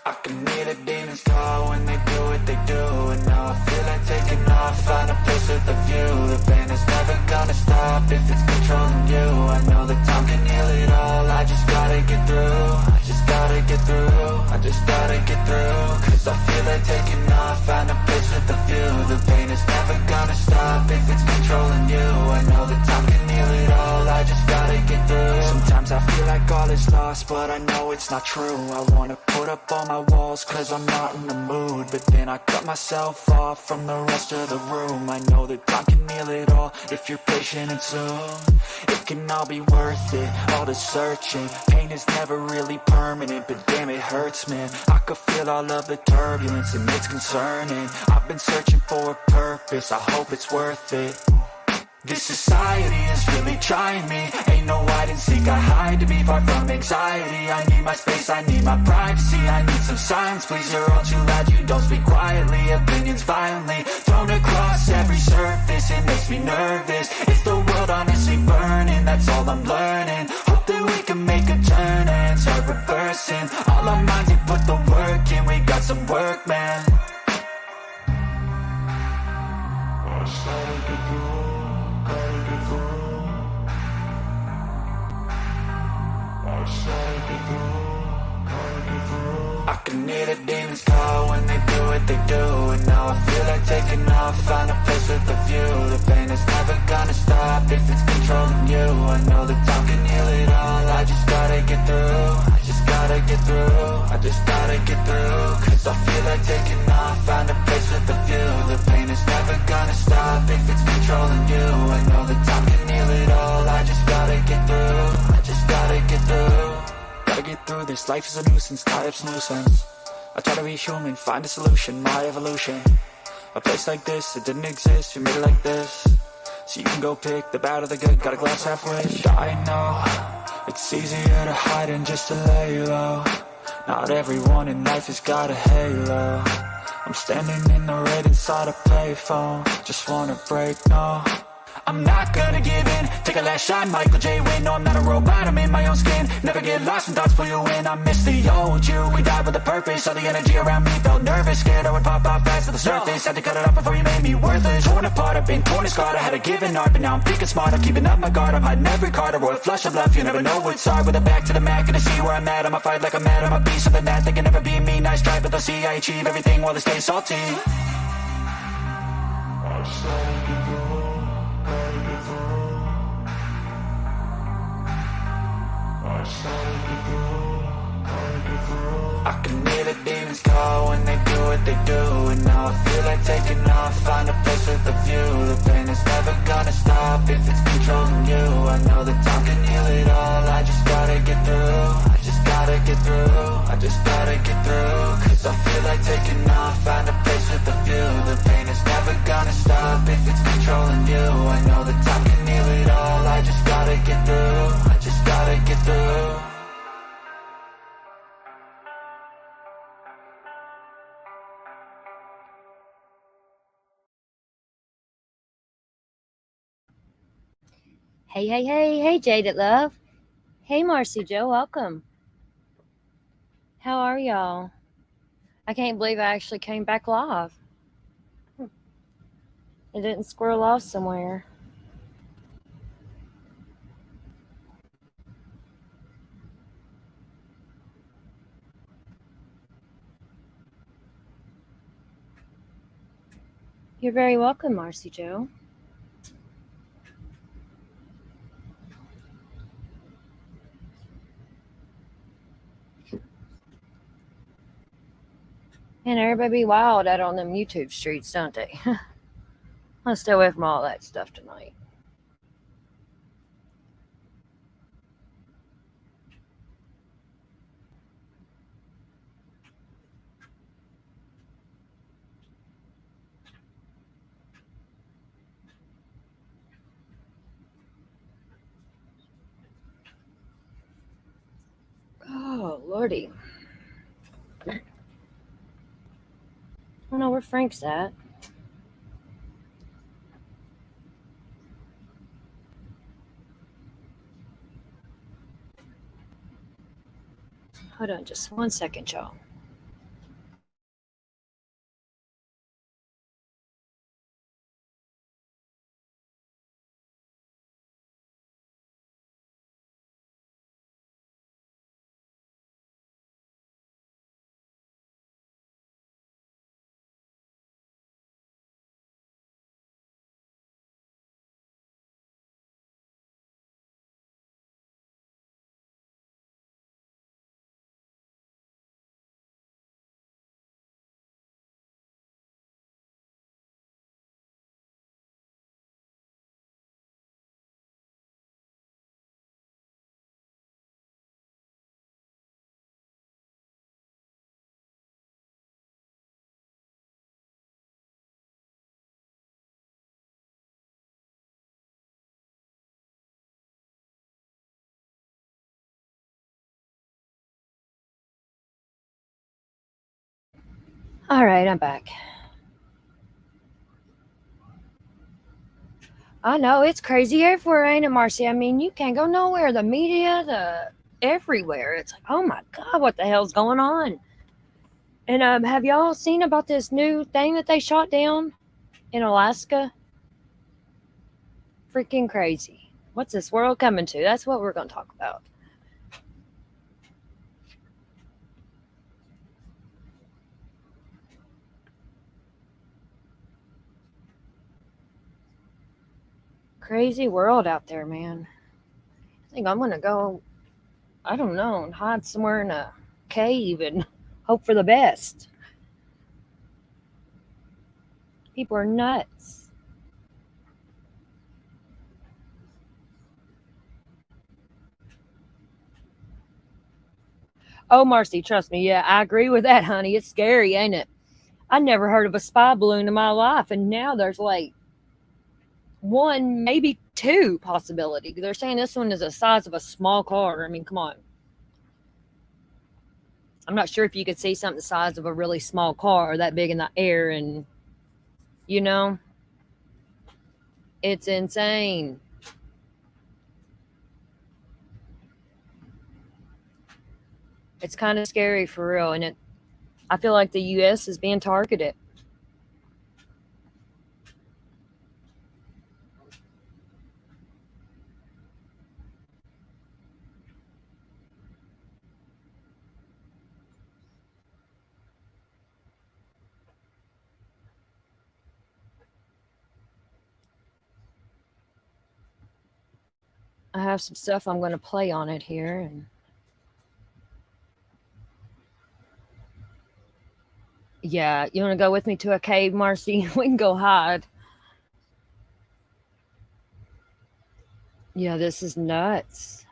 I can hear the demons call when they do what they do. And now I feel like taking off, find a place with a view. The pain is never gonna stop if it's controlling you. I know that time can heal it all, I just gotta get through. I just gotta get through, I just gotta get through. Cause I feel like taking off, find a place with a view. The pain is never gonna stop if it's controlling you. I know that time can heal it all, I just gotta get through. Sometimes I feel like all is lost, but I know it's not true. I wanna put up all my walls cause I'm not in the mood, but then I cut myself off from the rest of the room. I know that time can heal it all if you're patient and soon it can all be worth it, all the searching. Pain is never really permanent, but damn it hurts, man. I could feel all of the turbulence and it's concerning. I've been searching for a purpose, I hope it's worth it. This society is really trying me. Ain't no hide and seek, I hide to be far from anxiety. I need my space, I need my privacy. I need some silence, please, you're all too loud. You don't speak quietly, opinions violently thrown across every surface. It makes me nervous, is the world honestly burning? That's all I'm learning. Hope that we can make a turn and start reversing. All our minds, we put the work in. We got some work, man. I started to do. I can hear the demons call when they do what they do. And now I feel like taking off, find a place with a view. The pain is never gonna stop if it's controlling you. I know that time can heal it all, I just gotta get through. I just gotta get through, I just gotta get through. Cause I feel like taking off, find a place with a view. The pain is never gonna stop if it's controlling you. I know that time can heal it all, I just gotta get through. I just gotta get through. Gotta get through this, life is a nuisance, tie up some loose ends. I try to be human, find a solution, my evolution. A place like this, it didn't exist, we made it like this. So you can go pick the bad or the good, got a glass half wish. I know, it's easier to hide than just to lay low. Not everyone in life has got a halo. I'm standing in the red inside a payphone. Just wanna break, no, I'm not gonna give in. Take a last shot, Michael J. Win. No, I'm not a robot, I'm in my own skin. Never get lost when thoughts pull you in. I miss the old you, we died with a purpose. All the energy around me felt nervous, scared I would pop out fast to the surface. Had to cut it off before you made me worthless. Torn apart, I've been torn and scarred. I had a given art, but now I'm thinking smart. I'm keeping up my guard, I'm hiding every card. A royal flush of love, you never know what's hard. With a back to the mat, gonna see where I'm at. I'ma fight like I'm mad, I'ma be something that they can never be me. Nice try, but they'll see I achieve everything while they stay salty. I can hear the demons call when they do what they do. And now I feel like taking off, find a place with a view. The pain is never gonna stop if it's controlling you. I know that time can heal it all, I just gotta get through. I just gotta get through, I just gotta get through. Cause I feel like taking off, find a place with a view. The pain is never gonna stop if it's controlling you. I know that time can heal it all, I just gotta get through. I just gotta get through. Hey, Jaded Love. Hey, Marcy Joe, welcome. How are y'all? I can't believe I actually came back live. It didn't squirrel off somewhere. You're very welcome, Marcy Joe. And everybody be wild out on them YouTube streets, don't they? I'll stay away from all that stuff tonight. Oh, Lordy. I don't know where Frank's at. Hold on just 1 second, y'all. All right, I'm back. I know it's crazy everywhere, ain't it, Marcy? I mean, you can't go nowhere. The media, everywhere. It's like, oh my god, what the hell's going on? And have y'all seen about this new thing that they shot down in Alaska? Freaking crazy. What's this world coming to? That's what we're going to talk about. Crazy world out there, man. I think I'm going to go, I don't know, and hide somewhere in a cave and hope for the best. People are nuts. Oh, Marcy, trust me. Yeah, I agree with that, honey. It's scary, ain't it? I never heard of a spy balloon in my life, and now there's like one, maybe two possibility. They're saying this one is the size of a small car. I mean, come on. I'm not sure if you could see something the size of a really small car that big in the air, and you know, it's insane. It's kind of scary for real, and I feel like the U.S. is being targeted. I have some stuff I'm going to play on it here, and yeah, you want to go with me to a cave, Marcy? We can go hide. Yeah, this is nuts.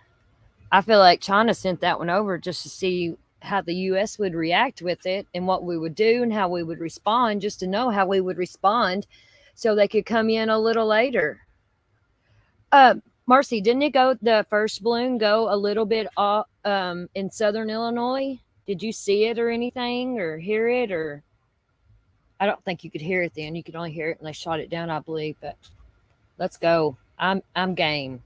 I feel like China sent that one over just to see how the US would react with it and what we would do and how we would respond, just to know how we would respond so they could come in a little later. Marcy, didn't it go, the first balloon go a little bit off, in southern Illinois? Did you see it or anything or hear it? Or I don't think you could hear it then. You could only hear it when they shot it down, I believe. But let's go. I'm game.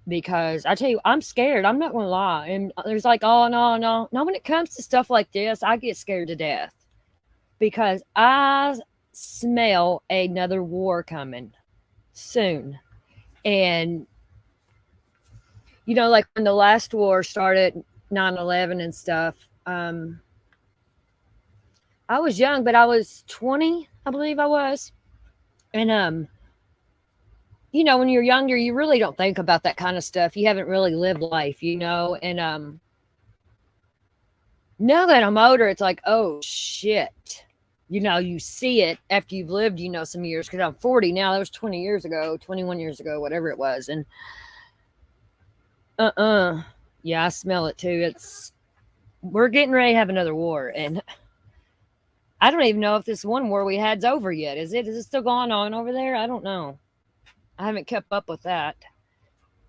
Because I tell you, I'm scared. I'm not gonna lie. And there's like, oh no, no, no. When it comes to stuff like this, I get scared to death because I smell another war coming soon. And like when the last war started, 9/11 and stuff. I was young, but I was 20, I believe I was. And when you're younger, you really don't think about that kind of stuff. You haven't really lived life. And now that I'm older, it's like, oh shit. You see it after you've lived, some years, because I'm 40 now. That was 20 years ago, 21 years ago, whatever it was. And yeah, I smell it too. We're getting ready to have another war. And I don't even know if this one war we had's over yet. Is it still going on over there? I don't know. I haven't kept up with that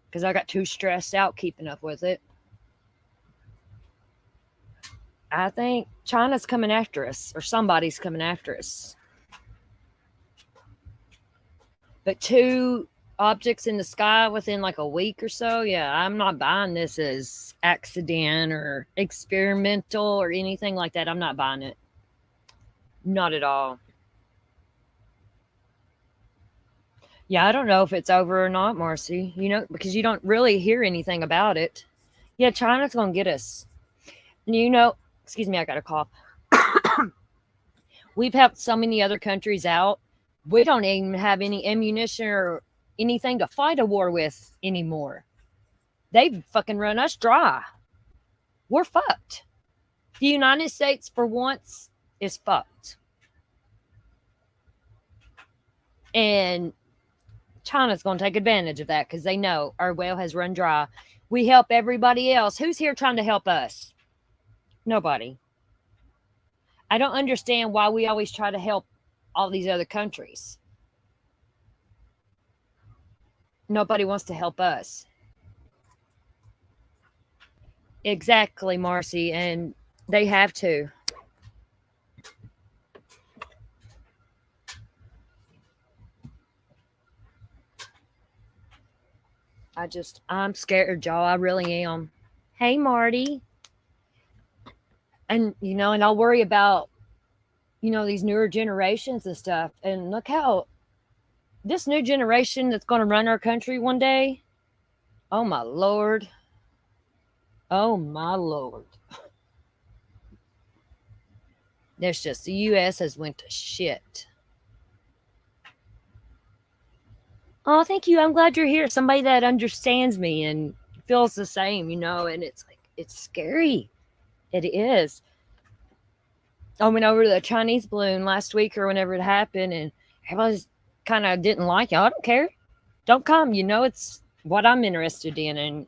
because I got too stressed out keeping up with it. I think China's coming after us, or somebody's coming after us. But two objects in the sky within like a week or so, yeah, I'm not buying this as accident or experimental or anything like that. I'm not buying it. Not at all. Yeah, I don't know if it's over or not, Marcy, because you don't really hear anything about it. Yeah, China's going to get us. Excuse me, I got a cough. We've helped so many other countries out. We don't even have any ammunition or anything to fight a war with anymore. They've fucking run us dry. We're fucked. The United States, for once, is fucked. And China's going to take advantage of that because they know our well has run dry. We help everybody else. Who's here trying to help us? Nobody. I don't understand why we always try to help all these other countries. Nobody wants to help us. Exactly, Marcy, and they have to. I'm scared, y'all. I really am. Hey, Marty. And, and I'll worry about, these newer generations and stuff. And look how this new generation that's going to run our country one day. Oh, my Lord. Oh, my Lord. There's just the U.S. has went to shit. Oh, thank you. I'm glad you're here. Somebody that understands me and feels the same, and it's like, it's scary. It is. I went over to the Chinese balloon last week or whenever it happened, and everybody's kind of didn't like it. I don't care. Don't come. It's what I'm interested in, and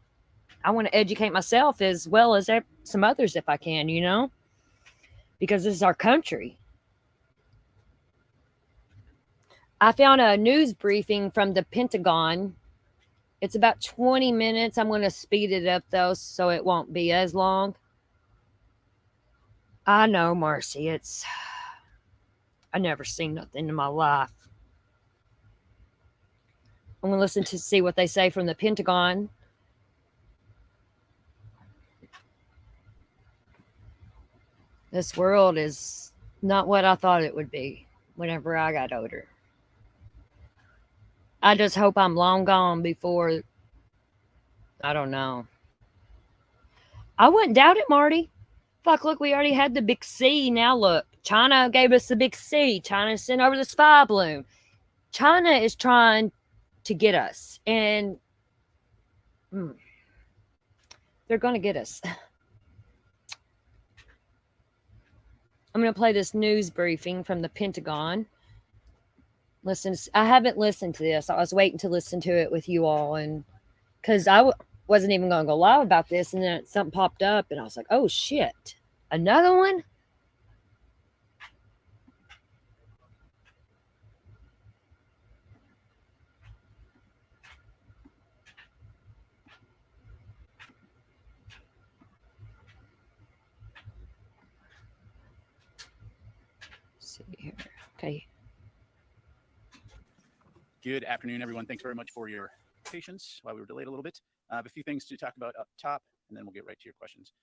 I want to educate myself as well as some others if I can, because this is our country. I found a news briefing from the Pentagon. It's about 20 minutes. I'm going to speed it up, though, so it won't be as long. I know, Marcy. I never seen nothing in my life. I'm going to listen to see what they say from the Pentagon. This world is not what I thought it would be whenever I got older. I just hope I'm long gone before, I don't know. I wouldn't doubt it, Marty. Fuck, look, we already had the big C. Now look, China gave us the big C. China sent over the spy balloon. China is trying to get us, and they're going to get us. I'm going to play this news briefing from the Pentagon. Listen, I haven't listened to this. I was waiting to listen to it with you all, and because I wasn't even going to go live about this, and then something popped up, and I was like, oh, shit. Another one? Let's see here. Okay. Good afternoon, everyone. Thanks very much for your patience while we were delayed a little bit. I have a few things to talk about up top, and then we'll get right to your questions.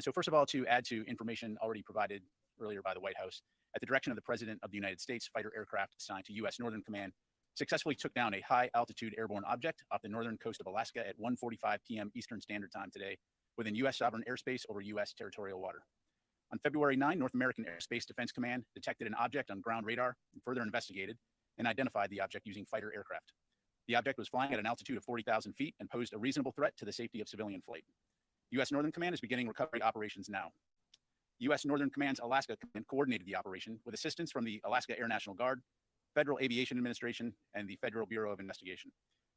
So first of all, to add to information already provided earlier by the White House, at the direction of the President of the United States, fighter aircraft assigned to U.S. Northern Command successfully took down a high-altitude airborne object off the northern coast of Alaska at 1:45 p.m. Eastern Standard Time today within U.S. sovereign airspace over U.S. territorial water. On February 9, North American Airspace Defense Command detected an object on ground radar and further investigated and identified the object using fighter aircraft. The object was flying at an altitude of 40,000 feet and posed a reasonable threat to the safety of civilian flight. U.S. Northern Command is beginning recovery operations now. U.S. Northern Command's Alaska Command coordinated the operation with assistance from the Alaska Air National Guard, Federal Aviation Administration, and the Federal Bureau of Investigation.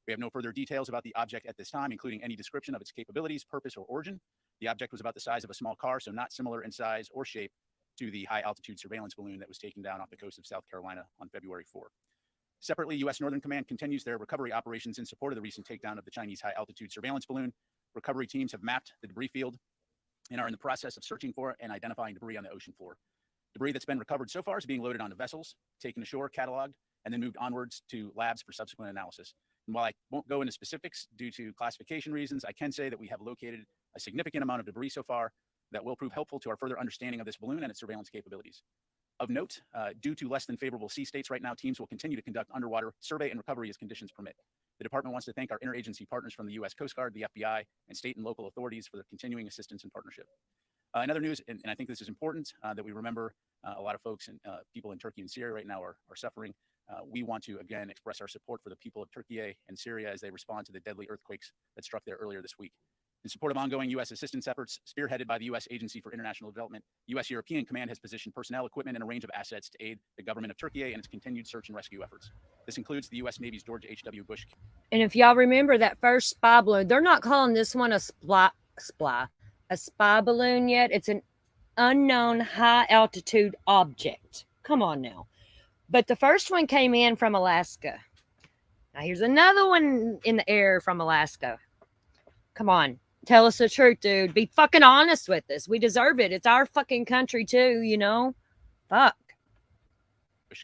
We have no further details about the object at this time, including any description of its capabilities, purpose, or origin. The object was about the size of a small car, so not similar in size or shape to the high-altitude surveillance balloon that was taken down off the coast of South Carolina on February 4. Separately, U.S. Northern Command continues their recovery operations in support of the recent takedown of the Chinese high-altitude surveillance balloon. Recovery teams have mapped the debris field and are in the process of searching for and identifying debris on the ocean floor. Debris that's been recovered so far is being loaded onto vessels, taken ashore, cataloged, and then moved onwards to labs for subsequent analysis. And while I won't go into specifics due to classification reasons, I can say that we have located a significant amount of debris so far that will prove helpful to our further understanding of this balloon and its surveillance capabilities. Of note, due to less than favorable sea states right now, teams will continue to conduct underwater survey and recovery as conditions permit. The department wants to thank our interagency partners from the U.S. Coast Guard, the FBI, and state and local authorities for their continuing assistance and partnership. In other news, and I think this is important that we remember a lot of folks and people in Turkey and Syria right now are suffering. We want to, again, express our support for the people of Turkey and Syria as they respond to the deadly earthquakes that struck there earlier this week. In support of ongoing U.S. assistance efforts spearheaded by the U.S. Agency for International Development, U.S. European Command has positioned personnel, equipment, and a range of assets to aid the government of Turkey and its continued search and rescue efforts. This includes the U.S. Navy's George H.W. Bush. And if y'all remember that first spy balloon, they're not calling this one a spy balloon yet. It's an unknown high-altitude object. Come on now. But the first one came in from Alaska. Now here's another one in the air from Alaska. Come on. Tell us the truth, dude. Be fucking honest with us. We deserve it. It's our fucking country too, you know? Fuck.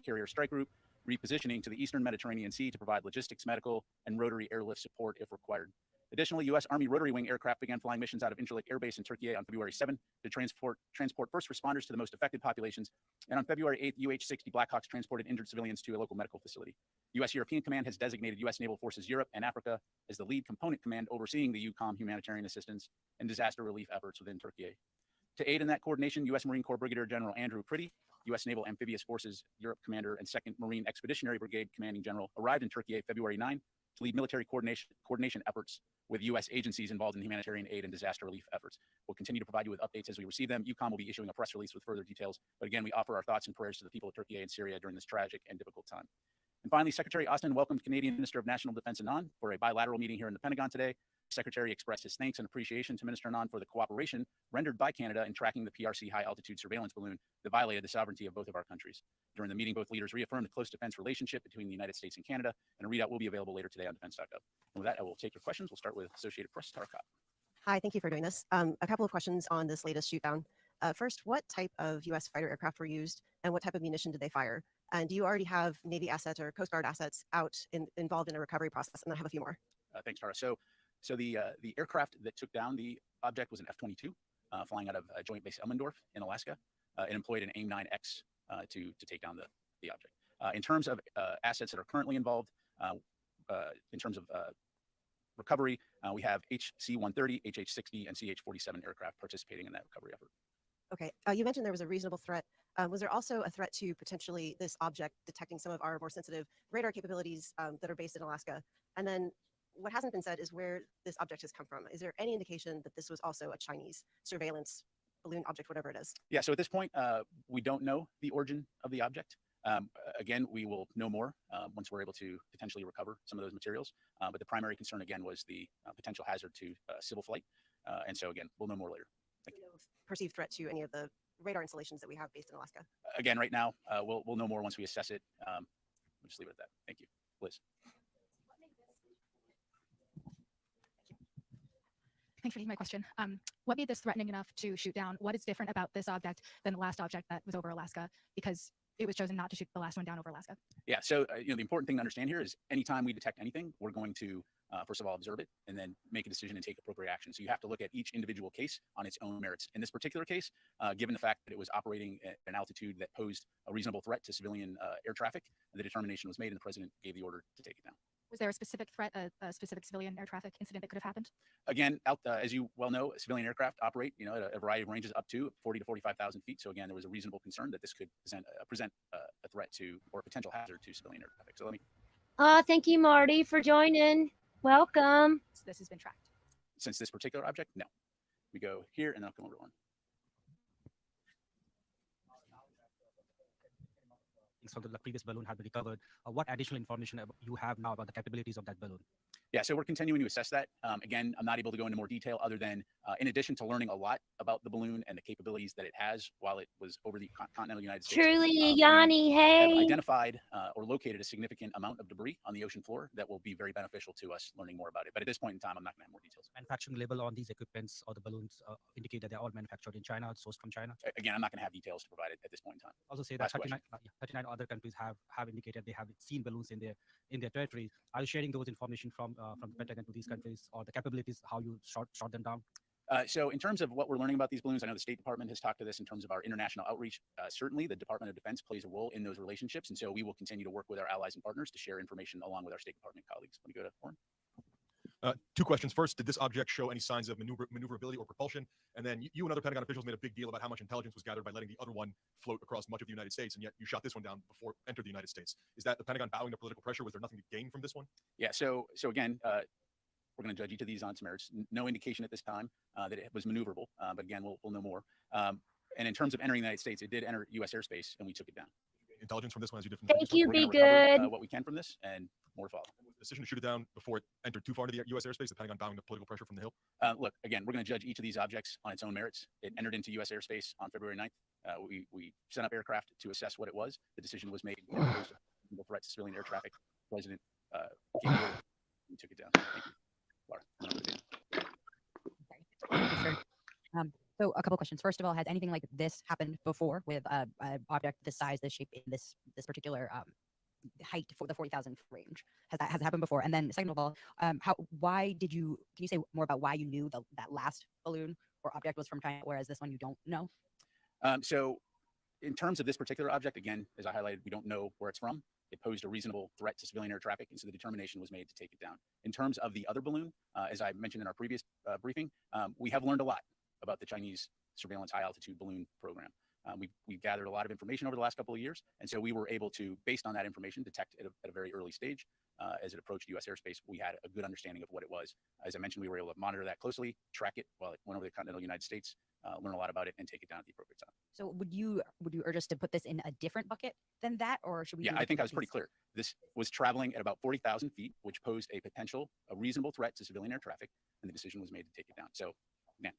Carrier Strike Group repositioning to the Eastern Mediterranean Sea to provide logistics, medical, and rotary airlift support if required. Additionally, U.S. Army rotary wing aircraft began flying missions out of Incirlik Air Base in Turkey on February 7 to transport first responders to the most affected populations. And on February 8, UH-60 Blackhawks transported injured civilians to a local medical facility. U.S. European Command has designated U.S. Naval Forces Europe and Africa as the lead component command overseeing the EUCOM humanitarian assistance and disaster relief efforts within Turkey. To aid in that coordination, U.S. Marine Corps Brigadier General Andrew Priddy, U.S. Naval Amphibious Forces Europe Commander and 2nd Marine Expeditionary Brigade Commanding General, arrived in Turkey February 9 to lead military coordination efforts with U.S. agencies involved in humanitarian aid and disaster relief efforts. We'll continue to provide you with updates as we receive them. EUCOM will be issuing a press release with further details. But again, we offer our thoughts and prayers to the people of Turkey and Syria during this tragic and difficult time. And finally, Secretary Austin welcomed Canadian Minister of National Defense Anand for a bilateral meeting here in the Pentagon today. The Secretary expressed his thanks and appreciation to Minister Anand for the cooperation rendered by Canada in tracking the PRC high-altitude surveillance balloon that violated the sovereignty of both of our countries. During the meeting, both leaders reaffirmed the close defense relationship between the United States and Canada, and a readout will be available later today on defense.gov. And with that, I will take your questions. We'll start with Associated Press, Tara Kopp. Hi, thank you for doing this. A couple of questions on this latest shoot down. First, what type of U.S. fighter aircraft were used, and what type of munition did they fire? And do you already have Navy assets or Coast Guard assets involved in a recovery process? And I have a few more. Thanks, Tara. So the aircraft that took down the object was an F-22 flying out of Joint Base Elmendorf in Alaska. It employed an AIM-9X to take down the object. In terms of assets that are currently involved, in terms of recovery, we have HC-130, HH-60, and CH-47 aircraft participating in that recovery effort. Okay. You mentioned there was a reasonable threat. Was there also a threat to potentially this object detecting some of our more sensitive radar capabilities that are based in Alaska? And then what hasn't been said is where this object has come from. Is there any indication that this was also a Chinese surveillance balloon object, whatever it is? Yeah, so at this point, we don't know the origin of the object. Again, we will know more once we're able to potentially recover some of those materials. But the primary concern, again, was the potential hazard to civil flight. And so, again, we'll know more later. Thank you. Perceived threat to any of the radar installations that we have based in Alaska? Again, right now, we'll know more once we assess it. We'll just leave it at that. Thank you. Liz. Thanks for taking my question. What made this threatening enough to shoot down? What is different about this object than the last object that was over Alaska? Because it was chosen not to shoot the last one down over Alaska. Yeah, so the important thing to understand here is anytime we detect anything, we're going to, first of all, observe it and then make a decision and take appropriate action. So you have to look at each individual case on its own merits. In this particular case, given the fact that it was operating at an altitude that posed a reasonable threat to civilian air traffic, the determination was made and the president gave the order to take it down. Was there a specific threat, a specific civilian air traffic incident that could have happened? Again, as you well know, civilian aircraft operate, at a variety of ranges up to 40 to 45,000 feet. So again, there was a reasonable concern that this could present a threat to or a potential hazard to civilian air traffic. So let me. Thank you, Marty, for joining. Welcome. So this has been tracked. Since this particular object, no. We go here and then I'll come over to one. So the previous balloon had been recovered. What additional information you have now about the capabilities of that balloon? Yeah, so we're continuing to assess that. Again, I'm not able to go into more detail other than in addition to learning a lot about the balloon and the capabilities that it has while it was over the continental United States. Truly, Yanni, hey. Have identified or located a significant amount of debris on the ocean floor that will be very beneficial to us learning more about it. But at this point in time, I'm not going to have more details. Manufacturing label on these equipments or the balloons indicate that they're all manufactured in China, sourced from China? Again, I'm not going to have details to provide it at this point in time. Also say that 39 other countries have indicated they have seen balloons in their territories. Are you sharing those information from the Pentagon to these countries or the capabilities, how you shot them down? So in terms of what we're learning about these balloons, I know the State Department has talked to this in terms of our international outreach. Certainly, the Department of Defense plays a role in those relationships. And so we will continue to work with our allies and partners to share information along with our State Department colleagues. Let me go to Warren. Two questions. First, did this object show any signs of maneuverability or propulsion? And then you and other Pentagon officials made a big deal about how much intelligence was gathered by letting the other one float across much of the United States, and yet you shot this one down before it entered the United States. Is that the Pentagon bowing to political pressure? Was there nothing to gain from this one? Yeah, so again, we're going to judge each of these on its merits. No indication at this time that it was maneuverable, but again, we'll know more. And in terms of entering the United States, it did enter U.S. airspace, and we took it down. Intelligence from this one as you did from Thank you, be recover, good. what we can from this, and more to follow. The decision to shoot it down before it entered too far into the U.S. airspace, the Pentagon bowing to political pressure from the Hill? Look, again, we're going to judge each of these objects on its own merits. It entered into U.S. airspace on February 9th. We sent up aircraft to assess what it was. The decision was made. The threat to civilian air traffic. The president gave the order. We took it down. Thank you. Laura. So a couple questions. First of all, has anything like this happened before with an object this size, this shape, in this particular height for the 40,000 range? Has that happened before? And then second of all, can you say more about why you knew that last balloon or object was from China, whereas this one you don't know? So in terms of this particular object, again, as I highlighted, we don't know where it's from. It posed a reasonable threat to civilian air traffic, and so the determination was made to take it down. In terms of the other balloon, as I mentioned in our previous briefing, we have learned a lot about the Chinese surveillance high altitude balloon program. We've gathered a lot of information over the last couple of years, and so we were able to, based on that information, detect it at a very early stage. As it approached U.S. airspace, we had a good understanding of what it was. As I mentioned, we were able to monitor that closely, track it while it went over the continental United States, learn a lot about it, and take it down at the appropriate time. So would you urge us to put this in a different bucket than that, or should we? Yeah, leave I it think to I was pretty these? clear. This was traveling at about 40,000 feet, which posed a reasonable threat to civilian air traffic, and the decision was made to take it down. So, yeah.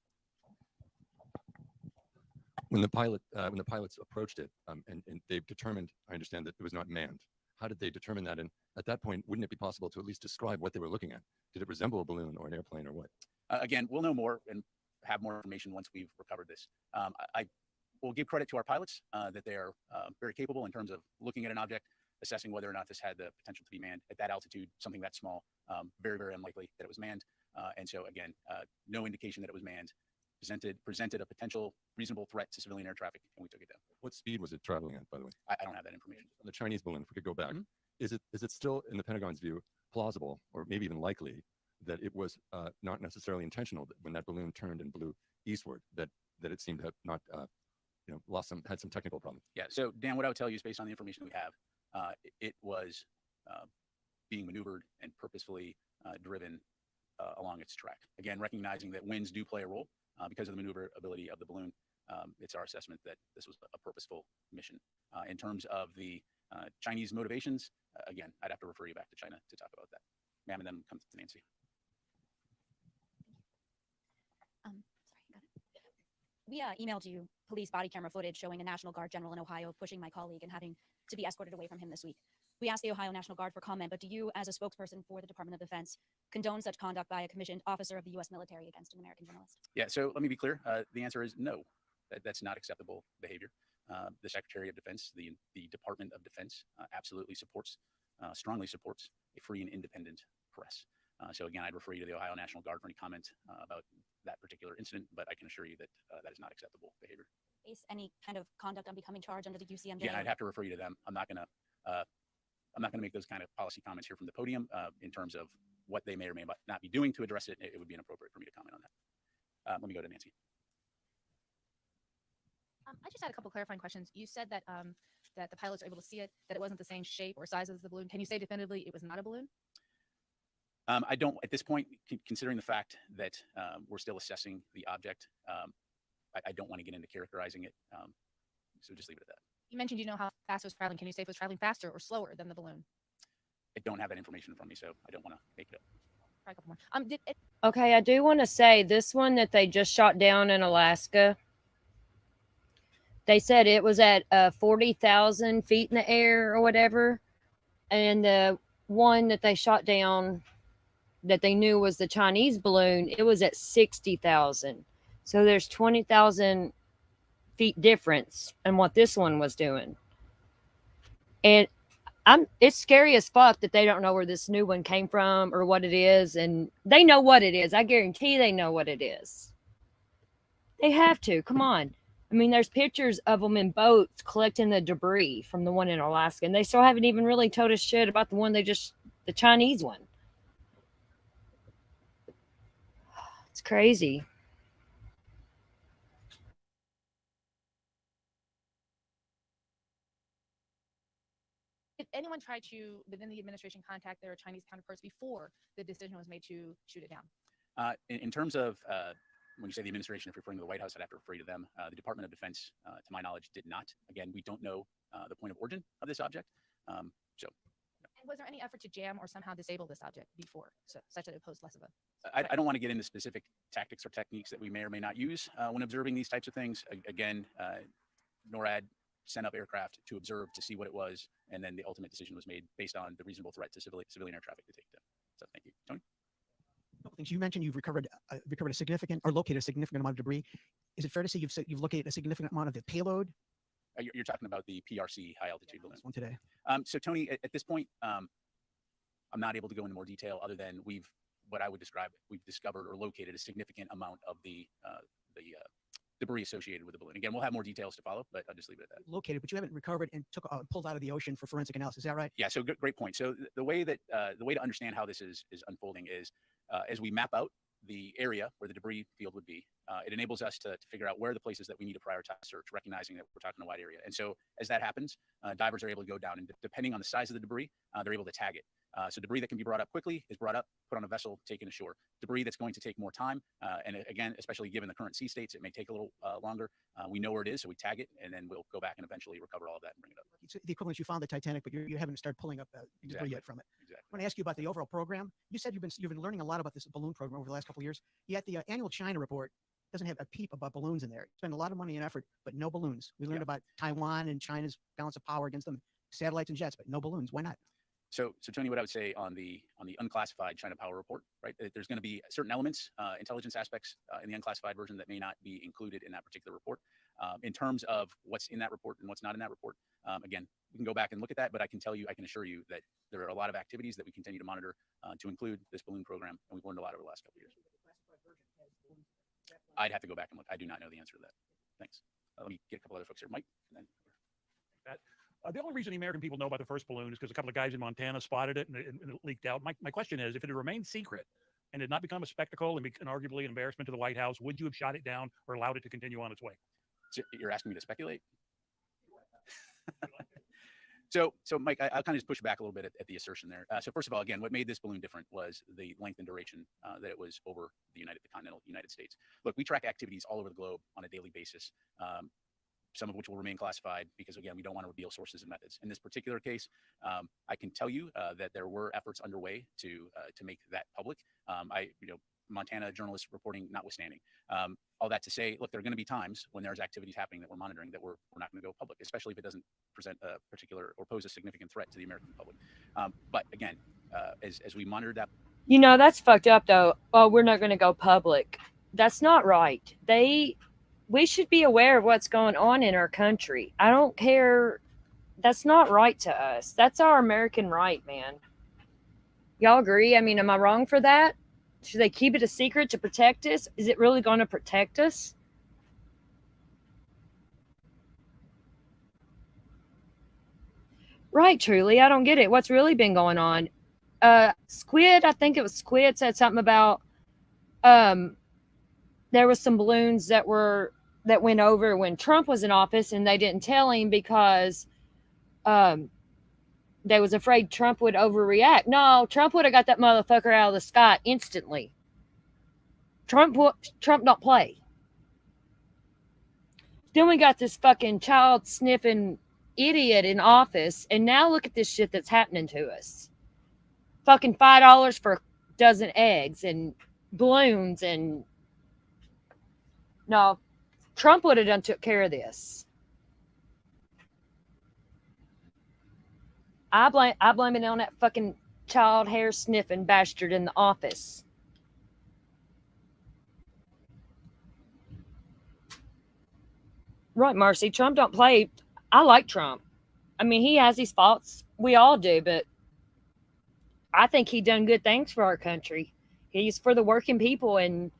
When the pilots approached it, and they determined, I understand that it was not manned. How did they determine that? And at that point, wouldn't it be possible to at least describe what they were looking at? Did it resemble a balloon or an airplane or what? Again, we'll know more and have more information once we've recovered this. I will give credit to our pilots that they are very capable in terms of looking at an object, assessing whether or not this had the potential to be manned at that altitude, something that small, very, very unlikely that it was manned. And so again, no indication that it was manned. Presented a potential reasonable threat to civilian air traffic, and we took it down. What speed was it traveling at, by the way? I don't have that information. On the Chinese balloon, if we could go back, Mhm. is it still, in the Pentagon's view, plausible or maybe even likely that it was not necessarily intentional that when that balloon turned and blew eastward, that it seemed to have not, had some technical problem? Yeah. So Dan, what I would tell you is based on the information we have, it was being maneuvered and purposefully driven along its track. Again, recognizing that winds do play a role because of the maneuverability of the balloon. It's our assessment that this was a purposeful mission. In terms of the Chinese motivations, again, I'd have to refer you back to China to talk about that. Ma'am, and then come to Nancy. We emailed you police body camera footage showing a National Guard general in Ohio pushing my colleague and having to be escorted away from him this week. We asked the Ohio National Guard for comment, but do you, as a spokesperson for the Department of Defense, condone such conduct by a commissioned officer of the U.S. military against an American journalist? Yeah, so let me be clear. The answer is no. That's not acceptable behavior. The Secretary of Defense, the Department of Defense, absolutely strongly supports a free and independent press. So again, I'd refer you to the Ohio National Guard for any comment about that particular incident, but I can assure you that that is not acceptable behavior. Face any kind of conduct on becoming charged under the UCMJ? Again, I'd have to refer you to them. I'm not going to make those kind of policy comments here from the podium in terms of what they may or may not be doing to address it. It would be inappropriate for me to comment on that. Let me go to Nancy. I just had a couple clarifying questions. You said that that the pilots were able to see it, that it wasn't the same shape or size as the balloon. Can you say definitively it was not a balloon? I don't, at this point, considering the fact that we're still assessing the object, I don't want to get into characterizing it. So just leave it at that. You mentioned you know how fast it was traveling. Can you say if it was traveling faster or slower than the balloon? I don't have that information from me, so I don't want to make it up. Try a couple more. Did it, Okay, I do want to say this one that they just shot down in Alaska. They said it was at 40,000 feet in the air or whatever. And the one that they shot down that they knew was the Chinese balloon, it was at 60,000. So there's 20,000 feet difference in what this one was doing. And it's scary as fuck that they don't know where this new one came from or what it is. And they know what it is. I guarantee they know what it is. They have to. Come on. I mean, there's pictures of them in boats collecting the debris from the one in Alaska. And they still haven't even really told us shit about the one the Chinese one. It's crazy. did anyone try to, within the administration, contact their Chinese counterparts before the decision was made to shoot it down? In terms of when you say the administration, if you're referring to the White House, I'd have to refer you to them. The Department of Defense, to my knowledge, did not. Again, we don't know the point of origin of this object. And was there any effort to jam or somehow disable this object before, such that it posed less of a? I don't want to get into specific tactics or techniques that we may or may not use when observing these types of things. Again, NORAD sent up aircraft to observe, to see what it was, and then the ultimate decision was made based on the reasonable threat to civilian air traffic to take it down. So thank you. Tony? Couple things. You mentioned you've recovered a significant or located a significant amount of debris. Is it fair to say you've located a significant amount of the payload? You're talking about the PRC high altitude balloon. One today. So Tony, at this point, I'm not able to go into more detail other than we've discovered or located a significant amount of the debris associated with the balloon. Again, we'll have more details to follow, but I'll just leave it at that. Located, but you haven't recovered and pulled out of the ocean for forensic analysis. Is that right? Yeah. So great point. So the way to understand how this is unfolding is as we map out the area where the debris field would be, it enables us to figure out where are the places that we need to prioritize search, recognizing that we're talking a wide area. And so as that happens, divers are able to go down and depending on the size of the debris, they're able to tag it. So debris that can be brought up quickly is brought up, put on a vessel, taken ashore. Debris that's going to take more time, and again, especially given the current sea states, it may take a little longer. We know where it is, so we tag it, and then we'll go back and eventually recover all of that and bring it up. It's the equivalent. You found the Titanic, but you haven't started pulling up debris Exactly. yet from it. Exactly. I want to ask you about the overall program. You said you've been learning a lot about this balloon program over the last couple of years. Yet the annual China report doesn't have a peep about balloons in there. Spend a lot of money and effort, but no balloons. We learned about Taiwan and China's balance of power against them, satellites and jets, but no balloons. Why not? So Tony, what I would say on the unclassified China Power report, right? There's going to be certain elements, intelligence aspects in the unclassified version that may not be included in that particular report. In terms of what's in that report and what's not in that report, again, we can go back and look at that, but I can assure you that there are a lot of activities that we continue to monitor to include this balloon program, and we've learned a lot over the last couple of years. I'd have to go back and look. I do not know the answer to that. Thanks. Let me get a couple other folks here, Mike, and then. The only reason the American people know about the first balloon is because a couple of guys in Montana spotted it and it leaked out. My question is, if it had remained secret and had not become a spectacle and arguably an embarrassment to the White House, would you have shot it down or allowed it to continue on its way? So you're asking me to speculate? So Mike, I'll kind of just push back a little bit at the assertion there. So first of all, again, what made this balloon different was the length and duration that it was over the continental United States. Look, we track activities all over the globe on a daily basis. Some of which will remain classified because, again, we don't want to reveal sources and methods. In this particular case, I can tell you that there were efforts underway to make that public. Montana journalists reporting notwithstanding. All that to say, look, there are going to be times when there's activities happening that we're monitoring that we're not going to go public, especially if it doesn't present a particular or pose a significant threat to the American public. But again, as we monitor that. That's fucked up, though. Oh, we're not going to go public. That's not right. We should be aware of what's going on in our country. I don't care. That's not right to us. That's our American right, man. Y'all agree? I mean, am I wrong for that? Should they keep it a secret to protect us? Is it really going to protect us? Right, truly. I don't get it. What's really been going on? Squid, I think it was Squid, said something about there was some balloons that went over when Trump was in office, and they didn't tell him because they was afraid Trump would overreact. No, Trump would have got that motherfucker out of the sky instantly. Trump don't play. Then we got this fucking child sniffing idiot in office, and now look at this shit that's happening to us. Fucking $5 for a dozen eggs and balloons, and no, Trump would have took care of this. I blame it on that fucking child hair sniffing bastard in the office. Right, Marcy. Trump don't play. I like Trump. I mean, he has his faults. We all do, but I think he done good things for our country. He's for the working people, and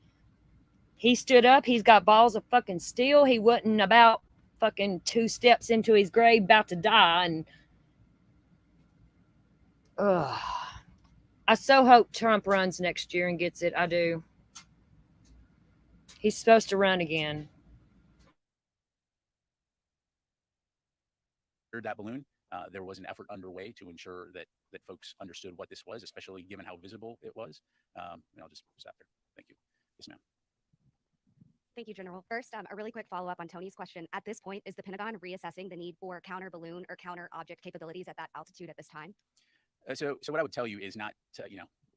he stood up. He's got balls of fucking steel. He wasn't about fucking 2 steps into his grave about to die. And I so hope Trump runs next year and gets it. I do. He's supposed to run again. That balloon, there was an effort underway to ensure that folks understood what this was, especially given how visible it was. And I'll just stop there. Thank you. Yes, ma'am. Thank you, General. First, a really quick follow-up on Tony's question. At this point, is the Pentagon reassessing the need for counter balloon or counter object capabilities at that altitude at this time? So what I would tell you is not to,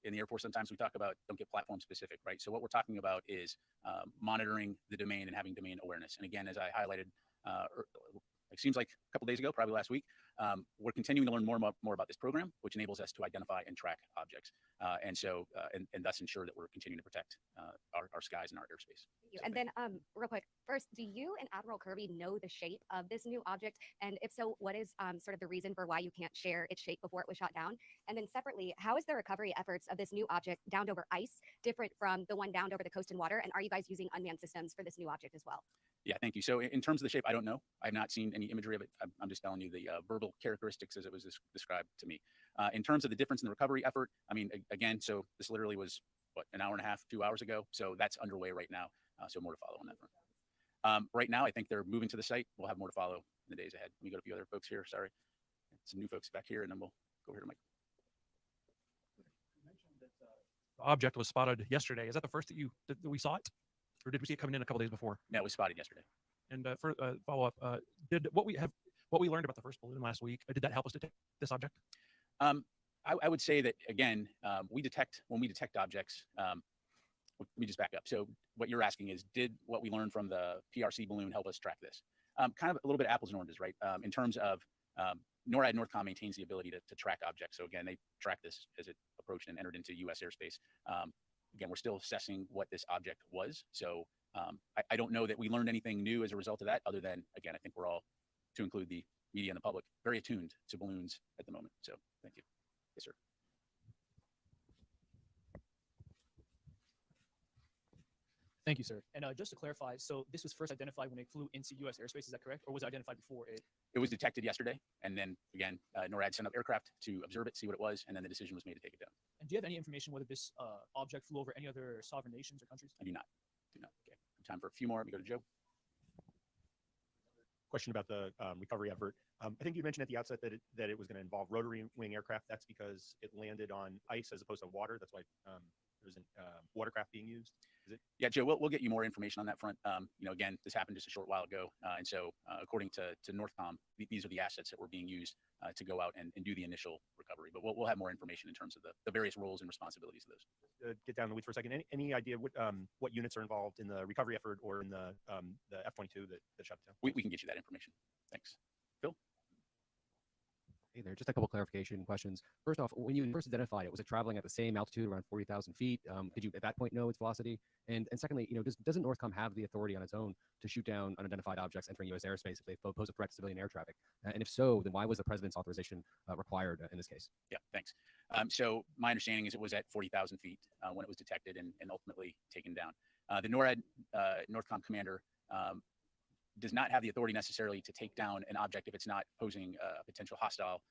in the Air Force, sometimes we talk about don't get platform specific, right? So what we're talking about is monitoring the domain and having domain awareness. And again, as I highlighted it seems like a couple days ago, probably last week. We're continuing to learn more about this program, which enables us to identify and track objects, and thus ensure that we're continuing to protect our skies and our airspace. Thank you. And then, real quick, first, do you and Admiral Kirby know the shape of this new object? And if so, what is sort of the reason for why you can't share its shape before it was shot down? And then separately, how is the recovery efforts of this new object downed over ice different from the one downed over the coast and water? And are you guys using unmanned systems for this new object as well? Yeah, thank you. So in terms of the shape, I don't know. I've not seen any imagery of it. I'm just telling you the verbal characteristics as it was described to me. In terms of the difference in the recovery effort, I mean, again, so this literally was, what, an hour and a half, 2 hours ago? So that's underway right now. So more to follow on that front. Right now, I think they're moving to the site. We'll have more to follow in the days ahead. Let me go to a few other folks here. Sorry. Some new folks back here, and then we'll go here to Mike. The object was spotted yesterday. Is that the first that we saw it? Or did we see it coming in a couple days before? Yeah, it was spotted yesterday. And for follow up, did what we learned about the first balloon last week, did that help us detect this object? I would say that, again, when we detect objects, let me just back up. So what you're asking is, did what we learned from the PRC balloon help us track this? Kind of a little bit apples and oranges, right? In terms of NORAD and NORTHCOM maintains the ability to track objects. So again, they tracked this as it approached and entered into U.S. airspace. Again, we're still assessing what this object was. So I don't know that we learned anything new as a result of that, other than, again, I think we're all, to include the media and the public, very attuned to balloons at the moment. So thank you. Yes, sir. Thank you, sir. And just to clarify, so this was first identified when it flew into U.S. airspace, is that correct? Or was it identified before it? It was detected yesterday. And then, again, NORAD sent up aircraft to observe it, see what it was, and then the decision was made to take it down. And do you have any information whether this object flew over any other sovereign nations or countries? I do not. Okay. Time for a few more. Let me go to Joe. Question about the recovery effort. I think you mentioned at the outset that it was going to involve rotary wing aircraft. That's because it landed on ice as opposed to water. That's why there isn't watercraft being used. Is it? Yeah, Joe, we'll get you more information on that front. Again, this happened just a short while ago. And so according to NORTHCOM, these are the assets that were being used to go out and do the initial recovery. But we'll have more information in terms of the various roles and responsibilities of those. Get down the weeds for a second. Any idea what units are involved in the recovery effort or in the F-22 that shot it down? We can get you that information. Thanks. Phil? Hey there, just a couple clarification questions. First off, when you first identified it, was it traveling at the same altitude, around 40,000 feet? Did you at that point know its velocity? And secondly, doesn't NORTHCOM have the authority on its own to shoot down unidentified objects entering U.S. airspace if they pose a threat to civilian air traffic? And if so, then why was the president's authorization required in this case? Yeah, thanks. So my understanding is it was at 40,000 feet when it was detected and ultimately taken down. The NORAD NORTHCOM commander does not have the authority necessarily to take down an object if it's not posing a potential hostile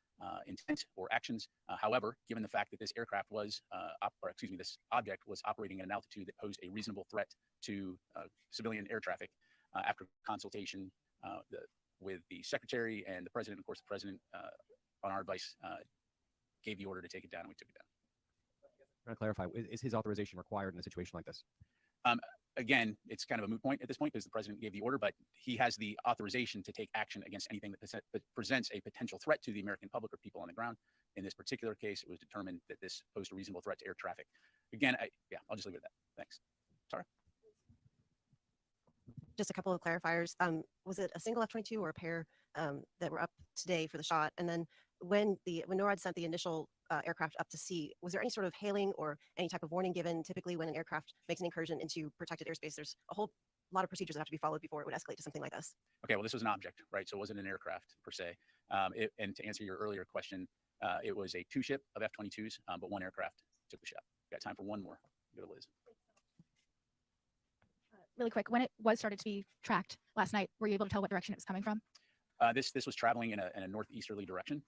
intent or actions. However, given the fact that this aircraft was, this object was operating at an altitude that posed a reasonable threat to civilian air traffic, after consultation with the secretary and the president, of course, the president, on our advice, gave the order to take it down, and we took it down. I'm trying to clarify, is his authorization required in a situation like this? Again, it's kind of a moot point at this point because the president gave the order, but he has the authorization to take action against anything that presents a potential threat to the American public or people on the ground. In this particular case, it was determined that this posed a reasonable threat to air traffic. Again, I'll just leave it at that. Thanks. Tara? Just a couple of clarifiers. Was it a single F-22 or a pair that were up today for the shot? And then when NORAD sent the initial aircraft up to sea, was there any sort of hailing or any type of warning given? Typically, when an aircraft makes an incursion into protected airspace, there's a whole lot of procedures that have to be followed before it would escalate to something like this. Okay, well, this was an object, right? So it wasn't an aircraft per se. And to answer your earlier question, it was a 2-ship of F-22s, but 1 aircraft took the shot. Got time for one more. Go to Liz. Really quick, when it was started to be tracked last night, were you able to tell what direction it was coming from? This was traveling in a northeasterly direction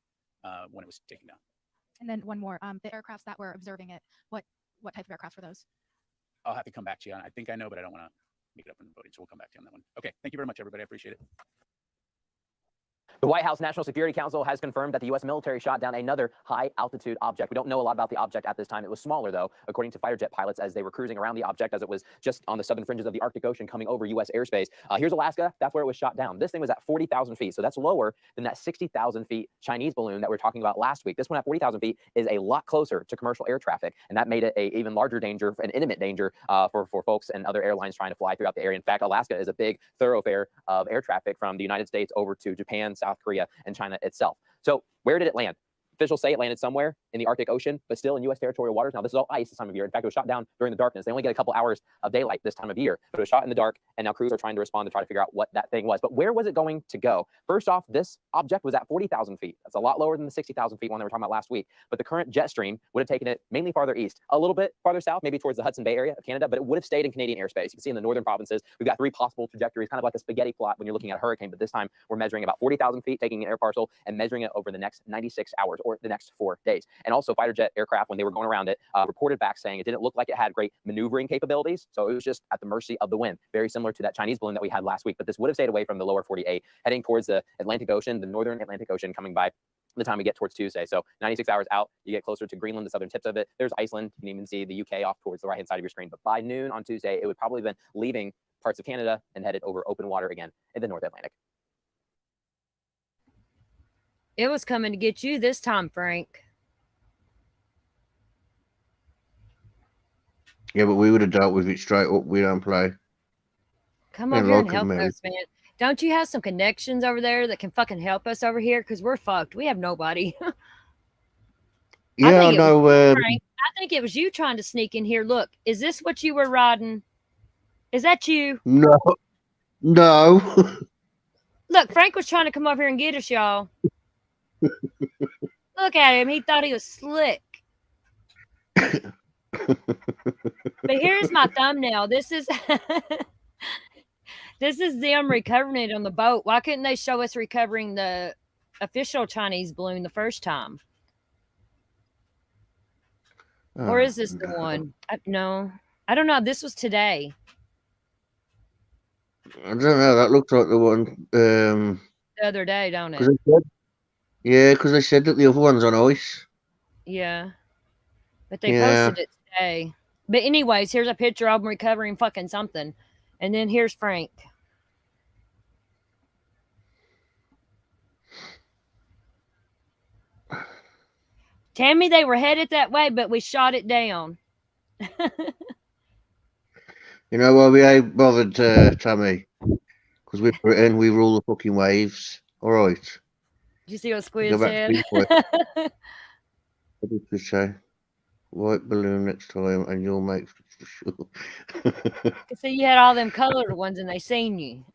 when it was taken down. And then one more, the aircrafts that were observing it, what type of aircraft were those? I'll have to come back to you on. I think I know, but I don't want to make it up in the voting, so we'll come back to you on that one. Okay, thank you very much, everybody. I appreciate it. The White House National Security Council has confirmed that the U.S. military shot down another high-altitude object. We don't know a lot about the object at this time. It was smaller, though, according to fighter jet pilots as they were cruising around the object as it was just on the southern fringes of the Arctic Ocean coming over U.S. airspace. Here's Alaska. That's where it was shot down. This thing was at 40,000 feet, so that's lower than that 60,000 feet Chinese balloon that we were talking about last week. This one at 40,000 feet is a lot closer to commercial air traffic, and that made it an even larger danger, an imminent danger for folks and other airlines trying to fly throughout the area. In fact, Alaska is a big thoroughfare of air traffic from the United States over to Japan, Japan, South Korea, and China itself. So where did it land? Officials say it landed somewhere in the Arctic Ocean, but still in U.S. territorial waters. Now, this is all ice this time of year. In fact, it was shot down during the darkness. They only get a couple hours of daylight this time of year, but it was shot in the dark, and now crews are trying to respond to try to figure out what that thing was. But where was it going to go? First off, this object was at 40,000 feet. That's a lot lower than the 60,000 feet one they were talking about last week. But the current jet stream would have taken it mainly farther east, a little bit farther south, maybe towards the Hudson Bay area of Canada, but it would have stayed in Canadian airspace. You can see in the northern provinces, we've got 3 possible trajectories, kind of like a spaghetti plot when you're looking at a hurricane, but this time we're measuring about 40,000 feet, taking an air parcel and measuring it over the next 96 hours or the next 4 days. And also fighter jet aircraft, when they were going around it, reported back saying it didn't look like it had great maneuvering capabilities. So it was just at the mercy of the wind, very similar to that Chinese balloon that we had last week. But this would have stayed away from the lower 48, heading towards the Atlantic Ocean, the northern Atlantic Ocean, coming by the time we get towards Tuesday. So 96 hours out, you get closer to Greenland, the southern tips of it. There's Iceland. You can even see the UK off towards the right-hand side of your screen. But by noon on Tuesday, it would probably have been leaving parts of Canada and headed over open water again in the North Atlantic. It was coming to get you this time, Frank. Yeah, but we would have dealt with it straight up. We don't play. Come Yeah, over here and like help America. us, man. Don't you have some connections over there that can fucking help us over here? Because we're fucked. We have nobody. Yeah, I think it was know. you, Frank. I think it was you trying to sneak in here. Look, is this what you were riding? Is that you? No, no. Look, Frank was trying to come over here and get us, y'all. Look at him. He thought he was slick. But here's my thumbnail. This is this is them recovering it on the boat. Why couldn't they show us recovering the official Chinese balloon the first time? Or is this the one? No, I don't know. This was today. I don't know. That looked like the one. The other day, don't it? 'Cause they said, yeah, because they said that the other one's on ice. Yeah. But they Yeah. posted it today. But anyways, here's a picture of them recovering fucking something. And then here's Frank. Tammy, they were headed that way, but we shot it down. You know why we ain't bothered, Tammy? Because we're Britain, we rule the fucking waves. All right. Did you see what Go Squid back to said? Pink Floyd. What did you say? White balloon next time, and you'll make for sure. So you had all them colored ones and they seen you.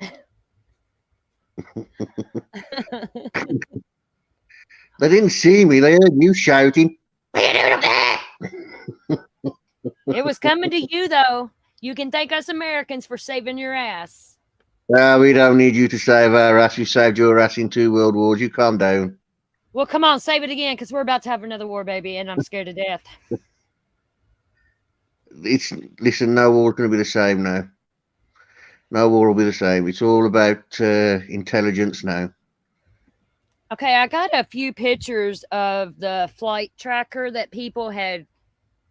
They didn't see me. They heard you shouting. It was coming to you, though. You can thank us Americans for saving your ass. No, we don't need you to save our ass. You saved your ass in 2 world wars. You calm down. Well, come on, save it again, because we're about to have another war, baby, and I'm scared to death. Listen, no war's going to be the same now. No war will be the same. It's all about intelligence now. Okay, I got a few pictures of the flight tracker that people had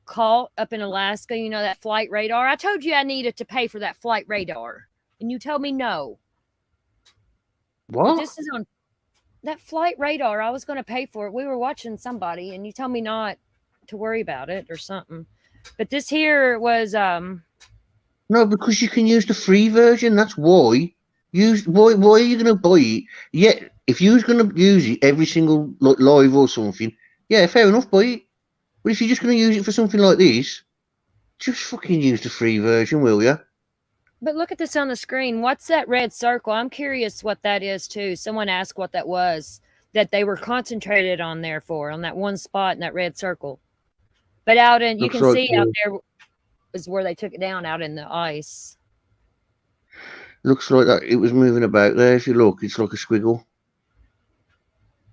caught up in Alaska. You know, that flight radar. I told you I needed to pay for that flight radar, and you told me no. But What? this is on that flight radar. I was going to pay for it. We were watching somebody, and you told me not to worry about it or something. But this here was No, because you can use the free version. That's why. Why are you going to buy it? Yeah, if you was going to use it every single live or something, yeah, fair enough, buy it. But if you're just going to use it for something like this, just fucking use the free version, will you? But look at this on the screen. What's that red circle? I'm curious what that is too. Someone asked what that was that they were concentrated on there for, on that one spot in that red circle. But out in, you Looks can like see out there is where they took it down, out in the ice. Looks like that it was moving about there. If you look, it's like a squiggle.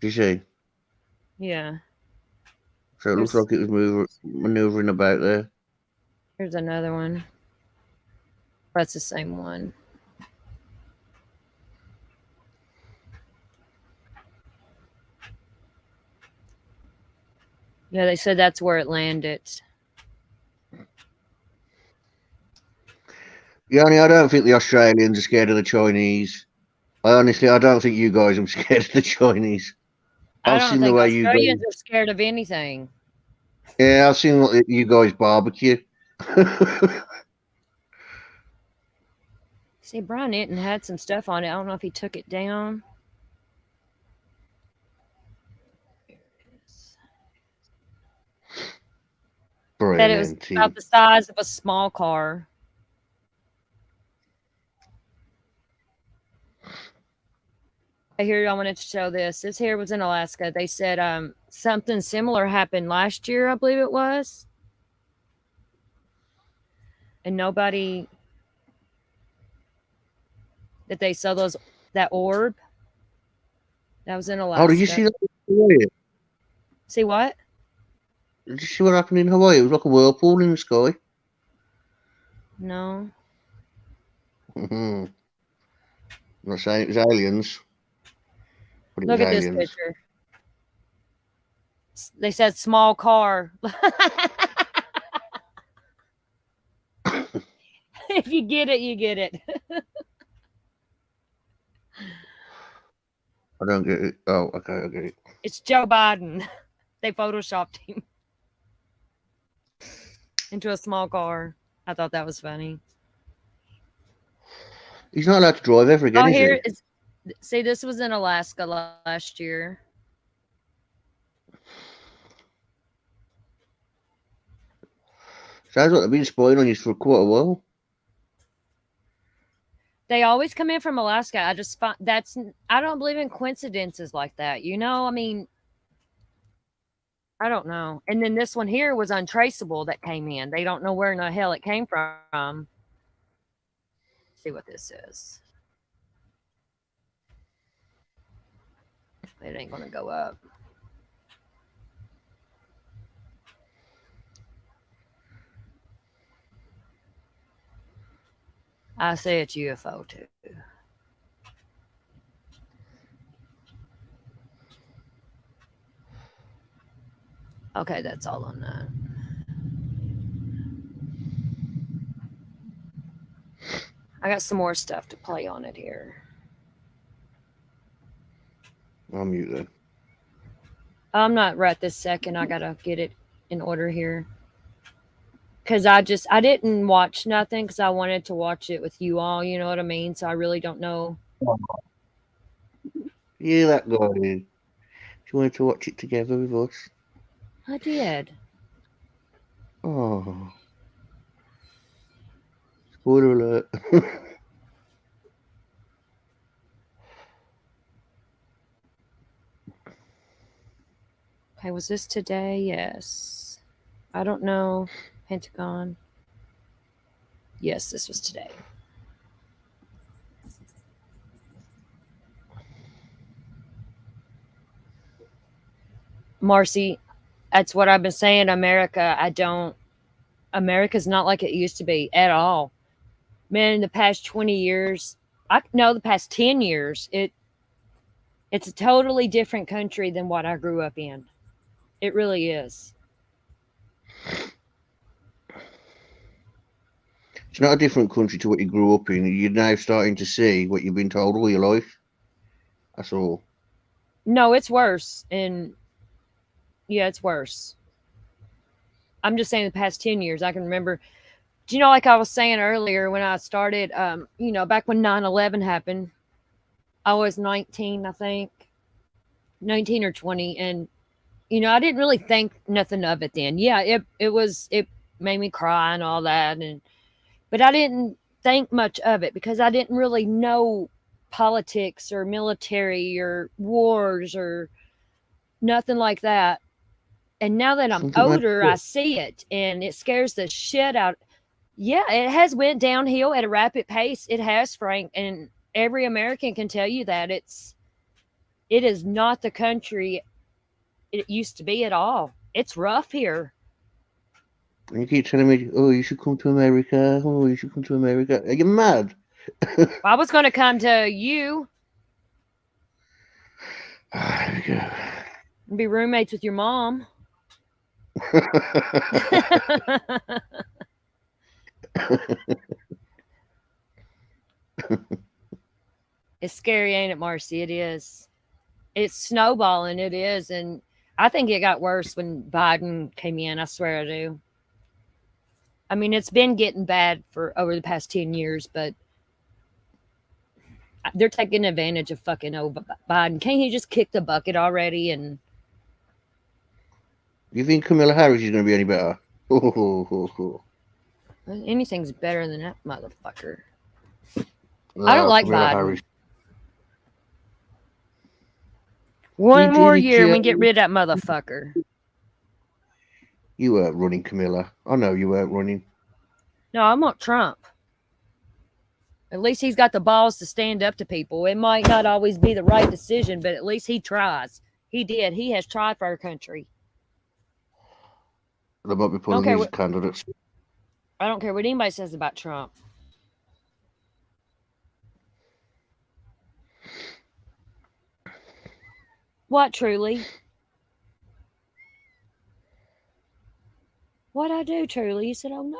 Do you see? Yeah. So it looks like it was maneuvering about there. Here's another one. That's the same one. Yeah, they said that's where it landed. Yanni, I don't think the Australians are scared of the Chinese. I don't think you guys are scared of the Chinese. I I've don't seen the think way you guys. Australians are scared of anything. Yeah, I've seen what you guys barbecue. See, Brian Enton had some stuff on it. I don't know if he took it down. says about the size of a small car. Here, I wanted to show this. This here was in Alaska. They said something similar happened last year, I believe it was. And nobody that they saw that orb. That was in Alaska. Oh, did you see that in Hawaii? See what? Did you see what happened in Hawaii? It was like a whirlpool in the sky. No. I'm not saying it was aliens. But it Look was at aliens. this picture. They said small car. If you get it, you get it. I don't get it. Oh, okay, I get it. It's Joe Biden. They photoshopped him into a small car. I thought that was funny. He's not allowed to drive ever again, Oh, is here he? is. See, this was in Alaska last year. Sounds like they've been spying on you for quite a while. They always come in from Alaska. I just find I don't believe in coincidences like that. You know, I mean, I don't know. And then this one here was untraceable that came in. They don't know where in the hell it came from. Let's see what this is. It ain't gonna go up. I say it's UFO too. Okay, that's all on that. I got some more stuff to play on it here. I'll mute that. I'm not right this second. I gotta get it in order here. Cause I didn't watch nothing because I wanted to watch it with you all, you know what I mean? So I really don't know. Yeah, that guy did. She wanted to watch it together with us. I did. Oh. Spoiler alert. Okay, was this today? Yes. I don't know. Pentagon. Yes, this was today. Marcy, that's what I've been saying. America's not like it used to be at all. Man, in the past 20 years, the past 10 years, it's a totally different country than what I grew up in. It really is. It's not a different country to what you grew up in. You're now starting to see what you've been told all your life. That's all. No, it's worse. And yeah, it's worse. I'm just saying the past 10 years, I can remember. Do you know, like I was saying earlier when I started, back when 9/11 happened, I was 19, I think, 19 or 20. And, I didn't really think nothing of it then. Yeah, it made me cry and all that. But I didn't think much of it because I didn't really know politics or military or wars or nothing like that. And now that I'm older, I see it and it scares the shit out. Yeah, it has went downhill at a rapid pace. It has, Frank, and every American can tell you that it is not the country it used to be at all. It's rough here. And you keep telling me, oh, you should come to America. Oh, you should come to America. Are you mad? I was going to come to you. There we go. And be roommates with your mom. It's scary, ain't it, Marcy? It is. It's snowballing. It is. And I think it got worse when Biden came in. I swear I do. I mean, it's been getting bad for over the past 10 years, but they're taking advantage of fucking Biden. Can't he just kick the bucket already? And You think Kamala Harris is going to be any better? Anything's better than that motherfucker. I don't like Kamala Biden. Harris. One We more did it, year and we Joe. get rid of that motherfucker. You weren't running, Camilla. I know you weren't running. No, I want Trump. At least he's got the balls to stand up to people. It might not always be the right decision, but at least he tries. He did. He has tried for our country. There might be care putting what- candidates. I don't care what anybody says about Trump. What, Truly? What I do, Truly? You said, oh no.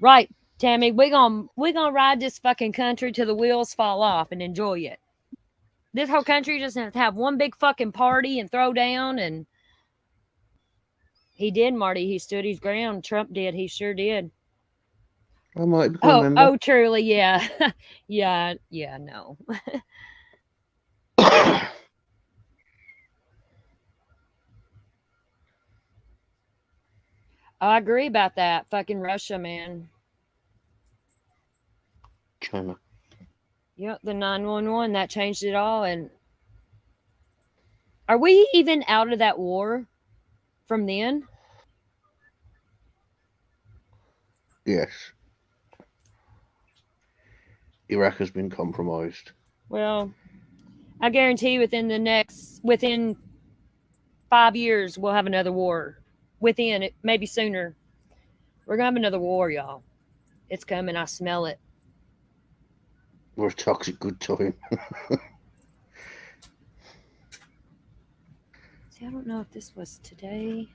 Right, Tammy, we gonna ride this fucking country till the wheels fall off and enjoy it. This whole country just has to have one big fucking party and throw down, and he did, Marty. He stood his ground. Trump did. He sure did. I might become a member. Oh, Truly, yeah. yeah, no. I agree about that. Fucking Russia, man. China. Yep, the 911, that changed it all. And are we even out of that war from then? Yes. Iraq has been compromised. Well, I guarantee within 5 years, we'll have another war. Within it, maybe sooner. We're gonna have another war, y'all. It's coming. I smell it. We're a toxic good time. See, I don't know if this was today.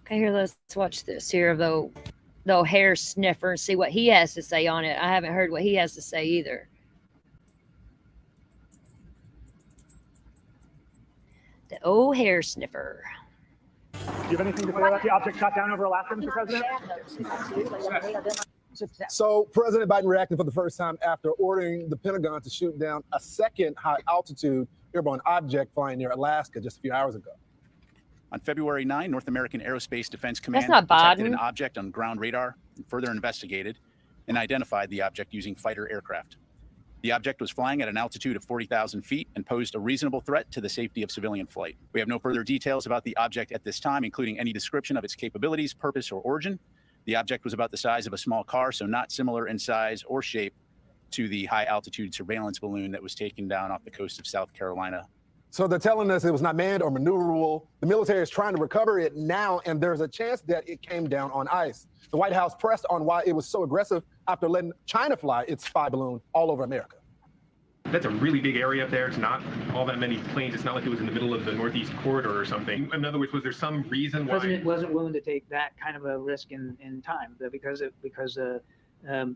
Okay, here, let's watch this here of the hair sniffer and see what he has to say on it. I haven't heard what he has to say either. The old hair sniffer. Do you have anything to say about the object shot down over Alaska, Mr. President? So President Biden reacted for the first time after ordering the Pentagon to shoot down a second high-altitude airborne object flying near Alaska just a few hours ago. On February 9, North American Aerospace Defense Command not detected Biden. an object on ground radar and further investigated and identified the object using fighter aircraft. The object was flying at an altitude of 40,000 feet and posed a reasonable threat to the safety of civilian flight. We have no further details about the object at this time, including any description of its capabilities, purpose, or origin. The object was about the size of a small car, so not similar in size or shape to the high-altitude surveillance balloon that was taken down off the coast of South Carolina. So they're telling us it was not manned or maneuverable. The military is trying to recover it now, and there's a chance that it came down on ice. The White House pressed on why it was so aggressive after letting China fly its spy balloon all over America. That's a really big area up there. It's not all that many planes. It's not like it was in the middle of the Northeast Corridor or something. In other words, was there some reason The why? president wasn't willing to take that kind of a risk in time because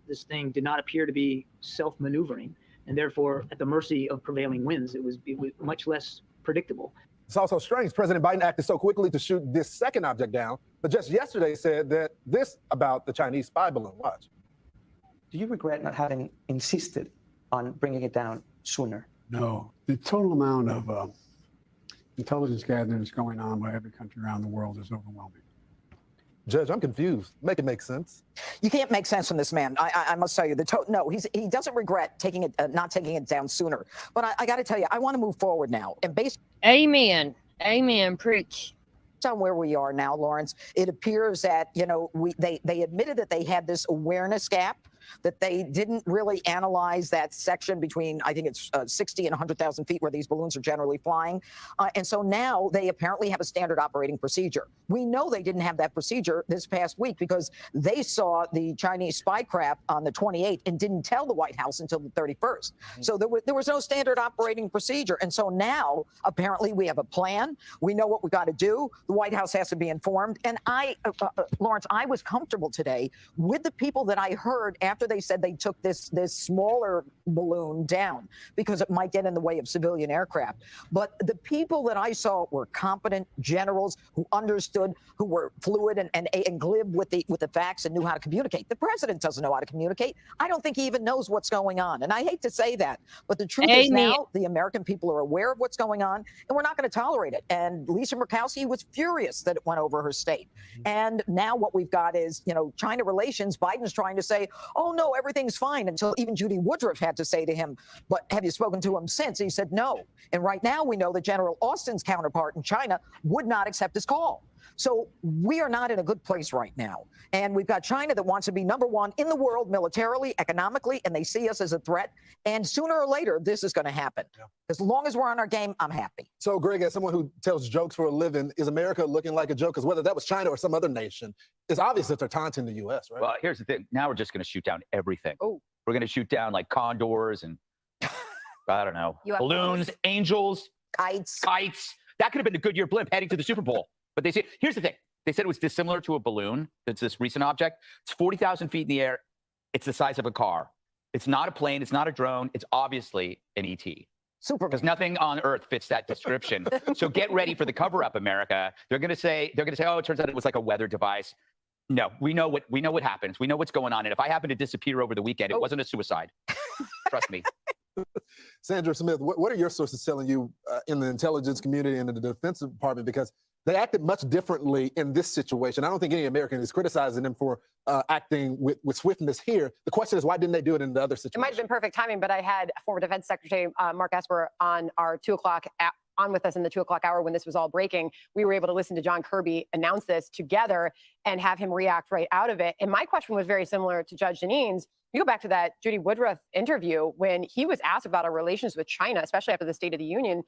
this thing did not appear to be self-maneuvering, and therefore at the mercy of prevailing winds. It was much less predictable. It's also strange. President Biden acted so quickly to shoot this second object down, but just yesterday said that this about the Chinese spy balloon. Watch. Do you regret not having insisted on bringing it down sooner? No, the total amount of intelligence gathering that's going on by every country around the world is overwhelming. Judge, I'm confused. Make it make sense. You can't make sense from this man. I must tell you, no, he doesn't regret taking it, not taking it down sooner. But I got to tell you, I want to move forward now. And based, Amen, preach. On where we are now, Lawrence, it appears that they admitted that they had this awareness gap, that they didn't really analyze that section between, I think it's 60 and 100,000 feet where these balloons are generally flying. And so now they apparently have a standard operating procedure. We know they didn't have that procedure this past week because they saw the Chinese spy craft on the 28th and didn't tell the White House until the 31st. So there was no standard operating procedure. And so now apparently we have a plan. We know what we got to do. The White House has to be informed. And Lawrence, I was comfortable today with the people that I heard after after they said they took this smaller balloon down because it might get in the way of civilian aircraft. But the people that I saw were competent generals who understood, who were fluid and glib with the facts and knew how to communicate. The president doesn't know how to communicate. I don't think he even knows what's going on. And I hate to say that, but the truth is now the American people are aware of what's going on, and we're not going to tolerate it. And Lisa Murkowski was furious that it went over her state. And now what we've got is, China relations. Biden's trying to say, oh, no, everything's fine, until even Judy Woodruff had to say to him, but have you spoken to him since? He said no. And right now we know that General Austin's counterpart in China would not accept his call. So we are not in a good place right now. And we've got China that wants to be number one in the world militarily, economically, and they see us as a threat. And sooner or later, this is going to happen. As long as we're on our game, I'm happy. So, Greg, as someone who tells jokes for a living, is America looking like a joke? Because whether that was China or some other nation, it's obvious that they're taunting the U.S., right? Well, here's the thing. Now we're just going to shoot down everything. Oh. We're going to shoot down like condors and, I don't know, UFOs. balloons, angels, kites. That could have been a Goodyear blimp heading to the Super Bowl. But they say, here's the thing. They said it was dissimilar to a balloon. It's this recent object. It's 40,000 feet in the air. It's the size of a car. It's not a plane. It's not a drone. It's obviously an ET. Super. Because nothing on Earth fits that description. So get ready for the cover-up, America. They're going to say, oh, it turns out it was like a weather device. No, we know what happens. We know what's going on. And if I happen to disappear over the weekend, it wasn't a suicide. Trust me. Sandra Smith, what are your sources telling you in the intelligence community and in the Defense Department? Because they acted much differently in this situation. I don't think any American is criticizing them for acting with swiftness here. The question is, why didn't they do it in the other situation? It might have been perfect timing, but I had former Defense Secretary Mark Esper on our 2 o'clock on with us in the 2 o'clock hour when this was all breaking. We were able to listen to John Kirby announce this together and have him react right out of it. And my question was very similar to Judge Jeanine's. You go back to that Judy Woodruff interview when he was asked about our relations with China, especially after the State of the Union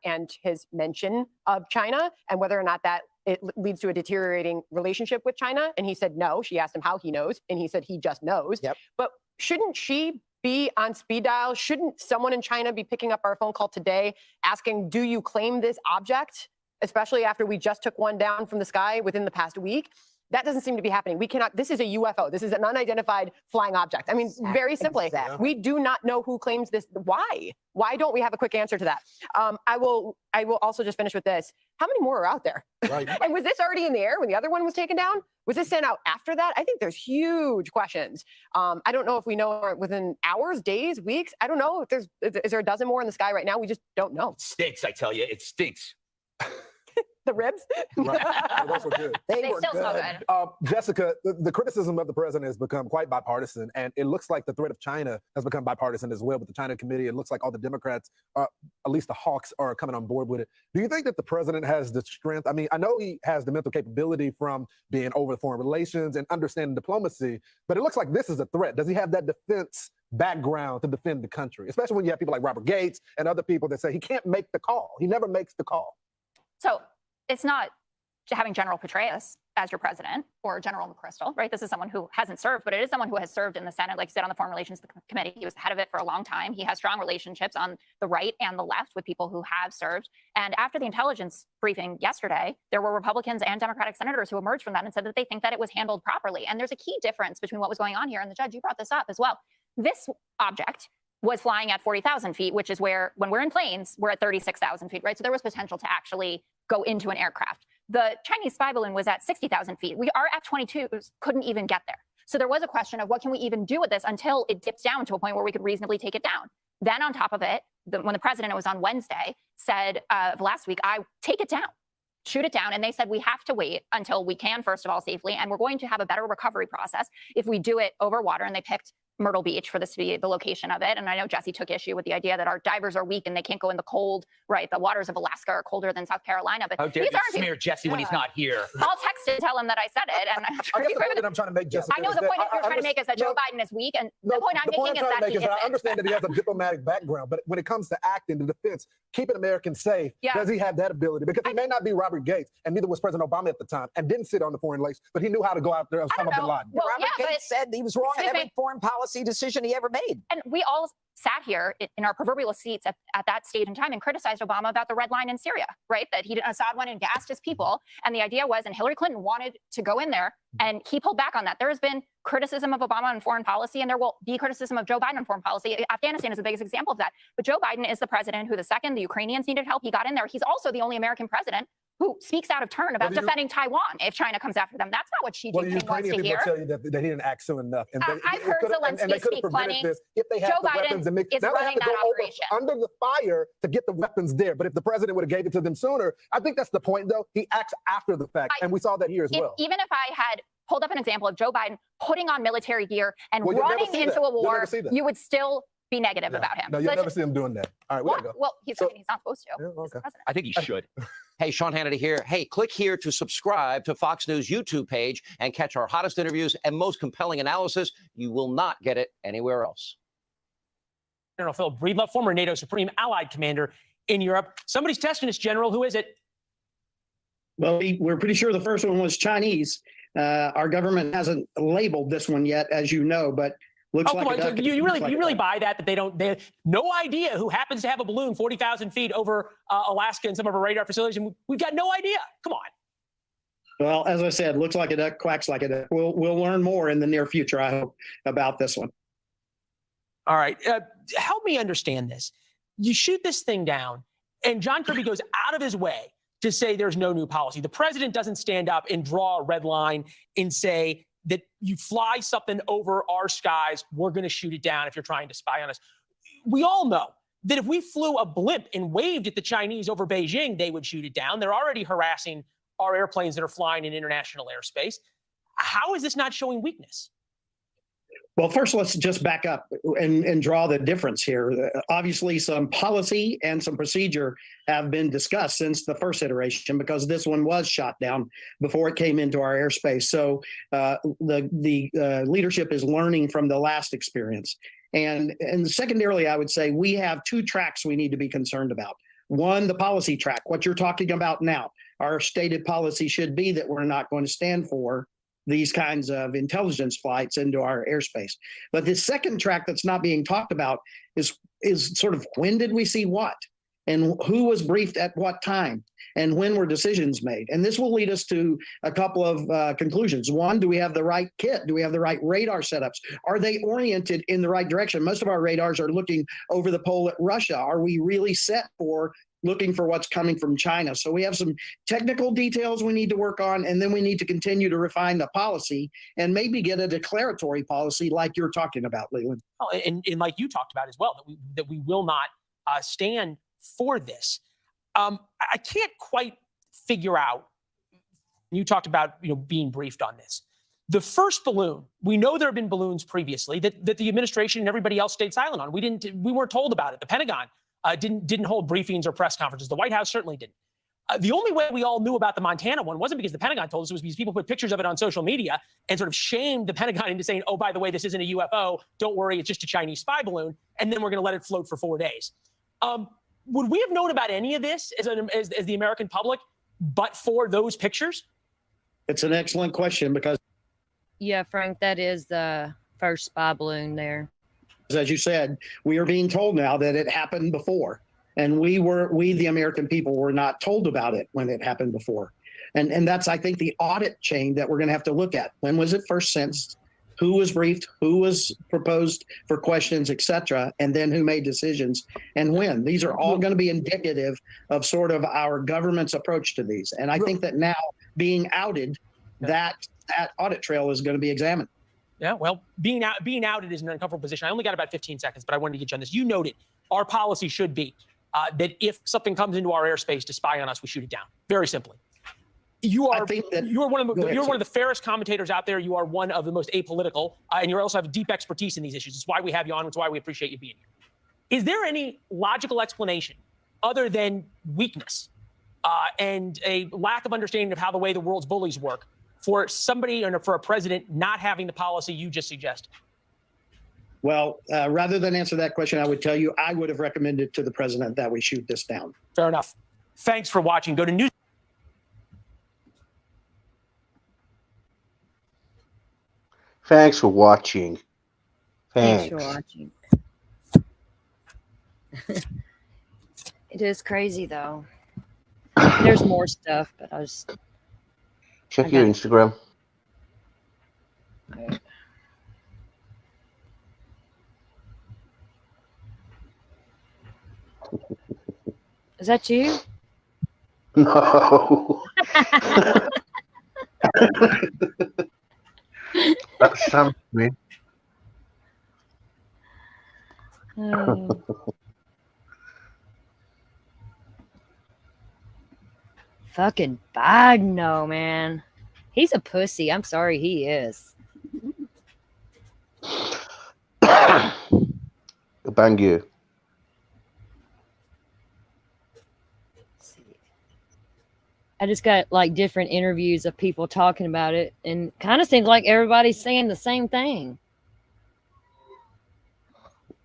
and his mention of China and whether or not that it leads to a deteriorating relationship with China. And he said no. She asked him how he knows, and he said he just knows. Yep. But shouldn't she be on speed dial? Shouldn't someone in China be picking up our phone call today asking, do you claim this object, especially after we just took one down from the sky within the past week? That doesn't seem to be happening. We cannot, this is a UFO. This is an unidentified flying object. I mean, very simply, we do not know who claims this. Why? Why don't we have a quick answer to that? I will also just finish with this. How many more are out there? Right. And was this already in the air when the other one was taken down? Was this sent out after that? I think there's huge questions. I don't know if we know within hours, days, weeks. I don't know if is there a dozen more in the sky right now? We just don't know. Stinks, I tell you. It stinks. The ribs? Right. Oh, those were good. They were still so good. Jessica, the criticism of the president has become quite bipartisan, and it looks like the threat of China has become bipartisan as well with the China committee. It looks like all the Democrats, at least the hawks, are coming on board with it. Do you think that the president has the strength? I mean, I know he has the mental capability from being over foreign relations and understanding diplomacy, but it looks like this is a threat. Does he have that defense background to defend the country, especially when you have people like Robert Gates and other people that say he can't make the call. He never makes the call. So it's not having General Petraeus as your president or General McChrystal, right? This is someone who hasn't served, but it is someone who has served in the Senate, like you said, on the Foreign Relations Committee. He was the head of it for a long time. He has strong relationships on the right and the left with people who have served. And after the intelligence briefing yesterday, there were Republicans and Democratic senators who emerged from that and said that they think that it was handled properly. And there's a key difference between what was going on here. And the judge, you brought this up as well. This object was flying at 40,000 feet, which is where, when we're in planes, we're at 36,000 feet, right? So there was potential to actually go into an aircraft. The Chinese spy balloon was at 60,000 feet. Our F-22s couldn't even get there. So there was a question of what can we even do with this until it dips down to a point where we could reasonably take it down. Then on top of it, when the president, it was on Wednesday, said last week, I take it down, shoot it down. And they said, we have to wait until we can, first of all, safely. And we're going to have a better recovery process if we do it over water. And they picked Myrtle Beach for this to be the location of it. And I know Jesse took issue with the idea that our divers are weak and they can't go in the cold, right? The waters of Alaska are colder than South Carolina. But how dare you smear Jesse when he's not here? I'll text and tell him that I said it. And I'm sure I guess the point that I'm trying to make, Jessica, I know the point that you're trying to make is that Joe Biden is weak. And the point I'm making is that he isn't. I understand that he has a diplomatic background, but when it comes to acting, the defense, keeping Americans safe, does he have that ability? Because he may not be Robert Gates, and neither was President Obama at the time, and didn't sit on the foreign lakes, but he knew how to go out there and Osama bin Laden. Well, Robert Gates said he was wrong in every foreign policy decision he ever made. And we all sat here in our proverbial seats at that stage in time and criticized Obama about the red line in Syria, right? That Assad went and gassed his people. And the idea was, and Hillary Clinton wanted to go in there, and he pulled back on that. There has been criticism of Obama on foreign policy, and there will be criticism of Joe Biden on foreign policy. Afghanistan is the biggest example of that. But Joe Biden is the president who, the second the Ukrainians needed help, he got in there. He's also the only American president who speaks out of turn about defending Taiwan if China comes after them. That's not what Xi Well, the Jinping wants Ukrainian to people hear. tell you that he didn't act soon enough. And I've heard Zelensky speak plenty. This if they had Joe the Biden weapons and make, is now they have running to go that operation. under the fire to get the weapons there. But if the president would have gave it to them sooner, I think that's the point, though. He acts after the fact, and we saw that here as well. Even if I had pulled up an example of Joe Biden putting on military gear and Well, you'll never running see into that. a You'll war, never see that. you would still be negative No, about him. No, So you'll it's- never see him doing that. All right, we gotta go. Well, he's not supposed to. Yeah, okay. I think he should. Hey, Sean Hannity here. Hey, click here to subscribe to Fox News YouTube page and catch our hottest interviews and most compelling analysis. You will not get it anywhere else. General Philip Breedlove, former NATO Supreme Allied Commander in Europe. Somebody's testing us, General. Who is it? Well, we're pretty sure the first one was Chinese. Our government hasn't labeled this one yet, as you know, but looks Oh, like come a on. duck. So you really, Looks like you a really duck. buy that they have no idea who happens to have a balloon 40,000 feet over Alaska and some of our radar facilities, and we've got no idea. Come on. Well, as I said, looks like a duck, quacks like a duck. We'll learn more in the near future, I hope, about this one. All right. Help me understand this. You shoot this thing down, and John Kirby goes out of his way to say there's no new policy. The president doesn't stand up and draw a red line and say that you fly something over our skies, we're going to shoot it down if you're trying to spy on us. We all know that if we flew a blimp and waved at the Chinese over Beijing, they would shoot it down. They're already harassing our airplanes that are flying in international airspace. How is this not showing weakness? Well, first, let's just back up and draw the difference here. Obviously, some policy and some procedure have been discussed since the first iteration because this one was shot down before it came into our airspace. So the leadership is learning from the last experience. And secondarily, I would say we have two tracks we need to be concerned about. One, the policy track, what you're talking about now. Our stated policy should be that we're not going to stand for these kinds of intelligence flights into our airspace. But the second track that's not being talked about is sort of when did we see what? And who was briefed at what time? And when were decisions made? And this will lead us to a couple of conclusions. One, do we have the right kit? Do we have the right radar setups? Are they oriented in the right direction? Most of our radars are looking over the pole at Russia. Are we really set for looking for what's coming from China? So we have some technical details we need to work on, and then we need to continue to refine the policy and maybe get a declaratory policy like you're talking about, Leland. Oh, and like you talked about as well, that we will not stand for this. I can't quite figure out. You talked about being briefed on this. The first balloon, we know there have been balloons previously that the administration and everybody else stayed silent on. We weren't told about it. The Pentagon didn't hold briefings or press conferences. The White House certainly didn't. The only way we all knew about the Montana one wasn't because the Pentagon told us, it was because people put pictures of it on social media and sort of shamed the Pentagon into saying, oh, by the way, this isn't a UFO. Don't worry, it's just a Chinese spy balloon. And then we're going to let it float for 4 days. Would we have known about any of this as the American public, but for those pictures? It's an excellent question because, Yeah, Frank, that is the first spy balloon there. as you said, we are being told now that it happened before. And we, the American people, were not told about it when it happened before. And that's, I think, the audit chain that we're going to have to look at. When was it first sensed? Who was briefed? Who was proposed for questions, et cetera? And then who made decisions and when? These are all going to be indicative of sort of our government's approach to these. And I think that now being outed, that audit trail is going to be examined. Yeah, well, being outed is an uncomfortable position. I only got about 15 seconds, but I wanted to get you on this. You noted our policy should be that if something comes into our airspace to spy on us, we shoot it down. Very simply. You are one of the fairest commentators out there. You are one of the most apolitical, and you also have deep expertise in these issues. It's why we have you on. It's why we appreciate you being here. Is there any logical explanation other than weakness and a lack of understanding of how the way the world's bullies work for somebody or for a president not having the policy you just suggested? Well, rather than answer that question, I would tell you I would have recommended to the president that we shoot this down. Fair enough. Thanks for watching. Go to news. Thanks for watching. Thanks for watching. It is crazy, though. There's more stuff, but Check your Instagram. Is that you? No. That's Sam Smith. Oh. Fucking Bagno, man. He's a pussy. I'm sorry, he is. Bang you. I just got like different interviews of people talking about it, and kind of seems like everybody's saying the same thing.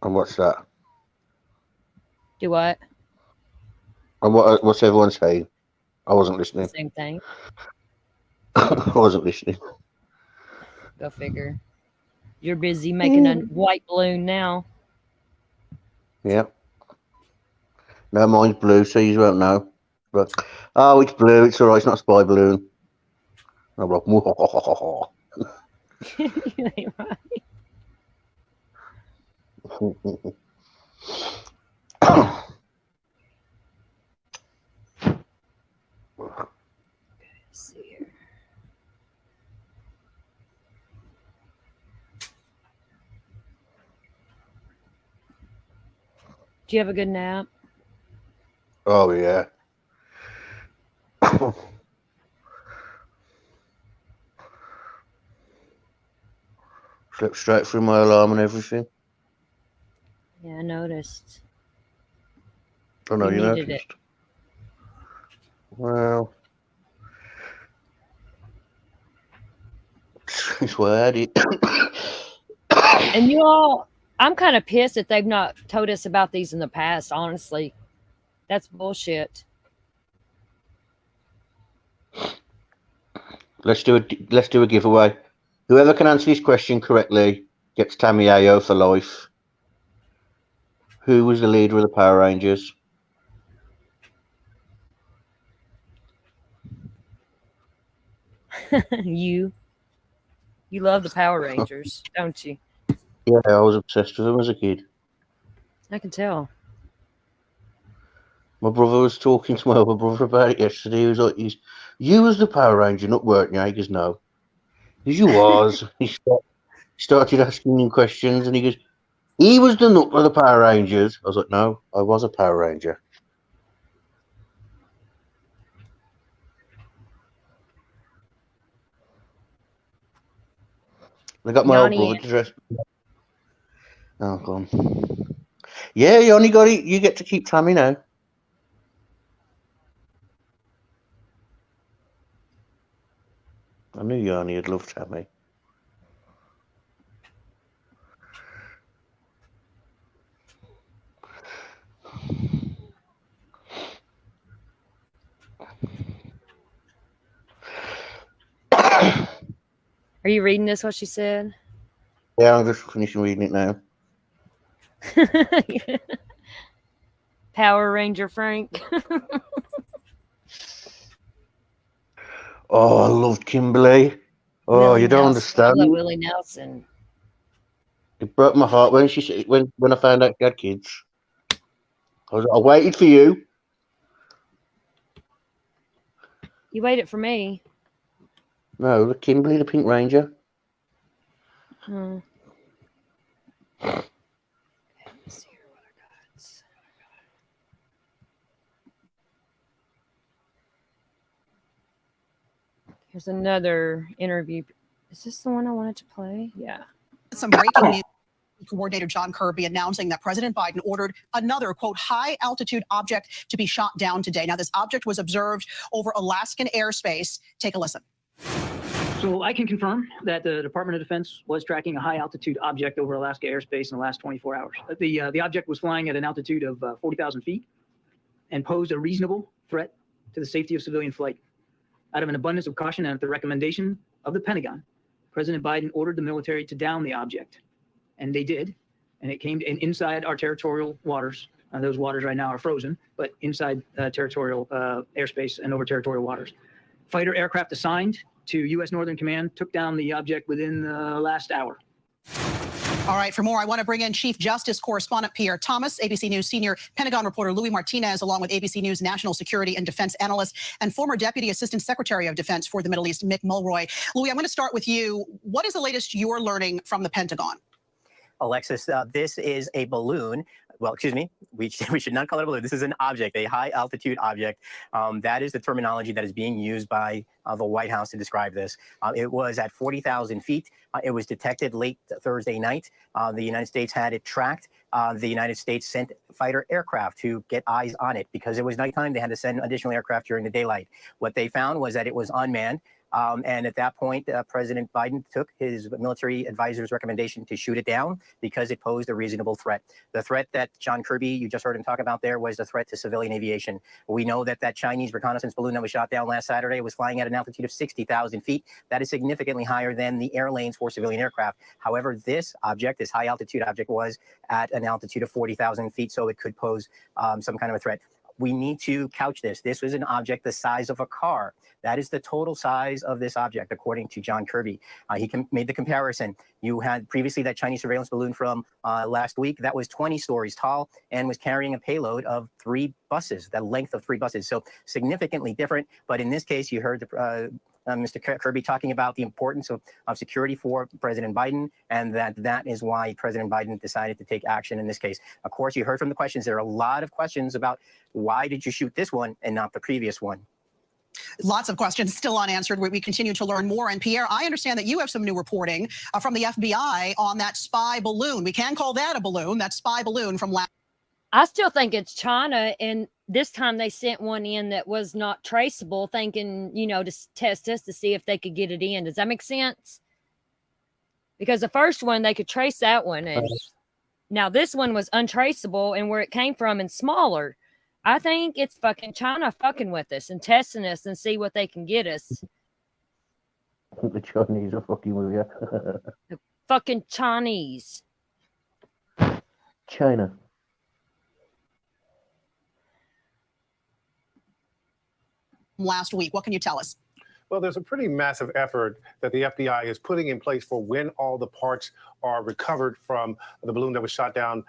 And what's that? Do what? And what's everyone saying? I wasn't listening. Same thing. I wasn't listening. Go figure. You're busy making a white balloon now. Yeah. No, mine's blue, so you won't know. But oh, it's blue. It's all right. It's not a spy balloon. I'm like, You ain't right. Let's see here. Do you have a good nap? Oh yeah. Slept straight through my alarm and everything. Yeah, I noticed. I know you needed noticed. it. Well, that's why I had it. And you all, I'm kind of pissed that they've not told us about these in the past, honestly. That's bullshit. Let's do a giveaway. Whoever can answer this question correctly gets Tammy Ayo for life. Who was the leader of the Power Rangers? You love the Power Rangers, don't you? Yeah, I was obsessed with them as a kid. I can tell. My brother was talking to my other brother about it yesterday. He was like, "You was the Power Ranger, not weren't you?" He goes, "No." He goes, "You was." He started asking him questions, and he goes, "He was the nut of the Power Rangers." I was like, "No, I was a Power Ranger." I got my old Yanni, brother to dress. Oh, go on. Yeah, you only got it. You get to keep Tammy now. I knew Yanni had loved Tammy. are you reading this, what she said? Yeah, I'm just finishing reading it now. Power Ranger Frank. Oh, I loved Kimberly. Oh, Willie you don't Nelson. I understand. love Willie Nelson. It broke my heart when she said when I found out she had kids. I waited for you. You waited for me. No, the Kimberly, the Pink Ranger. Hmm. Let's see here what I got. Here's another interview. Is this the one I wanted to play? Yeah. Some breaking news. Coordinator John Kirby announcing that President Biden ordered another, quote, high altitude object to be shot down today. Now, this object was observed over Alaskan airspace. Take a listen. So I can confirm that the Department of Defense was tracking a high altitude object over Alaska airspace in the last 24 hours. The object was flying at an altitude of 40,000 feet and posed a reasonable threat to the safety of civilian flight. Out of an abundance of caution and at the recommendation of the Pentagon, President Biden ordered the military to down the object. And they did. And it came in inside our territorial waters. Those waters right now are frozen, but inside territorial airspace and over territorial waters. Fighter aircraft assigned to U.S. Northern Command took down the object within the last hour. All right, for more, I want to bring in Chief Justice Correspondent Pierre Thomas, ABC News senior Pentagon reporter Louis Martinez, along with ABC News national security and defense analyst and former Deputy Assistant Secretary of Defense for the Middle East, Mick Mulroy. Louis, I'm going to start with you. What is the latest you're learning from the Pentagon? Alexis, this is a balloon. Well, excuse me, we should not call it a balloon. This is an object, a high altitude object. That is the terminology that is being used by the White House to describe this. It was at 40,000 feet. It was detected late Thursday night. The United States had it tracked. The United States sent fighter aircraft to get eyes on it because it was nighttime. They had to send additional aircraft during the daylight. What they found was that it was unmanned. And at that point, President Biden took his military advisor's recommendation to shoot it down because it posed a reasonable threat. The threat that John Kirby, you just heard him talk about there, was the threat to civilian aviation. We know that that Chinese reconnaissance balloon that was shot down last Saturday was flying at an altitude of 60,000 feet. That is significantly higher than the air lanes for civilian aircraft. However, this object, this high altitude object, was at an altitude of 40,000 feet, so it could pose some kind of a threat. We need to couch this. This was an object the size of a car. That is the total size of this object, according to John Kirby. He made the comparison. You had previously that Chinese surveillance balloon from last week that was 20 stories tall and was carrying a payload of 3 buses, the length of 3 buses. So significantly different. But in this case, you heard Mr. Kirby talking about the importance of security for President Biden, and that is why President Biden decided to take action in this case. Of course, you heard from the questions. There are a lot of questions about why did you shoot this one and not the previous one? Lots of questions still unanswered. We continue to learn more. And Pierre, I understand that you have some new reporting from the FBI on that spy balloon. We can call that a balloon, that spy balloon from last. I still think it's China, and this time they sent one in that was not traceable, thinking, you know, to test us to see if they could get it in. Does that make sense? Because the first one, they could trace that one, and now this one was untraceable and where it came from and smaller. I think it's fucking China fucking with us and testing us and see what they can get us. I think the Chinese are fucking with you. The fucking Chinese. China. Last week. What can you tell us? Well, there's a pretty massive effort that the FBI is putting in place for when all the parts are recovered from the balloon that was shot down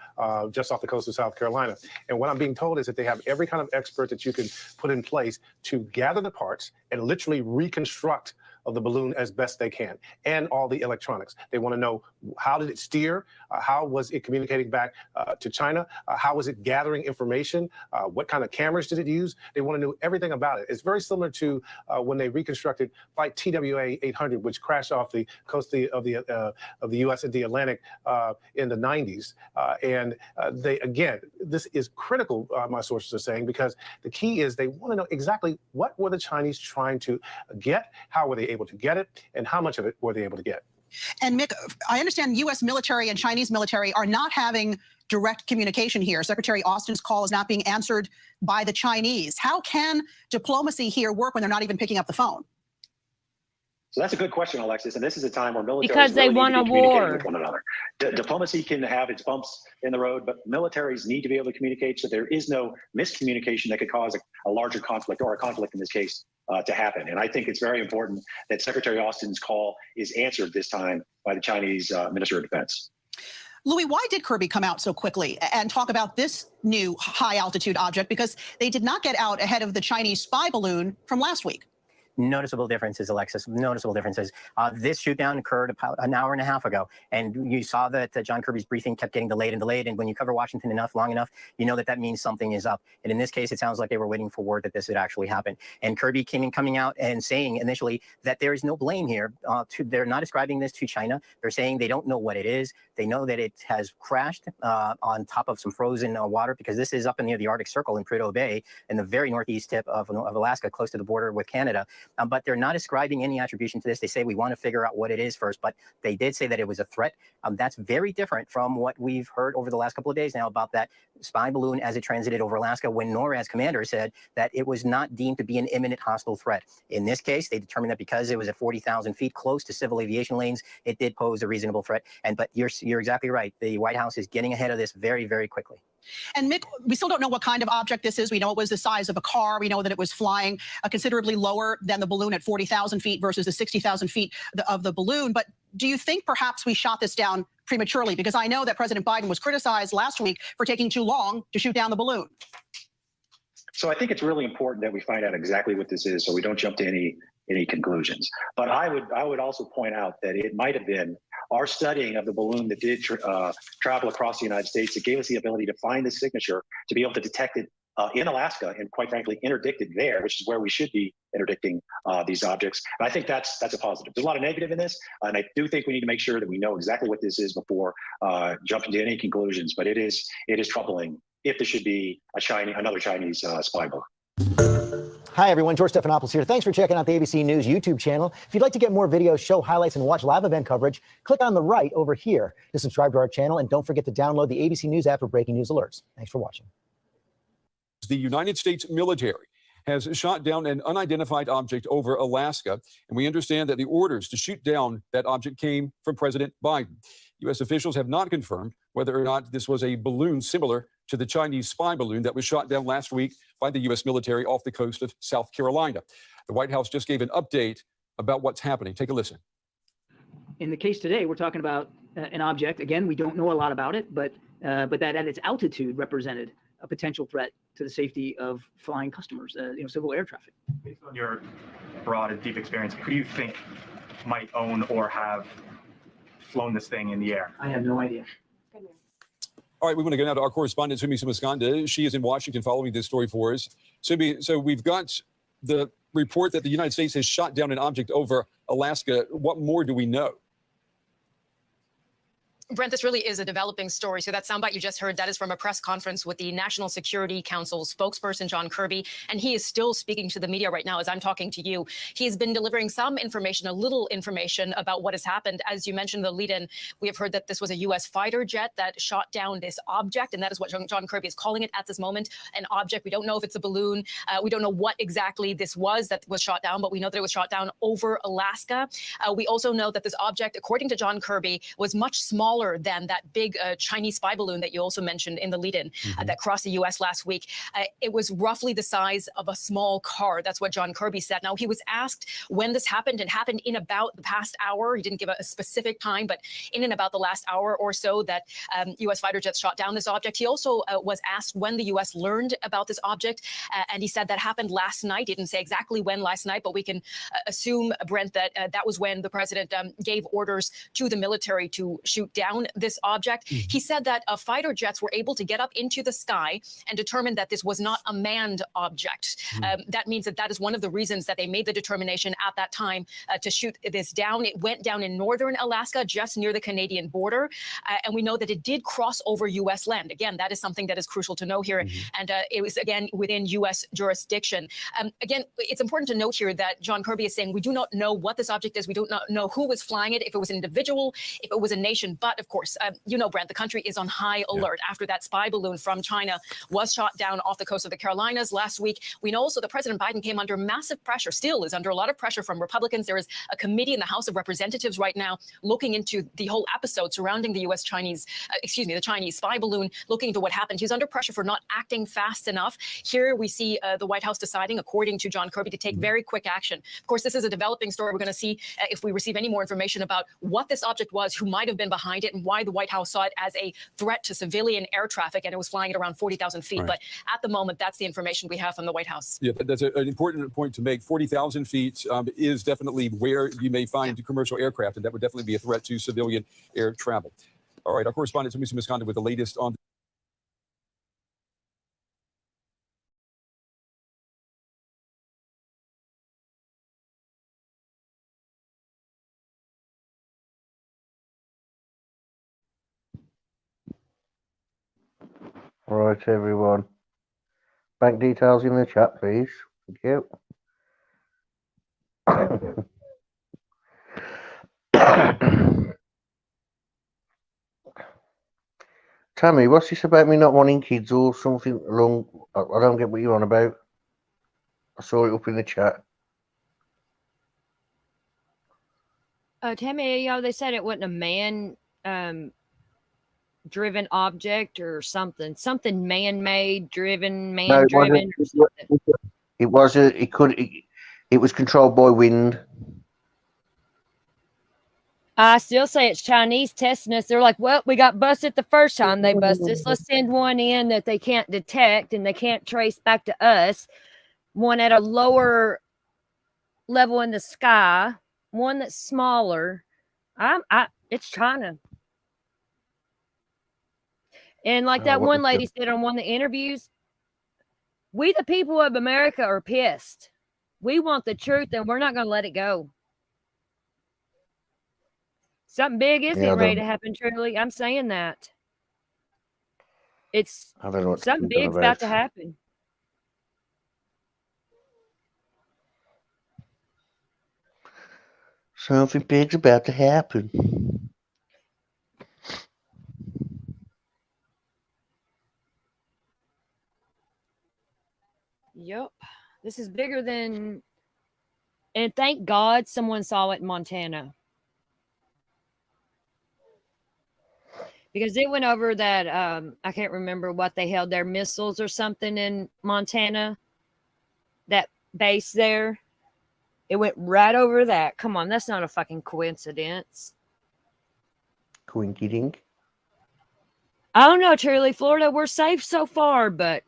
just off the coast of South Carolina. And what I'm being told is that they have every kind of expert that you can put in place to gather the parts and literally reconstruct of the balloon as best they can, and all the electronics. They want to know, how did it steer? How was it communicating back to China? How was it gathering information? What kind of cameras did it use? They want to know everything about it. It's very similar to when they reconstructed Flight TWA 800, which crashed off the coast of the U.S. and the Atlantic in the 90s. And they, again, this is critical, my sources are saying, because the key is they want to know exactly what were the Chinese trying to get, how were they able to get it, and how much of it were they able to get. And Mick, I understand U.S. military and Chinese military are not having direct communication here. Secretary Austin's call is not being answered by the Chinese. How can diplomacy here work when they're not even picking up the phone? So that's a good question, Alexis. And this is a time where militaries because they really want need a to be communicating war with one another. Diplomacy can have its bumps in the road, but militaries need to be able to communicate so there is no miscommunication that could cause a larger conflict, or a conflict in this case, to happen. And I think it's very important that Secretary Austin's call is answered this time by the Chinese Minister of Defense. Louis, why did Kirby come out so quickly and talk about this new high altitude object? Because they did not get out ahead of the Chinese spy balloon from last week. Noticeable differences, Alexis, noticeable differences. This shoot down occurred about an hour and a half ago. And you saw that John Kirby's briefing kept getting delayed and delayed. And when you cover Washington long enough, you know that that means something is up. And in this case, it sounds like they were waiting for word that this would actually happen. And Kirby coming out and saying initially that there is no blame here. They're not ascribing this to China. They're saying they don't know what it is. They know that it has crashed on top of some frozen water, because this is up near the Arctic Circle in Prudhoe Bay in the very northeast tip of Alaska, close to the border with Canada. But they're not ascribing any attribution to this. They say we want to figure out what it is first, but they did say that it was a threat. That's very different from what we've heard over the last couple of days now about that spy balloon as it transited over Alaska, when NORAD's commander said that it was not deemed to be an imminent hostile threat. In this case, they determined that because it was at 40,000 feet close to civil aviation lanes, it did pose a reasonable threat. But you're exactly right. The White House is getting ahead of this very, very quickly. And Mick, we still don't know what kind of object this is. We know it was the size of a car. We know that it was flying considerably lower than the balloon at 40,000 feet versus the 60,000 feet of the balloon. But do you think perhaps we shot this down prematurely? Because I know that President Biden was criticized last week for taking too long to shoot down the balloon. So I think it's really important that we find out exactly what this is so we don't jump to any conclusions. But I would also point out that it might have been our studying of the balloon that did travel across the United States that gave us the ability to find the signature, to be able to detect it in Alaska and, quite frankly, interdict it there, which is where we should be interdicting these objects. And I think that's a positive. There's a lot of negative in this, and I do think we need to make sure that we know exactly what this is before jumping to any conclusions. But it is troubling if there should be another Chinese spy balloon. Hi, everyone. George Stephanopoulos here. Thanks for checking out the ABC News YouTube channel. If you'd like to get more videos, show highlights, and watch live event coverage, click on the right over here to subscribe to our channel. And don't forget to download the ABC News app for breaking news alerts. Thanks for watching. The United States military has shot down an unidentified object over Alaska, and we understand that the orders to shoot down that object came from President Biden. U.S. officials have not confirmed whether or not this was a balloon similar to the Chinese spy balloon that was shot down last week by the U.S. military off the coast of South Carolina. The White House just gave an update about what's happening. Take a listen. In the case today, we're talking about an object. Again, we don't know a lot about it, but that at its altitude represented a potential threat to the safety of flying customers, civil air traffic. Based on your broad and deep experience, who do you think might own or have flown this thing in the air? I have no idea. All right, we want to go now to our correspondent, Sumi Sumaskanda. She is in Washington following this story for us. Sumi, so we've got the report that the United States has shot down an object over Alaska. What more do we know? Brent, this really is a developing story. So that soundbite you just heard, that is from a press conference with the National Security Council spokesperson, John Kirby, and he is still speaking to the media right now as I'm talking to you. He's been delivering some information, a little information about what has happened. As you mentioned, the lead-in, we have heard that this was a U.S. fighter jet that shot down this object, and that is what John Kirby is calling it at this moment, an object. We don't know if it's a balloon. We don't know what exactly this was that was shot down, but we know that it was shot down over Alaska. We also know that this object, according to John Kirby, was much smaller than that big Chinese spy balloon that you also mentioned in the lead-in that crossed the U.S. last week. It was roughly the size of a small car. That's what John Kirby said. Now, he was asked when this happened, and happened in about the past hour. He didn't give a specific time, but in and about the last hour or so that U.S. fighter jets shot down this object. He also was asked when the U.S. learned about this object, and he said that happened last night. He didn't say exactly when last night, but we can assume, Brent, that that was when the president gave orders to the military to shoot down this object. He said that fighter jets were able to get up into the sky and determine that this was not a manned object. That means that is one of the reasons that they made the determination at that time to shoot this down. It went down in northern Alaska, just near the Canadian border. And we know that it did cross over U.S. land. Again, that is something that is crucial to know here. And it was, again, within U.S. jurisdiction. Again, it's important to note here that John Kirby is saying we do not know what this object is. We do not know who was flying it, if it was an individual, if it was a nation. But of course, Brent, the country is on high alert after that spy balloon from China was shot down off the coast of the Carolinas last week. We know also that President Biden came under massive pressure, still is under a lot of pressure from Republicans. There is a committee in the House of Representatives right now looking into the whole episode surrounding the the Chinese spy balloon, looking into what happened. He's under pressure for not acting fast enough. Here we see the White House deciding, according to John Kirby, to take very quick action. Of course, this is a developing story. We're going to see if we receive any more information about what this object was, who might have been behind it, and why the White House saw it as a threat to civilian air traffic, and it was flying at around 40,000 feet. Right. But at the moment, that's the information we have from the White House. Yeah, that's an important point to make. 40,000 feet is definitely where you may find commercial aircraft, and that would definitely be a threat to civilian air travel. All right, our correspondent, Sumi Sumaskanda, with the latest on Right, everyone. Bank details in the chat, please. Thank you. Tammy, what's this about me not wanting kids or something along? I don't get what you're on about. I saw it up in the chat. Tammy, they said it wasn't a man driven object or something man-made, driven, man-driven. No, it wasn't. It was controlled by wind. I still say it's Chinese testing us. They're like, well, we got busted the first time they busted us. Let's send one in that they can't detect and they can't trace back to us. One at a lower level in the sky, one that's smaller. It's China. And like that one lady said on one of the interviews, we the people of America are pissed. We want the truth and we're not going to let it go. Something big is getting ready to happen, truly. I'm saying that. It's I don't know what something to think big's about to happen. Something big's about to happen. Yep. This is bigger than, and thank God someone saw it in Montana. Because it went over that, I can't remember what they held, their missiles or something in Montana, that base there. It went right over that. Come on, that's not a fucking coincidence. Quinky dink. I don't know, truly, Florida, we're safe so far, but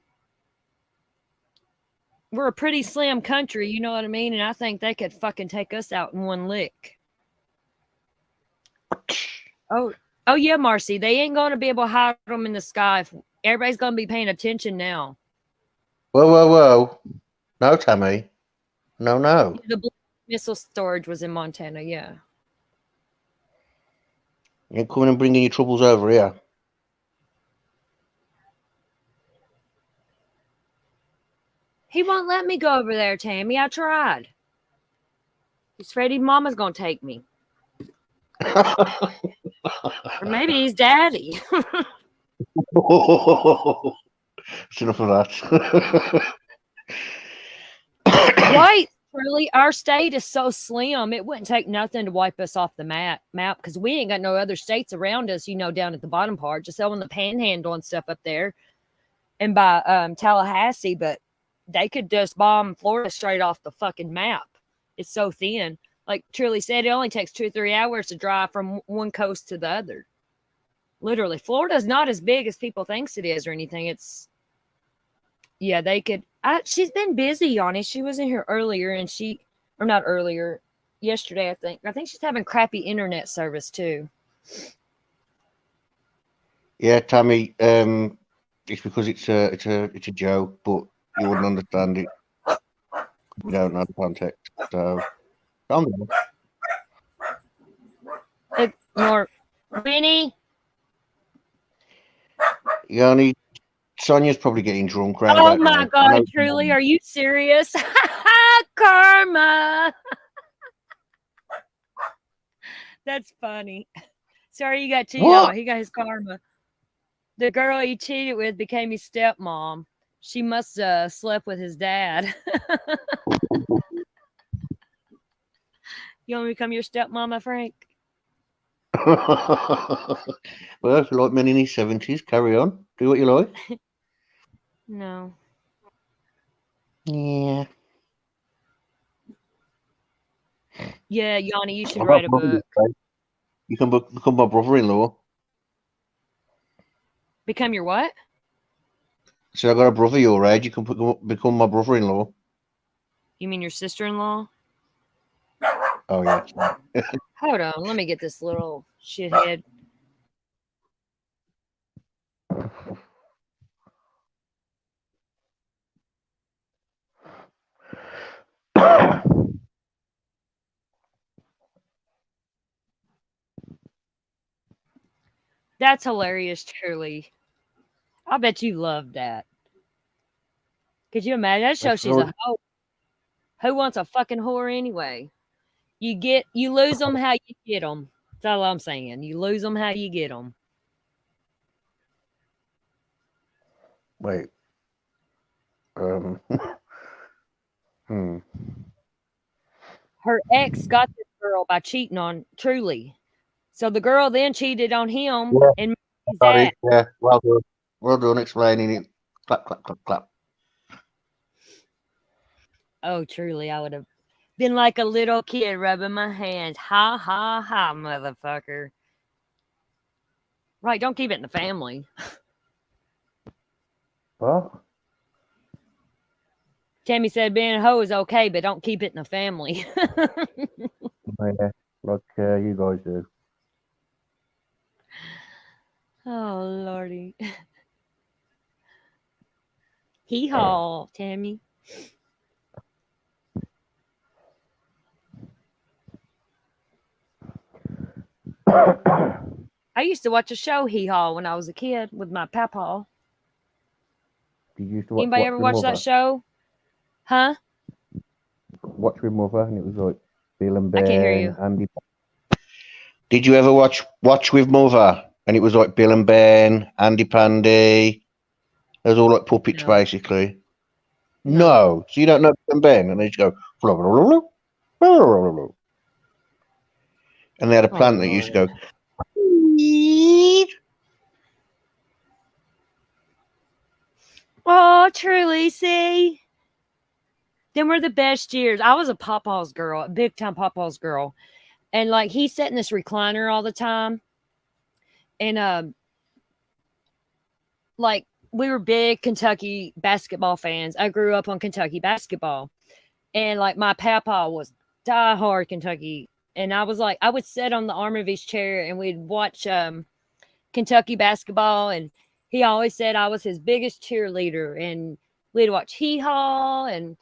we're a pretty slim country, you know what I mean? And I think they could fucking take us out in one lick. Oh yeah, Marcy, they ain't going to be able to hide them in the sky. Everybody's going to be paying attention now. Whoa. No, Tammy. No. The missile storage was in Montana, yeah. You ain't coming and bringing your troubles over here. He won't let me go over there, Tammy. I tried. He's afraid his mama's going to take me. Or maybe he's daddy. It's enough of that. Right. Really, our state is so slim, it wouldn't take nothing to wipe us off the map because we ain't got no other states around us, down at the bottom part, just on the panhandle and stuff up there and by Tallahassee, but they could just bomb Florida straight off the fucking map. It's so thin. Like Truly said, it only takes 2 or 3 hours to drive from one coast to the other. Literally, Florida's not as big as people thinks it is or anything. Yeah, they could. She's been busy, Yanni. She was in here earlier and not earlier, yesterday, I think. I think she's having crappy internet service too. Yeah, Tammy, it's because it's a joke, but you wouldn't understand it. You don't know the context. So, calm down. More Winnie. Yanni, Sonia's probably getting drunk right Oh about my now. God, Truly, are you serious? Karma. That's funny. Sorry you got cheated on. He got his karma. The girl he cheated with became his stepmom. She must have slept with his dad. You want me to become your stepmama, Frank? Well, if you like men in his 70s, carry on. Do what you like. No. Yeah. Yeah, Yanni, you should I've write got a brothers, book. right? You can become my brother-in-law. Become your what? So I got a brother your age. You can become my brother-in-law. You mean your sister-in-law? Oh yeah. Hold on, let me get this little shithead. That's hilarious, truly. I bet you loved that. Could you imagine? That shows she's a hoe. Who wants a fucking whore anyway? You lose them how you get them. That's all I'm saying. You lose them how you get them. Wait. Her ex got this girl by cheating on Truly. So the girl then cheated on him and his dad. Yeah, well done. Well done explaining it. Clap, clap, clap, clap. Oh, Truly, I would have. Been like a little kid rubbing my hands. Ha ha ha, motherfucker. Right, don't keep it in the family. What? Tammy said being a hoe is okay, but don't keep it in the family. Yeah, like you guys do. Oh, Lordy. Hee haw, Tammy. I used to watch a show, Hee Haw, when I was a kid with my papa. Did you used to watch, Anybody ever watch that show? Huh? Watch with Mother, and it was like Bill and I can't hear Ben, you. Andy. Did you ever watch with Mother, and it was like Bill and Ben, Andy Pandy? It was all like puppets, basically. No. So you don't know Bill and Ben, and they just go. Blah, blah, blah, blah, blah, blah, blah. And they had a plant that used to go. Oh, truly, see? Them were the best years. I was a Papa's girl, a big time Papa's girl. And like he sat in this recliner all the time. And like we were big Kentucky basketball fans. I grew up on Kentucky basketball. And like my papa was diehard Kentucky. And I was like, I would sit on the arm of his chair and we'd watch Kentucky basketball. And he always said I was his biggest cheerleader. And we'd watch Hee Haw. And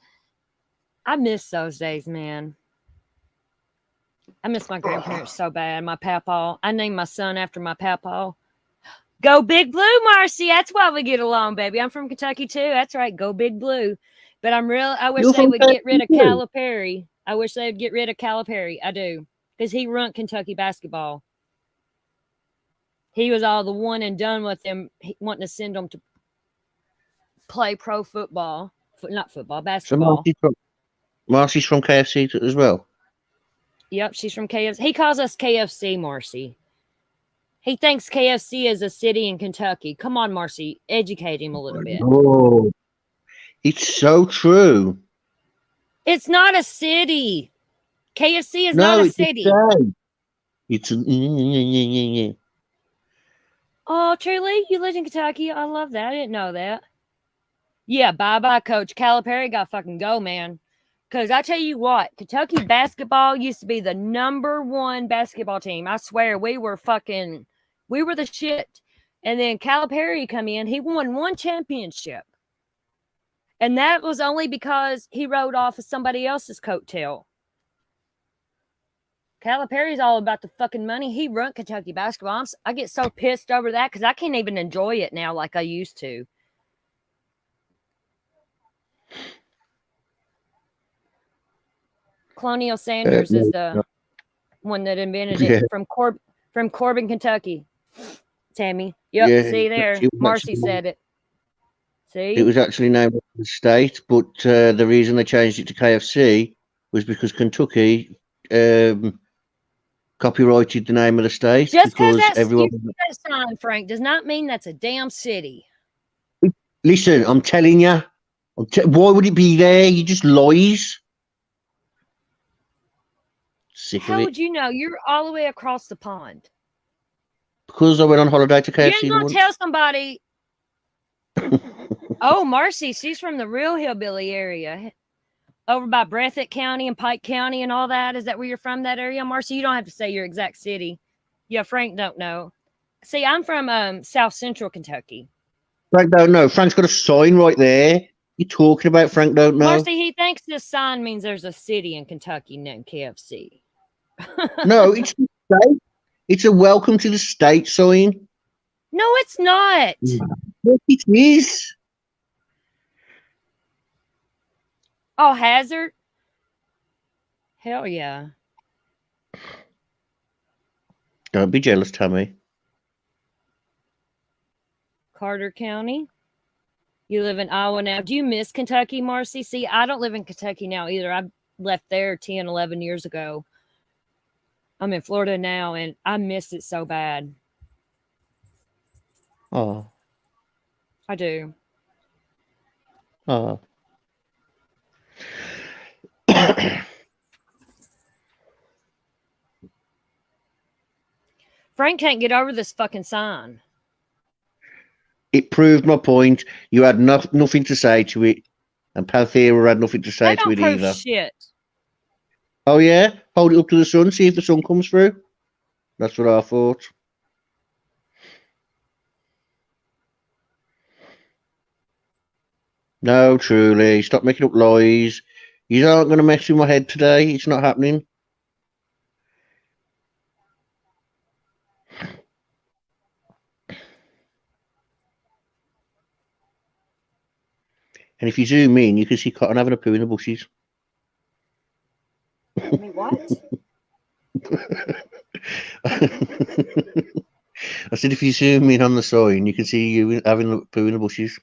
I miss those days, man. I miss my grandparents so bad. My papa. I named my son after my papa. Go Big Blue, Marcy. That's why we get along, baby. I'm from Kentucky too. That's right. Go Big Blue. But I wish they would get rid of Calipari. I wish they'd get rid of Calipari. I do. Because he run Kentucky basketball. He was all the one and done with them, wanting to send them to play pro football. Not football, So basketball. Marcy's from KFC as well. Yep, she's from KFC. He calls us KFC, Marcy. He thinks KFC is a city in Kentucky. Come on, Marcy. Educate him a little bit. Oh, it's so true. It's not a city. KFC is No, not a it's city. It's Oh, truly? You live in Kentucky? I love that. I didn't know that. Yeah, bye-bye, Coach. Calipari got fucking go, man. Because I tell you what, Kentucky basketball used to be the #1 basketball team. I swear, we were the shit. And then Calipari come in. He won 1 championship. And that was only because he rode off of somebody else's coattail. Calipari's all about the fucking money. He run Kentucky basketball. I get so pissed over that because I can't even enjoy it now like I used to. Colonial Sanders is the one that invented it from Corbin, Kentucky. Tammy. Yep. Yeah, see there. it was Marcy actually- said it. See? It was actually named after the state, but the reason they changed it to KFC was because Kentucky copyrighted the name of the state. Just because because that's everyone. that sign, Frank, does not mean that's a damn city. Listen, I'm telling you. Why would it be there? You just lies. Sick How of it. would you know? You're all the way across the pond. Because I went on holiday to You KFC. ain't gonna once. tell somebody. Oh, Marcy, she's from the real hillbilly area, over by Breathitt County and Pike County and all that. Is that where you're from? That area, Marcy? You don't have to say your exact city. Yeah, Frank don't know. See, I'm from South Central Kentucky. Frank don't know. Frank's got a sign right there. You're talking about Frank don't know. Marcy, he thinks this sign means there's a city in Kentucky named KFC. No, it's the state. It's a welcome to the state sign. No, it's not. Yes, it is. Oh, Hazard? Hell yeah. Don't be jealous, Tammy. Carter County. You live in Iowa now. Do you miss Kentucky, Marcy? See, I don't live in Kentucky now either. I left there 10, 11 years ago. I'm in Florida now, and I miss it so bad. Oh, I do. oh. Frank can't get over this fucking sign. It proved my point. You had nothing to say to it, and Panthera had nothing to say That to don't it prove either. shit. Oh yeah, hold it up to the sun, see if the sun comes through. That's what I thought. No, truly, stop making up lies. You aren't going to mess with my head today. It's not happening. And if you zoom in, you can see Cotton having a poo in the bushes. I mean, what? I said if you zoom in on the sign, you can see you having a poo in the bushes.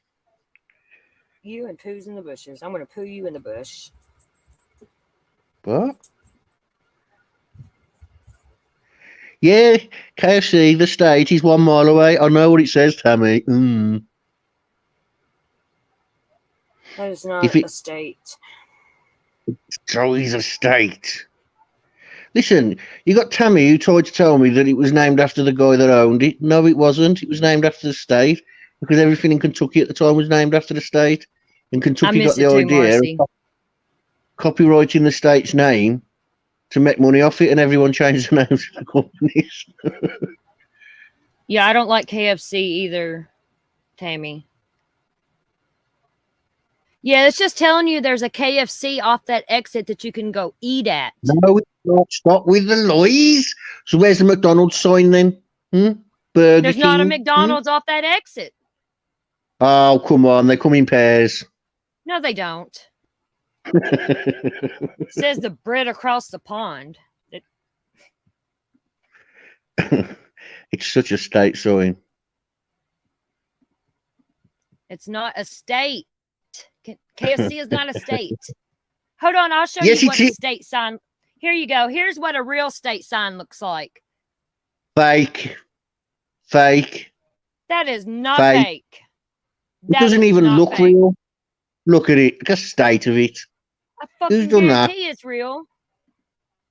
You and poos in the bushes. I'm going to poo you in the bush. What? Yeah, KFC, the state is 1 mile away. I know what it says, Tammy. That is not If it- a state. So he's a state. Listen, you got Tammy who tried to tell me that it was named after the guy that owned it. No, it wasn't. It was named after the state because everything in Kentucky at the time was named after the state. And Kentucky miss got the it too, idea Marcy. of copyrighting the state's name to make money off it, and everyone changed the names of the companies. Yeah, I don't like KFC either, Tammy. Yeah, it's just telling you there's a KFC off that exit that you can go eat at. No, it's not. Stop with the lies. So where's the McDonald's sign then? Burger There's King? not a McDonald's off that exit. Oh, come on. They come in pairs. No, they don't. It says the bread across the pond. It's such a state sign. It's not a state. KFC is not a state. Hold on, I'll show Yes, you it what a is. state sign. Here you go. Here's what a real state sign looks like. Fake. Fake. That is not Fake. fake. It That doesn't is even not look fake. real. Look at it. Look at the state of it. I Who's fucking done that? guarantee it's real.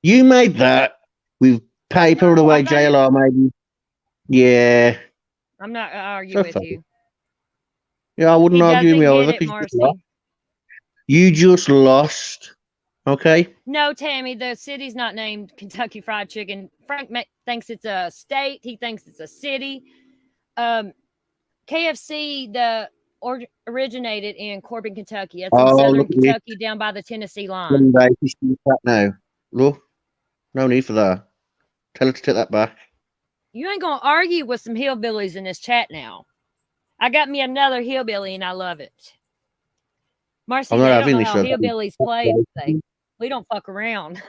You made that with paper the way JLR made it. Yeah. I'm not gonna argue So with funny. you. Yeah, I wouldn't He argue with me doesn't either. get it, 'Cause Marcy. you just lost. Okay. No, Tammy, the city's not named Kentucky Fried Chicken. Frank thinks it's a state. He thinks it's a city. KFC, originated in Corbin, Kentucky. That's in Oh, southern look at it. Kentucky, down by the Tennessee line. Monday, you see that now. Look. No need for that. Tell her to take that back. You ain't gonna argue with some hillbillies in this chat now. I got me another hillbilly, and I love it. Marcy, I'm they not don't having know this how one. hillbillies play. Do they? We don't fuck around.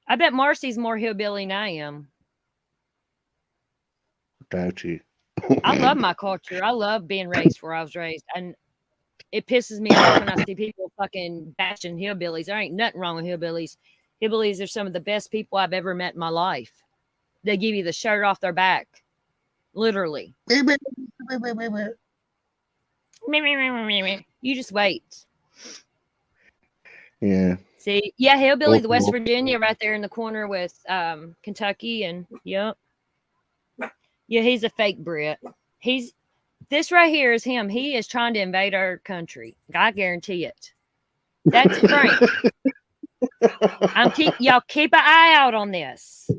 I bet Marcy's more hillbilly than I am. Doubt you. I love my culture. I love being raised where I was raised. And it pisses me off when I see people fucking bashing hillbillies. There ain't nothing wrong with hillbillies. Hillbillies are some of the best people I've ever met in my life. They give you the shirt off their back. Literally. You just wait. Yeah. See, yeah, hillbilly, the West Oh. Virginia, right there in the corner with Kentucky, and yep, yeah, he's a fake Brit. This right here is him. He is trying to invade our country. I guarantee it. That's Frank. Y'all keep an eye out on this.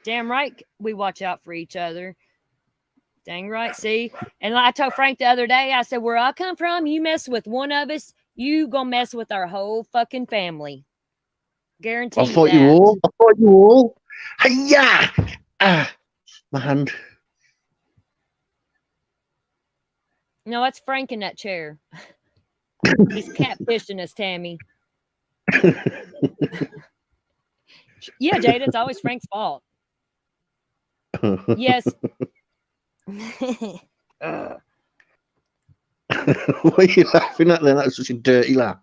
Damn right we watch out for each other. Dang right. See? And like I told Frank the other day, I said, where I come from, you mess with one of us, you gonna mess with our whole fucking family. Guarantee I you fought that. you all. I fought you all. Hiya! Ah, my hand. No, that's Frank in that chair. He's catfishing us, Tammy. Yeah, Jada, it's always Frank's fault. Yes. What are you laughing at then? That's such a dirty laugh.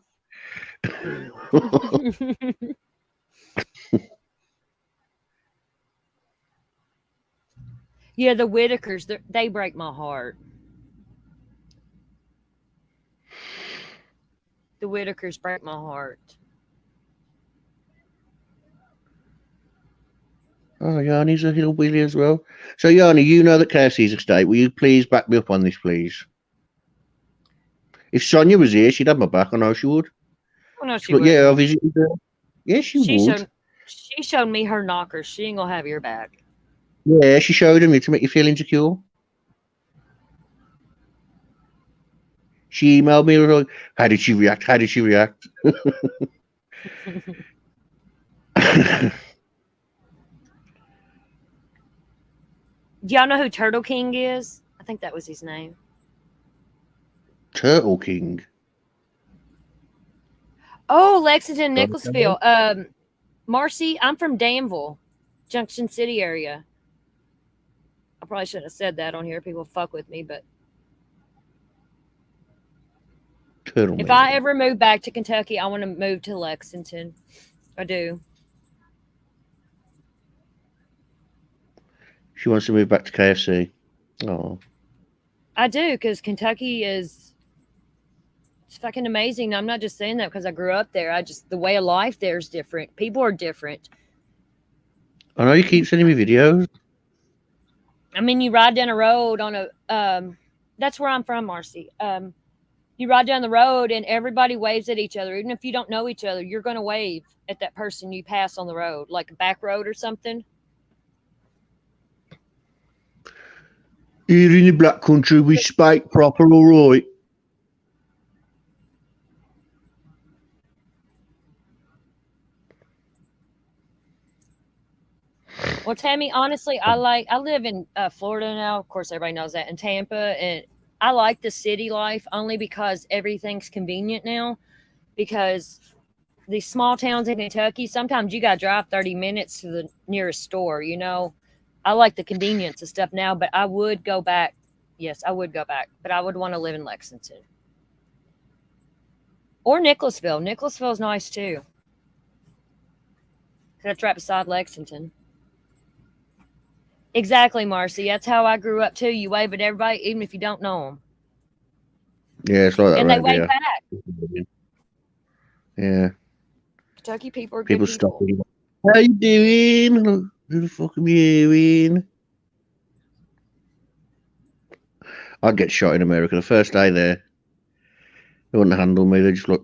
Yeah, the Whitakers, they break my heart. The Whitakers break my heart. Oh, Yanni's a hillbilly as well. So, Yanni, you know that KFC's a state. Will you please back me up on this, please? If Sonia was here, she'd have my back. I know she would. Oh, no, she But yeah, I wouldn't. visited her. Yeah, she would. She showed me her knockers. She ain't gonna have your back. Yeah, she showed me to make you feel insecure. She emailed me, like, how did she react? How did she react? Do y'all know who Turtle King is? I think that was his name. Turtle King. Oh, Lexington, Don't Nicholasville. Marcy, I'm from Danville, Junction City area. I probably shouldn't have said that on here. People fuck with me, but Turtle if Man. I ever move back to Kentucky, I want to move to Lexington. I do. She wants to move back to KFC. Oh. I do, because Kentucky is it's fucking amazing. I'm not just saying that because I grew up there. The way of life there is different. People are different. I know you keep sending me videos. I mean, you ride down a road on a that's where I'm from, Marcy. You ride down the road and everybody waves at each other. Even if you don't know each other, you're going to wave at that person you pass on the road, like a back road or something. Here in the black country, we speak proper, all right. Well, Tammy, honestly, I live in Florida now. Of course, everybody knows that, in Tampa, and I like the city life only because everything's convenient now. Because these small towns in Kentucky, sometimes you got to drive 30 minutes to the nearest store, you know. I like the convenience of stuff now, but I would go back. Yes, I would go back, but I would want to live in Lexington. Or Nicholasville. Nicholasville's nice too. That's right beside Lexington. Exactly, Marcy. That's how I grew up too. You wave at everybody, even if you don't know them. Yeah, it's like that And they around wave here. back. Yeah. Kentucky people are good People people. stop me. How you doing? Who the fuck am you doing? I'd get shot in America the first day there. They wouldn't handle me. They just like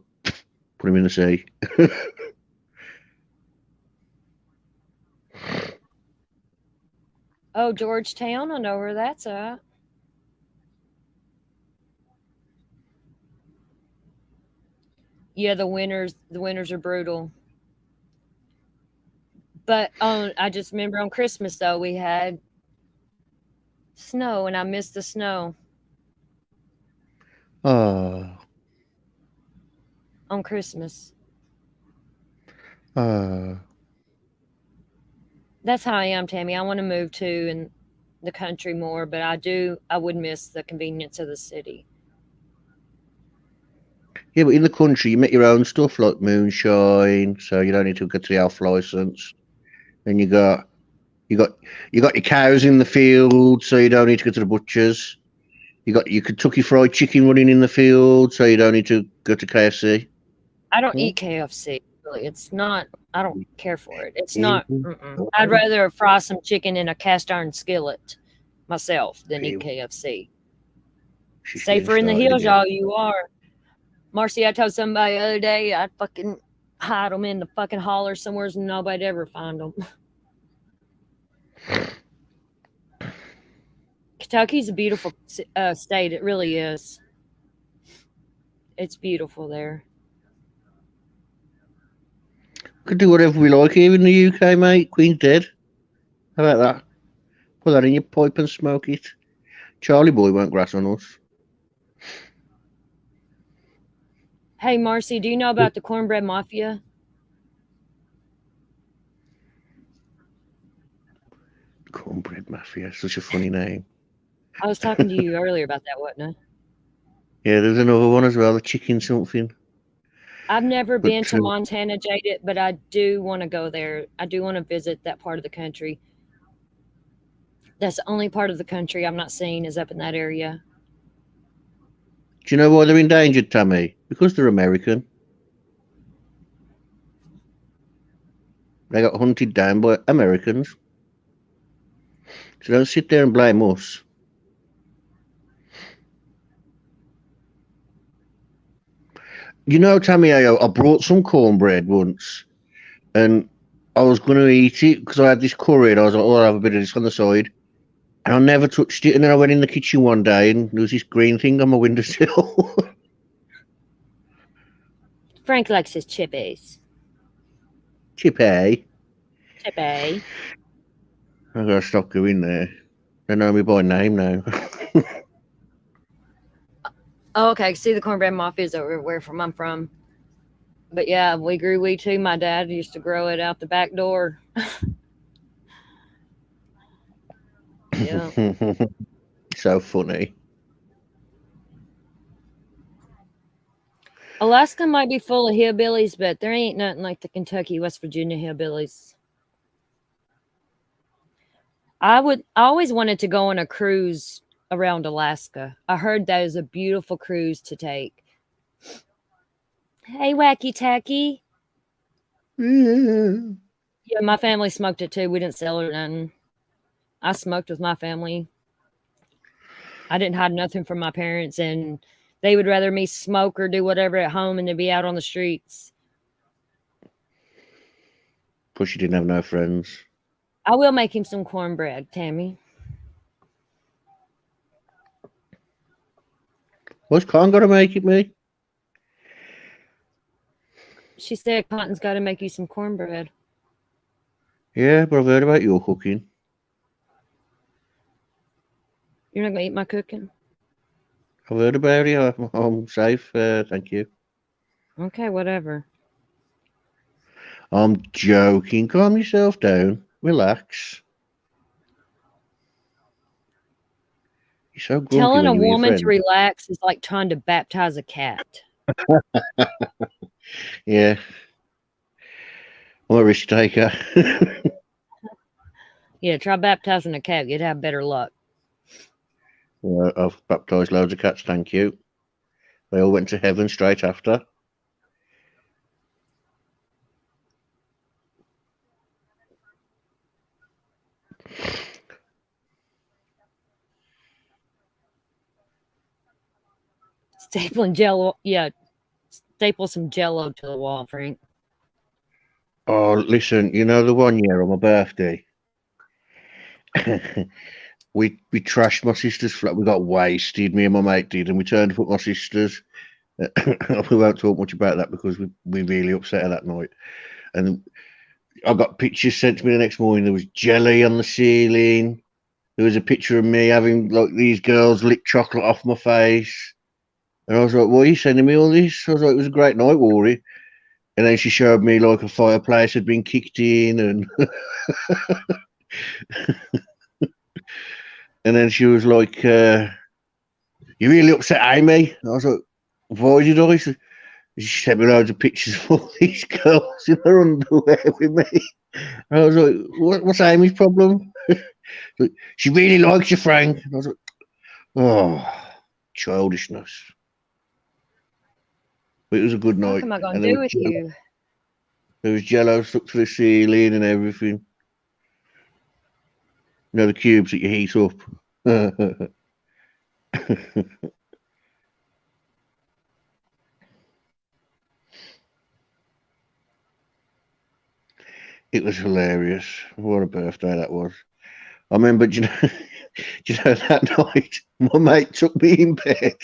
put him in the sea. Oh, Georgetown. I know where that's at. Yeah, the winters are brutal. But I just remember on Christmas though we had snow, and I missed the snow Oh, on Christmas. oh. That's how I am, Tammy. I want to move to in the country more, but I would miss the convenience of the city. Yeah, but in the country, you make your own stuff like moonshine, so you don't need to get the elf license. And you got your cows in the field, so you don't need to go to the butchers. You got your Kentucky Fried Chicken running in the field, so you don't need to go to KFC. I don't eat KFC. Really, it's not. I don't care for it. It's not. I'd rather fry some chicken in a cast iron skillet myself than eat KFC. Safer in the hills, y'all. You are. Marcy, I told somebody the other day I'd fucking hide them in the fucking holler somewhere and nobody'd ever find them. Kentucky's a beautiful state. It really is. It's beautiful there. We could do whatever we like here in the UK, mate. Queen's dead. How about that? Put that in your pipe and smoke it. Charlie boy won't grass on us. Hey, Marcy, do you know about the Cornbread Mafia? Cornbread Mafia, such a funny name. I was talking to you earlier about that, wasn't I? Yeah, there's another one as well, the chicken something. I've never But, been to Montana, Jaded, but I do want to go there. I do want to visit that part of the country. That's the only part of the country I'm not seeing is up in that area. Do you know why they're endangered, Tammy? Because they're American. They got hunted down by Americans. So don't sit there and blame us. You know, Tammy, I brought some cornbread once, and I was going to eat it because I had this curry, and I was like, oh, I'll have a bit of this on the side. And I never touched it, and then I went in the kitchen one day, and there was this green thing on my windowsill. Frank likes his chippies. Chippy. Chippy. I've got to stop going there. They know me by name now. Oh, okay. See, the cornbread mafia is over where I'm from. But yeah, we grew wheat too. My dad used to grow it out the back door. Yeah. So funny. Alaska might be full of hillbillies, but there ain't nothing like the Kentucky, West Virginia hillbillies. I always wanted to go on a cruise around Alaska. I heard that is a beautiful cruise to take. Hey, Wacky Tacky. Yeah, my family smoked it too. We didn't sell it or nothing. I smoked with my family. I didn't hide nothing from my parents, and they would rather me smoke or do whatever at home and to be out on the streets. Plus, you didn't have no friends. I will make him some cornbread, Tammy. What's Con got to make it, me? She said Cotton's got to make you some cornbread. Yeah, but I've heard about your cooking. You're not going to eat my cooking? I've heard about it. I'm safe. Thank you. Okay, whatever. I'm joking. Calm yourself down. Relax. You're so grumpy Telling a when you're with your woman to friend. relax is like trying to baptize a cat. Yeah. I'm a risk taker. Yeah, try baptizing a cat. You'd have better luck. Well, I've baptised loads of cats, thank you. They all went to heaven straight after. Stapling Jello. Yeah, staple some Jello to the wall, Frank. Oh, listen, you know the one year on my birthday? we trashed my sister's flat. We got wasted, me and my mate did, and we turned up at my sister's. We won't talk much about that because we really upset her that night. And I got pictures sent to me the next morning. There was jelly on the ceiling. There was a picture of me having like these girls lick chocolate off my face. And I was like, why are you sending me all this? I was like, it was a great night, Rory. And then she showed me like a fireplace had been kicked in and and then she was like, you really upset Amy? And I was like, why did I? She sent me loads of pictures of all these girls in their underwear with me. And I was like, what's Amy's problem? Like, she really likes you, Frank. And I was like, oh, childishness. But it was a good What night. am I going And to do with you? there was jello stuck to the ceiling and everything. You know, the cubes that you heat up. It was hilarious. What a birthday that was. I remember, do you know that night, my mate took me in bed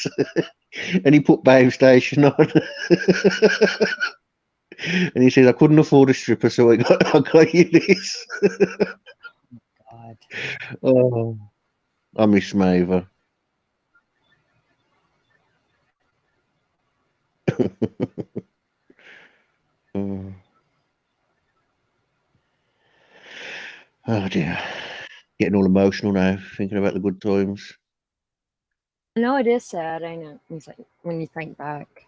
and he put Babe Station on. And he said, I couldn't afford a stripper, so I got you this. God. Oh, I miss Maver. Oh. Oh dear. Getting all emotional now, thinking about the good times. No, it is sad, ain't it? When you think back.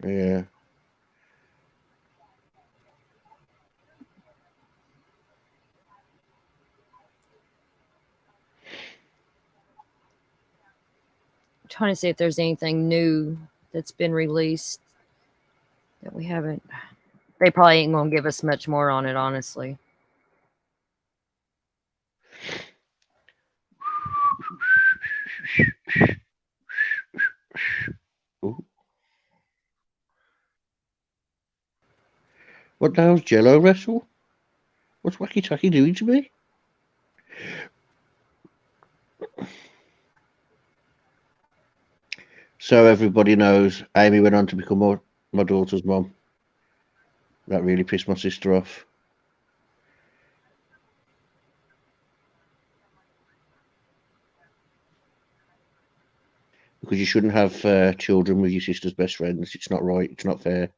Yeah. trying to see if there's anything new that's been released that we haven't. They probably ain't gonna give us much more on it, honestly. Ooh. What the hell's Jello Wrestle? What's Wacky Tacky doing to me? So everybody knows Amy went on to become my daughter's mom. That really pissed my sister off. Because you shouldn't have children with your sister's best friends. It's not right. It's not fair.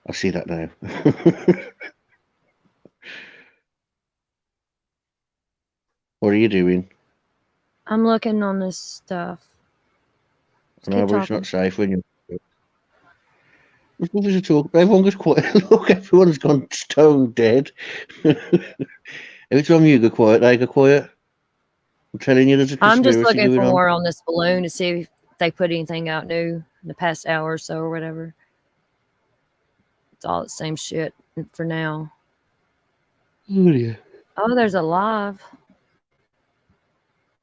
I see that now. What are you doing? I'm looking on this stuff. Let's No, keep but it's talking. not safe when you're. There's nothing to talk about. Everyone goes quiet. Look, everyone's gone stone dead. Every time you go quiet, they go quiet. I'm telling you, there's a I'm conspiracy just looking for going on. more on this balloon to see if they put anything out new in the past hour or so or whatever. It's all the same shit for now. Oh, yeah. Oh, there's a live.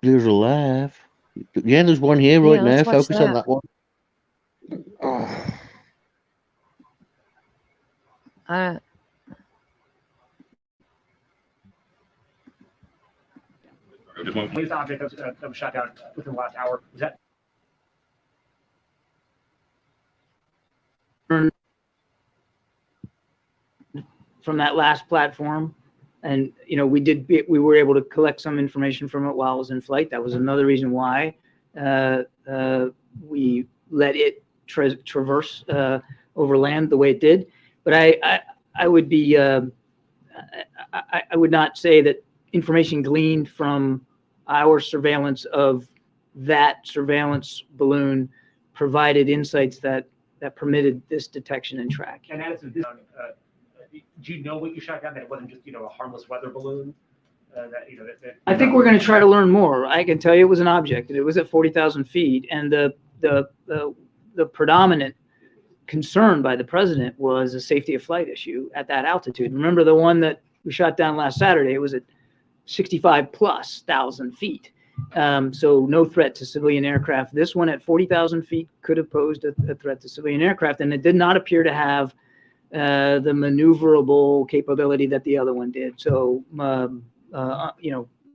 There's a live. Yeah, there's one here right Yeah, now. let's watch Focus on that. that one. Oh. Latest object that was shot down within the last hour. Is that from that last platform. And, you know, we were able to collect some information from it while it was in flight. That was another reason why we let it traverse over land the way it did. But I would be, I would not say that information gleaned from our surveillance of that surveillance balloon provided insights that permitted this detection and track. and Addison, do you know what you shot down? That it wasn't just a harmless weather balloon. I think we're going to try to learn more. I can tell you it was an object, and it was at 40,000 feet. And the predominant concern by the president was a safety of flight issue at that altitude. Remember the one that we shot down last Saturday? It was at 65,000+ feet. So no threat to civilian aircraft. This one at 40,000 feet could have posed a threat to civilian aircraft, and it did not appear to have the maneuverable capability that the other one did. So,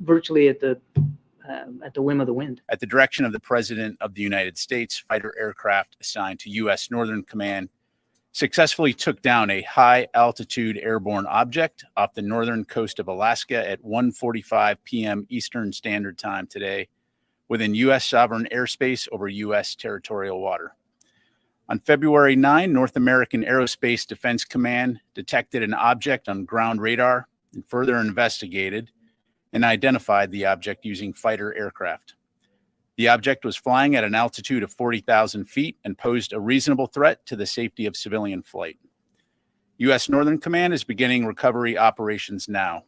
virtually at the whim of the wind. At the direction of the President of the United States, fighter aircraft assigned to U.S. Northern Command successfully took down a high-altitude airborne object off the northern coast of Alaska at 1:45 p.m. Eastern Standard Time today, within U.S. sovereign airspace over U.S. territorial water. On February 9, North American Aerospace Defense Command detected an object on ground radar and further investigated and identified the object using fighter aircraft. The object was flying at an altitude of 40,000 feet and posed a reasonable threat to the safety of civilian flight. U.S. Northern Command is beginning recovery operations now.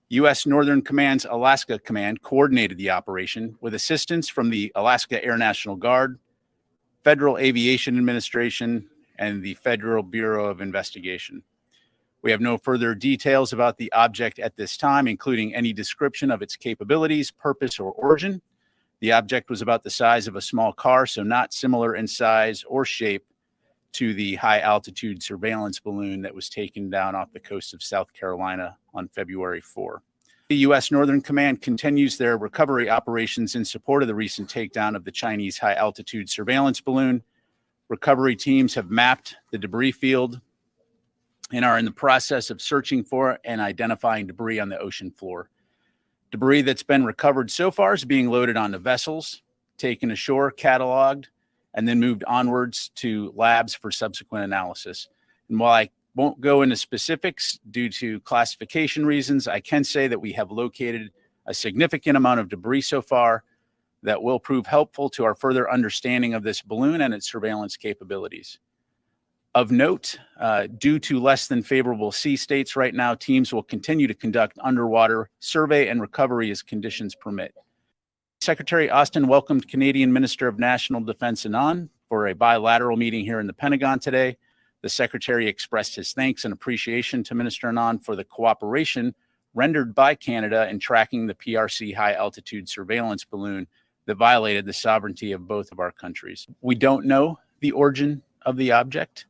U.S. Northern Command's Alaska Command coordinated the operation with assistance from the Alaska Air National Guard, Federal Aviation Administration, and the Federal Bureau of Investigation. We have no further details about the object at this time, including any description of its capabilities, purpose, or origin. The object was about the size of a small car, so not similar in size or shape to the high-altitude surveillance balloon that was taken down off the coast of South Carolina on February 4. The U.S. Northern Command continues their recovery operations in support of the recent takedown of the Chinese high-altitude surveillance balloon. Recovery teams have mapped the debris field and are in the process of searching for and identifying debris on the ocean floor. Debris that's been recovered so far is being loaded onto vessels, taken ashore, cataloged, and then moved onwards to labs for subsequent analysis. And while I won't go into specifics due to classification reasons, I can say that we have located a significant amount of debris so far that will prove helpful to our further understanding of this balloon and its surveillance capabilities. Of note, due to less than favorable sea states right now, teams will continue to conduct underwater survey and recovery as conditions permit. Secretary Austin welcomed Canadian Minister of National Defense Anand for a bilateral meeting here in the Pentagon today. The Secretary expressed his thanks and appreciation to Minister Anand for the cooperation rendered by Canada in tracking the PRC high-altitude surveillance balloon that violated the sovereignty of both of our countries. We don't know the origin of the object.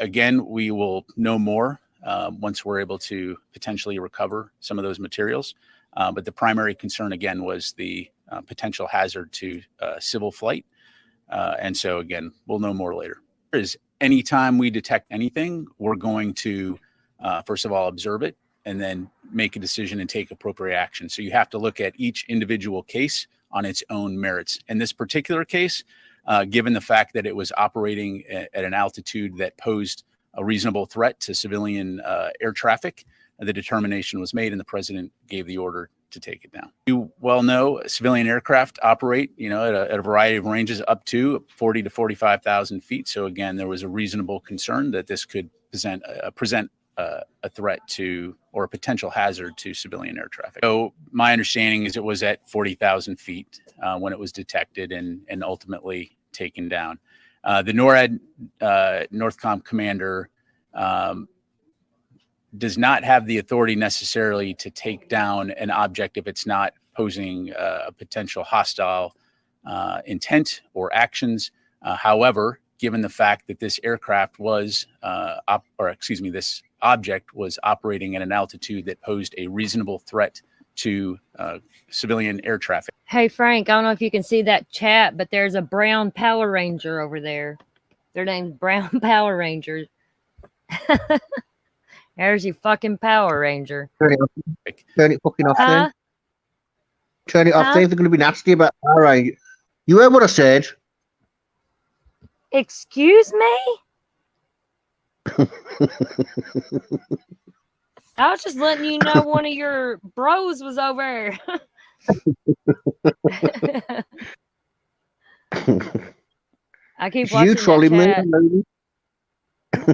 Again, we will know more once we're able to potentially recover some of those materials. But the primary concern, again, was the potential hazard to civil flight. And so, again, we'll know more later. Anytime we detect anything, we're going to, first of all, observe it and then make a decision and take appropriate action. So you have to look at each individual case on its own merits. In this particular case, given the fact that it was operating at an altitude that posed a reasonable threat to civilian air traffic, the determination was made and the president gave the order to take it down. You well know civilian aircraft operate, at a variety of ranges up to 40 to 45,000 feet. So again, there was a reasonable concern that this could present a threat to or a potential hazard to civilian air traffic. So my understanding is it was at 40,000 feet when it was detected and ultimately taken down. The NORAD Northcom commander does not have the authority necessarily to take down an object if it's not posing a potential hostile intent or actions. However, given the fact that this aircraft was, this object was operating at an altitude that posed a reasonable threat to civilian air traffic. Hey, Frank, I don't know if you can see that chat, but there's a brown Power Ranger over there. Their name's Brown Power Ranger. There's your fucking Power Ranger. Turn it fucking off then. Turn it off then if they're going to be nasty about Power Ranger. You heard what I said? Excuse me? I was just letting you know one of your bros was over. I keep watching you trolling me, chat. lady?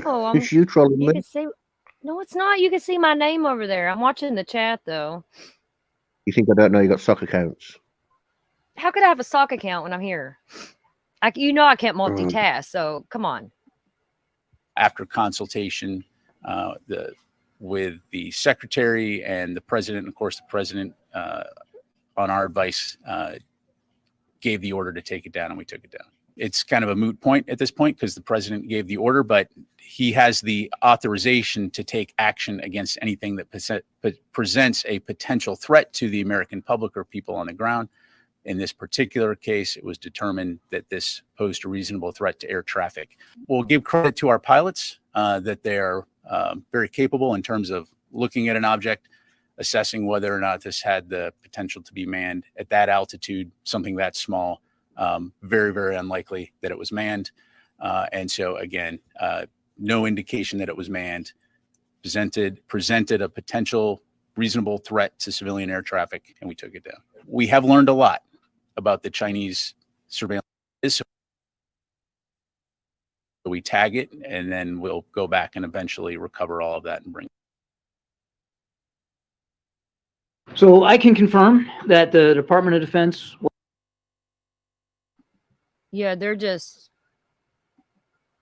No, It's you trolling you me. can see. No, it's not. You can see my name over there. I'm watching the chat though. You think I don't know you got sock accounts? How could I have a sock account when I'm here? I can't multitask. So come on. After consultation with the secretary and the president, of course, the president, on our advice, gave the order to take it down, and we took it down. It's kind of a moot point at this point because the president gave the order, but he has the authorization to take action against anything that presents a potential threat to the American public or people on the ground. In this particular case, it was determined that this posed a reasonable threat to air traffic. We'll give credit to our pilots that they're very capable in terms of looking at an object, assessing whether or not this had the potential to be manned at that altitude, something that small. Very, very unlikely that it was manned. And so again, no indication that it was manned, presented a potential reasonable threat to civilian air traffic, and we took it down. We have learned a lot about the Chinese surveillance. So we tag it, and then we'll go back and eventually recover all of that and bring it. So I can confirm that the Department of Defense. Yeah, they're just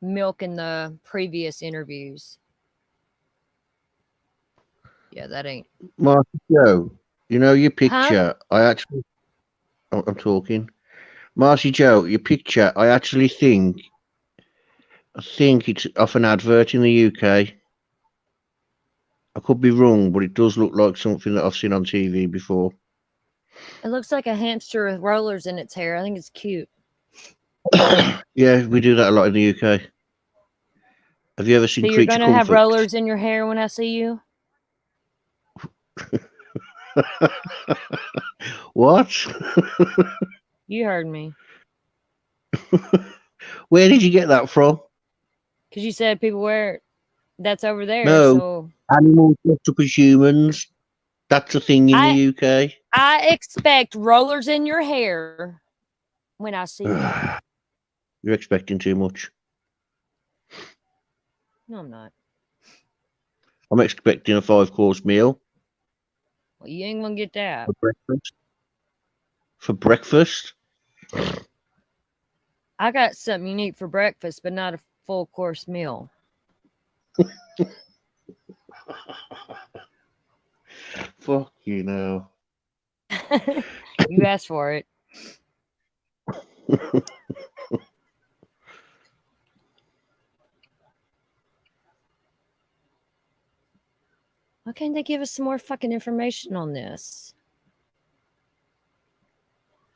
milking the previous interviews. Yeah, that ain't. Marcy Joe, you know your picture. I'm talking. Marcy Joe, your picture. I think it's off an advert in the UK. I could be wrong, but it does look like something that I've seen on TV before. It looks like a hamster with rollers in its hair. I think it's cute. Yeah, we do that a lot in the UK. Have you ever seen So you're Creature gonna Comforts? have rollers in your hair when I see you? What? You heard me. Where did you get that from? Because you said people wear it. That's over there. No, So animals dressed up as humans. That's a thing in the UK. I expect rollers in your hair when I see you. You're expecting too much. No, I'm not. I'm expecting a 5-course meal Well, you ain't gonna get that. for breakfast. For breakfast? I got something you need for breakfast, but not a full course meal. Fuck you know. You asked for it. Why can't they give us some more fucking information on this?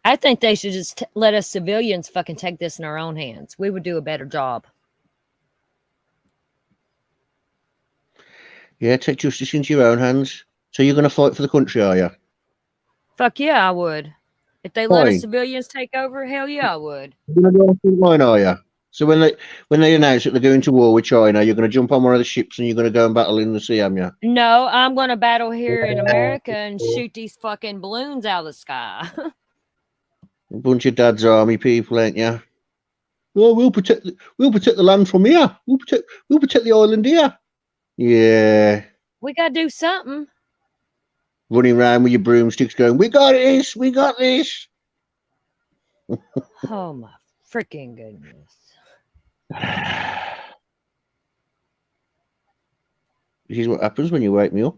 I think they should just let us civilians fucking take this in our own hands. We would do a better job. Yeah, take justice into your own hands. So you're going to fight for the country, are you? Fuck yeah, I would. If they let us Fine. civilians take over, hell yeah, I would. You're going to go on front line, are you? So when they announce that they're going to war with China, you're going to jump on one of the ships and you're going to go and battle in the sea, am you? No, I'm going to battle here in America and shoot these fucking balloons out of the sky. A bunch of dad's army people, ain't you? Well, we'll protect the land from here. We'll protect the island here. Yeah, We got to do something. running around with your broomsticks, going, "We got this. We got this." Oh my freaking goodness. This is what happens when you wake me up.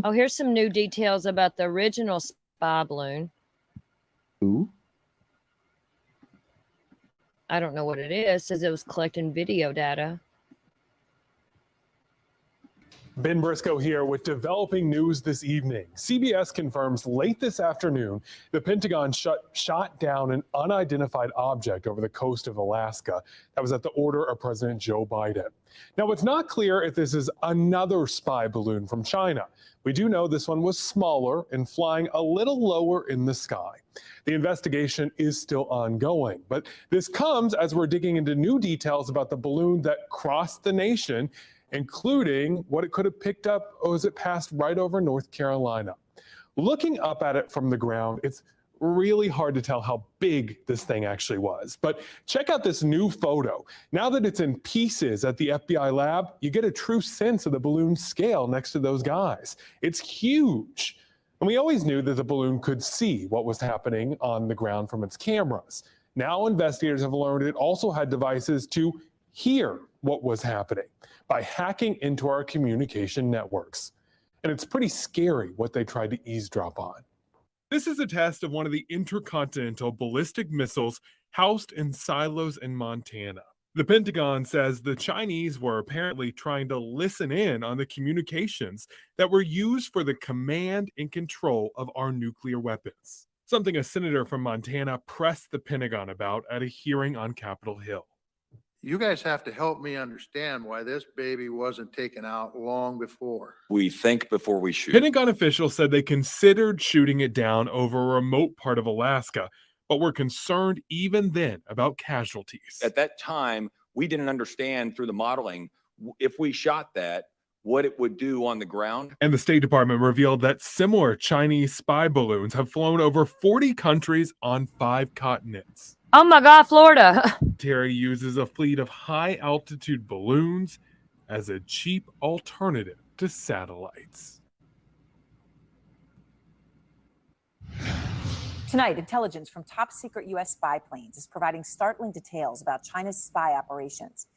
Oh, here's some new details about the original spy balloon. Ooh. I don't know what it is. It says it was collecting video data. Ben Briscoe here with developing news this evening. CBS confirms late this afternoon the Pentagon shot down an unidentified object over the coast of Alaska that was at the order of President Joe Biden. Now, it's not clear if this is another spy balloon from China. We do know this one was smaller and flying a little lower in the sky. The investigation is still ongoing, but this comes as we're digging into new details about the balloon that crossed the nation, including what it could have picked up as it passed right over North Carolina. Looking up at it from the ground, it's really hard to tell how big this thing actually was. But check out this new photo. Now that it's in pieces at the FBI lab, you get a true sense of the balloon's scale next to those guys. It's huge. And we always knew that the balloon could see what was happening on the ground from its cameras. Now investigators have learned it also had devices to hear what was happening by hacking into our communication networks. And it's pretty scary what they tried to eavesdrop on. This is a test of one of the intercontinental ballistic missiles housed in silos in Montana. The Pentagon says the Chinese were apparently trying to listen in on the communications that were used for the command and control of our nuclear weapons, something a senator from Montana pressed the Pentagon about at a hearing on Capitol Hill. You guys have to help me understand why this baby wasn't taken out long before. We think before we shoot. Pentagon officials said they considered shooting it down over a remote part of Alaska, but were concerned even then about casualties. At that time, we didn't understand through the modeling if we shot that, what it would do on the ground. And the State Department revealed that similar Chinese spy balloons have flown over 40 countries on 5 continents. Oh my God, Florida. Terry uses a fleet of high-altitude balloons as a cheap alternative to satellites. Tonight, intelligence from top-secret U.S. spy planes is providing startling details about China's spy operations.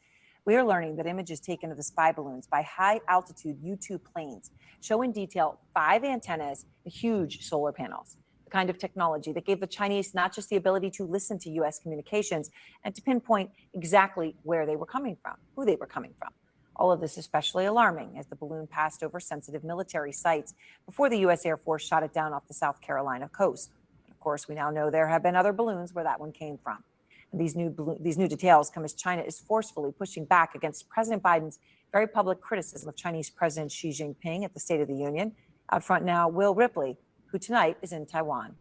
We are learning that images taken of the spy balloons by high-altitude U-2 planes show in detail 5 antennas and huge solar panels, the kind of technology that gave the Chinese not just the ability to listen to U.S. communications and to pinpoint exactly where they were coming from, who they were coming from. All of this especially alarming as the balloon passed over sensitive military sites before the U.S. Air Force shot it down off the South Carolina coast. Of course, we now know there have been other balloons where that one came from. And these new details come as China is forcefully pushing back against President Biden's very public criticism of Chinese President Xi Jinping at the State of the Union. Out front now, Will Ripley, who tonight is in Taiwan.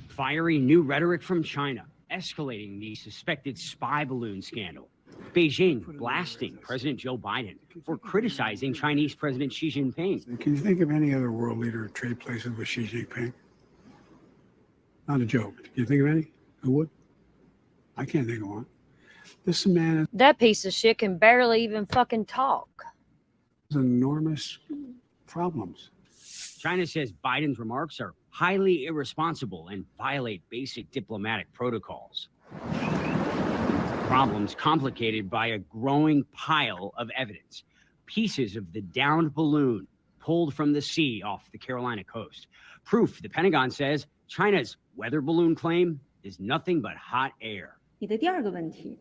Fiery new rhetoric from China, escalating the suspected spy balloon scandal. Beijing blasting President Joe Biden for criticizing Chinese President Xi Jinping. Can you think of any other world leader who trade places with Xi Jinping? Not a joke. Can you think of any? Who would? I can't think of one. This man That piece of shit can barely even fucking talk. has enormous problems. China says Biden's remarks are highly irresponsible and violate basic diplomatic protocols. Problems complicated by a growing pile of evidence. Pieces of the downed balloon pulled from the sea off the Carolina coast. Proof, the Pentagon says, China's weather balloon claim is nothing but hot air. 你的第二个问题，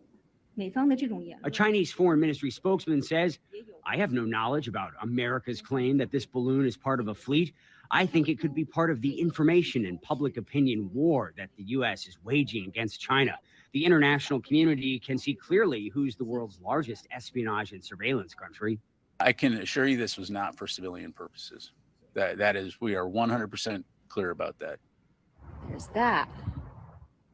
美方的这种言 A Chinese foreign ministry spokesman says, I have no knowledge about America's claim that this balloon is part of a fleet. I think it could be part of the information and public opinion war that the U.S. is waging against China. The international community can see clearly who's the world's largest espionage and surveillance country. I can assure you this was not for civilian purposes. That is, we are 100% clear about that. There's that.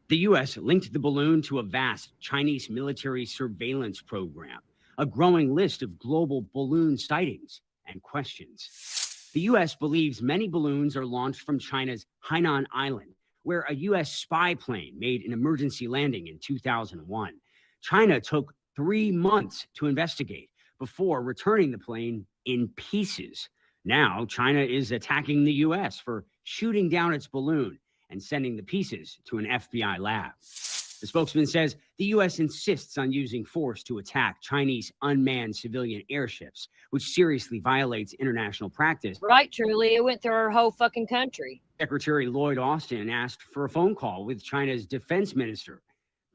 The U.S. linked the balloon to a vast Chinese military surveillance program, a growing list of global balloon sightings and questions. The U.S. believes many balloons are launched from China's Hainan Island, where a U.S. spy plane made an emergency landing in 2001. China took 3 months to investigate before returning the plane in pieces. Now, China is attacking the U.S. for shooting down its balloon and sending the pieces to an FBI lab. The spokesman says the U.S. insists on using force to attack Chinese unmanned civilian airships, which seriously violates international practice. Right, truly, it went through our whole fucking country. Secretary Lloyd Austin asked for a phone call with China's defense minister.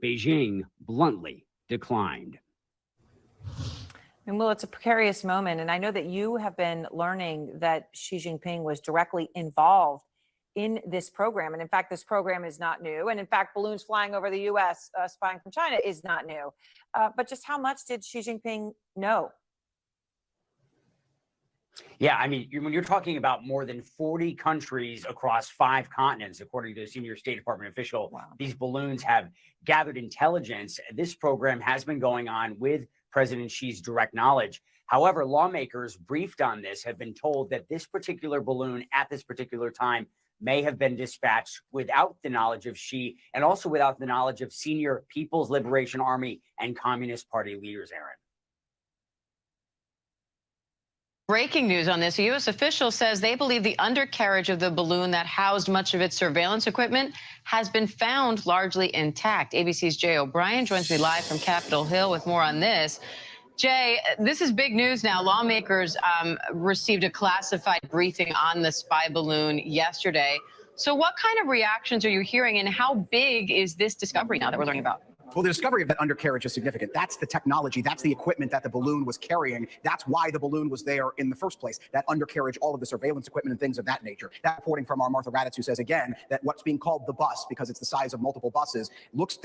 Beijing bluntly declined. And well, it's a precarious moment. And I know that you have been learning that Xi Jinping was directly involved in this program. And in fact, this program is not new. And in fact, balloons flying over the U.S. Spying from China is not new. But just how much did Xi Jinping know? Yeah, I mean, when you're talking about more than 40 countries across 5 continents, according to a senior State Department official, these balloons have gathered intelligence. This program has been going on with President Xi's direct knowledge. However, lawmakers briefed on this have been told that this particular balloon at this particular time may have been dispatched without the knowledge of Xi and also without the knowledge of senior People's Liberation Army and Communist Party leaders, Aaron. Breaking news on this. A U.S. official says they believe the undercarriage of the balloon that housed much of its surveillance equipment has been found largely intact. ABC's Jay O'Brien joins me live from Capitol Hill with more on this. Jay, this is big news now. Lawmakers received a classified briefing on the spy balloon yesterday. So what kind of reactions are you hearing, and how big is this discovery now that we're learning about? Well, the discovery of that undercarriage is significant. That's the technology. That's the equipment that the balloon was carrying. That's why the balloon was there in the first place. That undercarriage, all of the surveillance equipment and things of that nature. That reporting from our Martha Raddatz, who says again that what's being called the bus, because it's the size of multiple buses, looks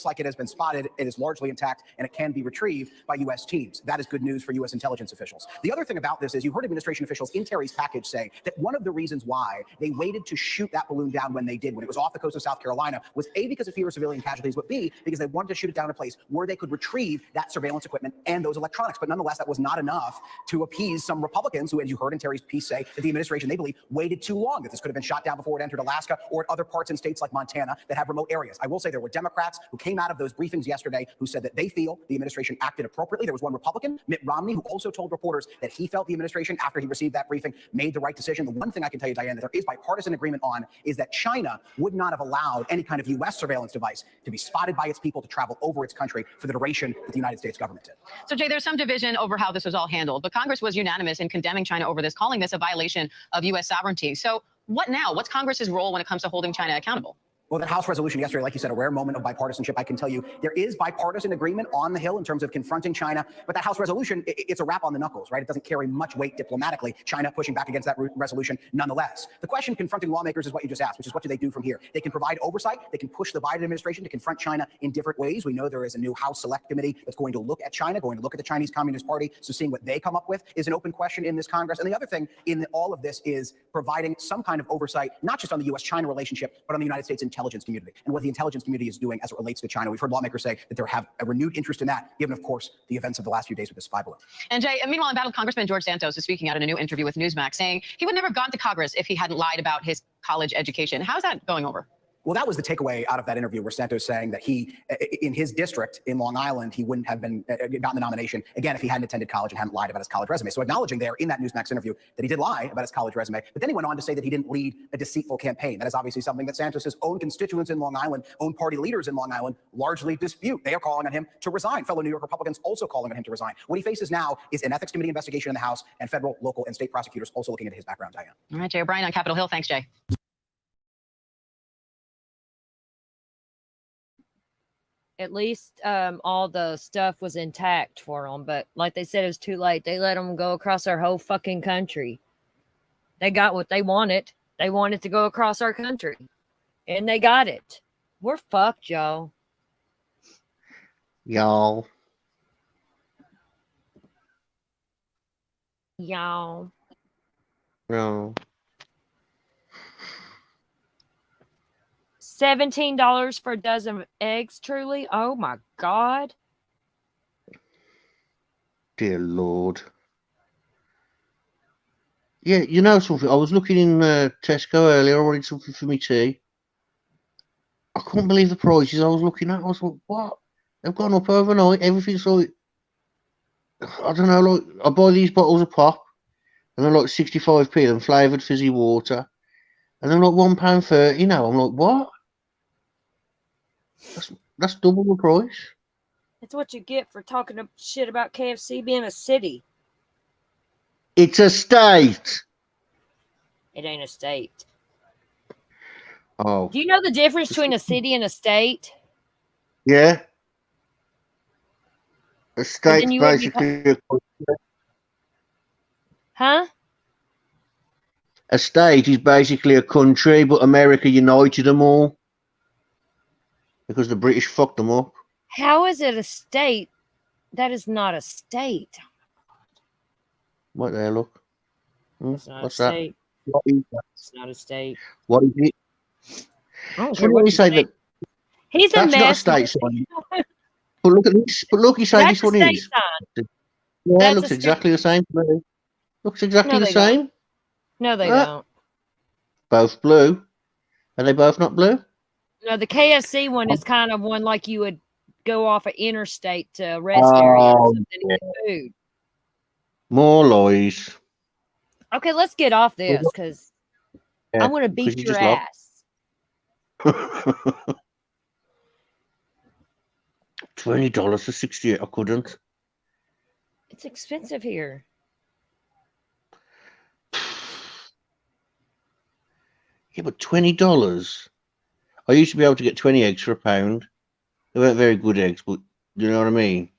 like it has been spotted. It is largely intact and it can be retrieved by U.S. teams. That is good news for U.S. intelligence officials. The other thing about this is you heard administration officials in Terry's package say that one of the reasons why they waited to shoot that balloon down when they did, when it was off the coast of South Carolina, was A, because of fear of civilian casualties, but B, because they wanted to shoot it down in a place where they could retrieve that surveillance equipment and those electronics. But nonetheless, that was not enough to appease some Republicans who, as you heard in Terry's piece, say that the administration, they believe, waited too long, that this could have been shot down before it entered Alaska or at other parts in states like Montana that have remote areas. I will say there were Democrats who came out of those briefings yesterday who said that they feel the administration acted appropriately. There was one Republican, Mitt Romney, who also told reporters that he felt the administration, after he received that briefing, made the right decision. The one thing I can tell you, Diane, that there is bipartisan agreement on is that China would not have allowed any kind of U.S. surveillance device to be spotted by its people to travel over its country for the duration that the United States government did. So, Jay, there's some division over how this was all handled, but Congress was unanimous in condemning China over this, calling this a violation of U.S. sovereignty. So what now? What's Congress's role when it comes to holding China accountable? Well, that House resolution yesterday, like you said, a rare moment of bipartisanship. I can tell you there is bipartisan agreement on the Hill in terms of confronting China, but that House resolution, it's a wrap on the knuckles, right? It doesn't carry much weight diplomatically. China pushing back against that resolution nonetheless. The question confronting lawmakers is what you just asked, which is what do they do from here? They can provide oversight. They can push the Biden administration to confront China in different ways. We know there is a new House Select Committee that's going to look at China, going to look at the Chinese Communist Party. So seeing what they come up with is an open question in this Congress. And the other thing in all of this is providing some kind of oversight, not just on the U.S.-China relationship, but on the United States intelligence community and what the intelligence community is doing as it relates to China. We've heard lawmakers say that they have a renewed interest in that, given, of course, the events of the last few days with the spy balloon. And Jay, meanwhile, embattled Congressman George Santos is speaking out in a new interview with Newsmax, saying he would never have gone to Congress if he hadn't lied about his college education. How's that going over? Well, that was the takeaway out of that interview where Santos saying that he, in his district in Long Island, he wouldn't have been gotten the nomination again if he hadn't attended college and hadn't lied about his college resume. So acknowledging there in that Newsmax interview that he did lie about his college resume, but then he went on to say that he didn't lead a deceitful campaign. That is obviously something that Santos's own constituents in Long Island, own party leaders in Long Island, largely dispute. They are calling on him to resign. Fellow New York Republicans also calling on him to resign. What he faces now is an ethics committee investigation in the House and federal, local, and state prosecutors also looking into his background. Diane. All right, Jay O'Brien on Capitol Hill. Thanks, Jay. At least all the stuff was intact for them. But like they said, it was too late. They let them go across our whole fucking country. They got what they wanted. They wanted to go across our country. And they got it. We're fucked, y'all. Y'all. Y'all. No. $17 for a dozen of eggs, truly? Oh my God. Dear Lord. Yeah, you know something? I was looking in Tesco earlier. I wanted something for me tea. I couldn't believe the prices I was looking at. I was like, what? They've gone up overnight. Everything's like, I don't know, like, I buy these bottles of pop and they're like 65p and flavoured fizzy water. And they're like £1.30 now. I'm like, what? That's double the price. That's what you get for talking shit about KFC being a city. It's a state. It ain't a state. Oh. Do you know the difference between a city and a state? Yeah. A state's then you wouldn't be basically a country. Huh? A state is basically a country, but America united them all because the British fucked them up. How is it a state? That is not a state. What there, look? It's not What's a that? state. What is that? It's not a state. What is it? I don't So care when what you you say say. that, He's a that's not a mess. state sign. But look at this. But look, you say That's this a one state is. sign. Yeah, That's it looks a exactly the same to me. Looks exactly No, the they don't. same. No, they Ah. don't. Both blue. Are they both not blue? No, the KFC one is kind of one like you would go off an interstate to a rest area or Oh, something to get food. more lies. Okay, let's get off this because Yeah, I'm going to 'cause beat you your just lied. ass. $20 for 68. I couldn't. It's expensive here. Yeah, but $20. I used to be able to get 20 eggs for £1. They weren't very good eggs, but you know what I mean.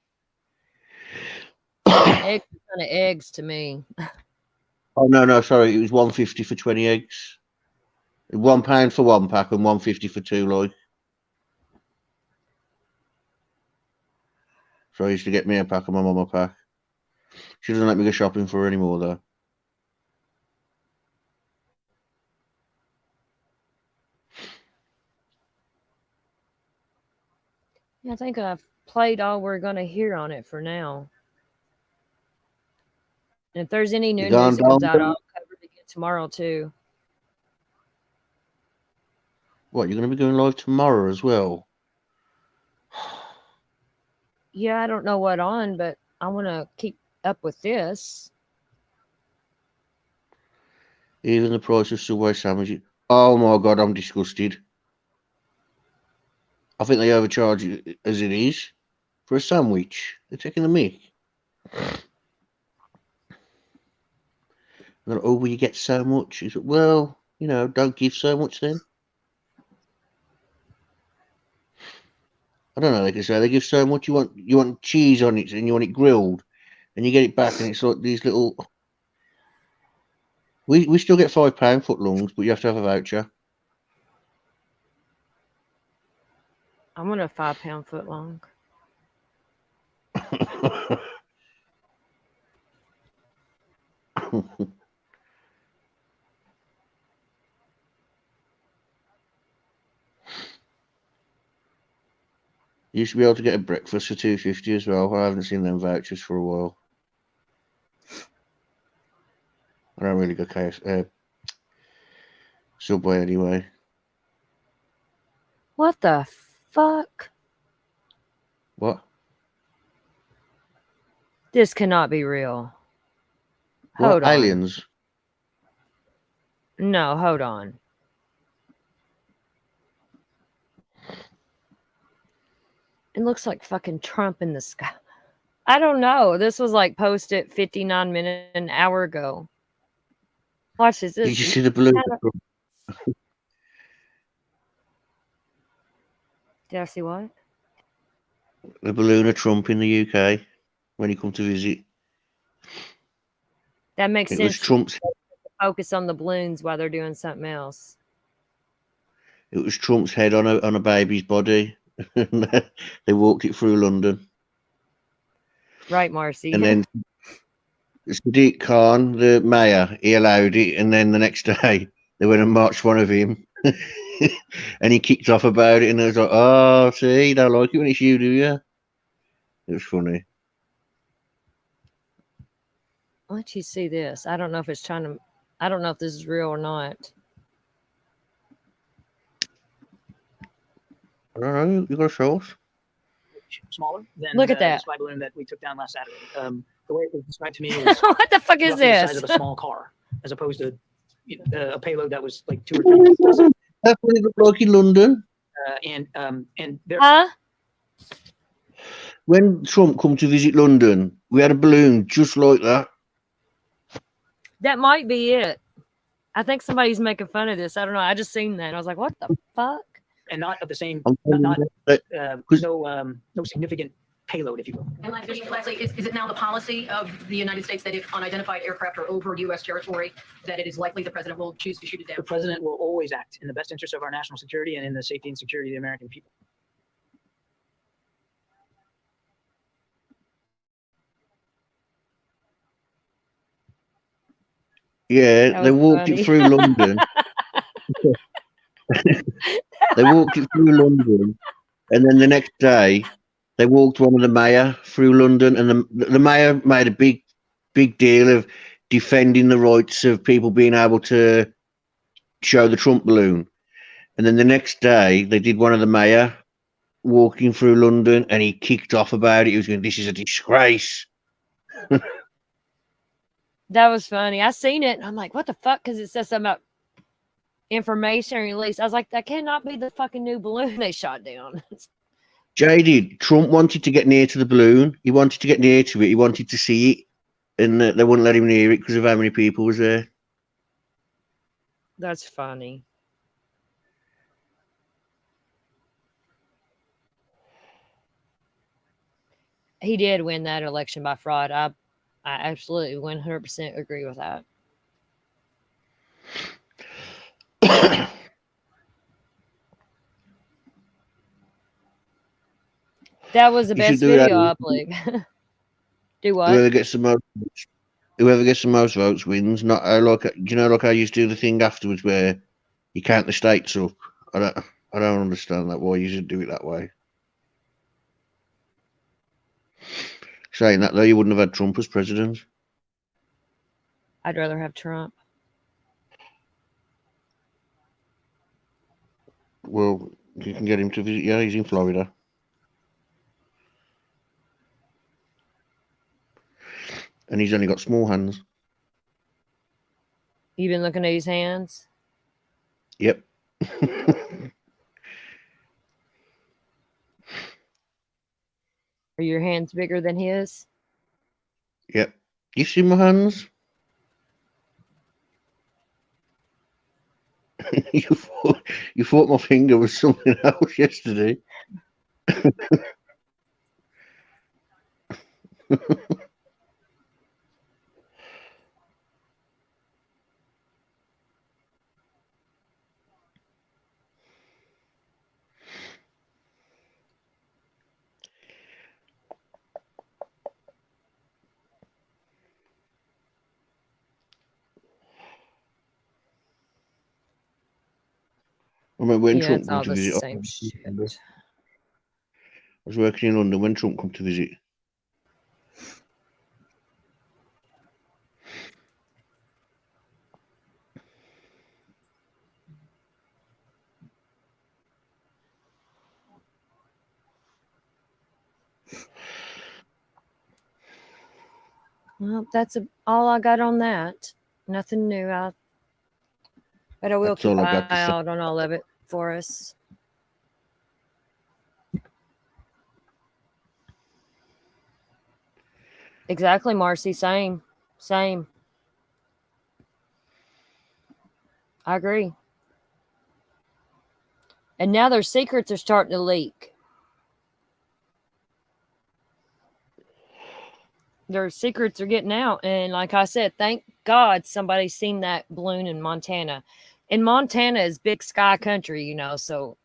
Eggs are kind of eggs to me. Oh no, sorry, it was $1.50 for 20 eggs. £1 for one pack and $1.50 for two, like. So I used to get me a pack and my mum a pack. She doesn't let me go shopping for her anymore, though. I think I've played all we're going to hear on it for now. And if there's any new You gone news that comes down out, there? I'll cover it again tomorrow too. What, you're going to be going live tomorrow as well? Yeah, I don't know what on, but I want to keep up with this. Even the price of Subway sandwiches. Oh my God, I'm disgusted. I think they overcharge it as it is for a sandwich. They're taking the mick. Like, oh, well, you get so much. It's like, well, you know, don't give so much then. I don't know. They can say they give so much. You want cheese on it and you want it grilled, and you get it back, and it's like these little. We still get £5 footlongs, but you have to have a voucher. I want a 5-pound foot long. You used to be able to get a breakfast for $2.50 as well. I haven't seen them vouchers for a while. I don't really go Subway anyway. What the fuck? What? This cannot be real. What? Hold on. Aliens? No, hold on. It looks like fucking Trump in the sky. I don't know. This was like posted 59 minutes, an hour ago. Watch this. Did you see the balloon? Did I see what? The balloon of Trump in the UK when he come to visit. That makes It sense. was Trump's. Focus on the balloons while they're doing something else. It was Trump's head on a baby's body. They walked it through London. Right, Marcy. And then Sadiq Khan, the mayor, he allowed it. And then the next day, they went and marched one of him. And he kicked off about it. And it was like, oh, see, you don't like it when it's you, do you? It was funny. Why don't you see this? I don't know if it's trying to. I don't know if this is real or not. I don't know. You got to show us. Smaller than Look at the that. spy balloon that we took down last Saturday. The way it was described to me was What the fuck is roughly the size this? of a small car, as opposed to a payload that was like 2 or 3 tons. That's what it looked like in London. And there. Huh? When Trump come to visit London, we had a balloon just like that. That might be it. I think somebody's making fun of this. I don't know. I just seen that. And I was like, what the fuck? And not of the same, I'm telling not, you that- no significant payload, if you will. And Leslie, is it now the policy of the United States that if unidentified aircraft are over U.S. territory, that it is likely the president will choose to shoot it down? The president will always act in the best interest of our national security and in the safety and security of the American people. Yeah, That they was walked funny. it through London. They walked it through London, and then the next day, they walked one of the mayor through London, and the mayor made a big deal of defending the rights of people being able to show the Trump balloon. And then the next day, they did one of the mayor walking through London, and he kicked off about it. He was going, "This is a disgrace." That was funny. I seen it. And I'm like, what the fuck? Because it says something about information release. I was like, that cannot be the fucking new balloon they shot down. Jaded, Trump wanted to get near to the balloon. He wanted to get near to it. He wanted to see it, and they wouldn't let him near it because of how many people was there. That's funny. He did win that election by fraud. I absolutely 100% agree with that. That was the You should best do that. video upload. Do what? Whoever gets the most votes wins. Not how, like, do you know, like I used to do the thing afterwards where you count the states up. I don't understand that, why you should do it that way. Saying that though, you wouldn't have had Trump as president. I'd rather have Trump. Well, you can get him to visit. Yeah, he's in Florida. And he's only got small hands. You been looking at his hands? Yep. Are your hands bigger than his? Yep. You see my hands? you thought my finger was something else yesterday. I remember when Yeah, Trump it's came all to the visit. same shit. I was working in London when Trump came to visit. Well, that's all I got on that. Nothing new. But I will That's keep all an I got to eye say. out on all of it for us. Exactly, Marcy. Same. Same. I agree. And now their secrets are starting to leak. Their secrets are getting out. And like I said, thank God somebody's seen that balloon in Montana. And Montana is big sky country, you know. So,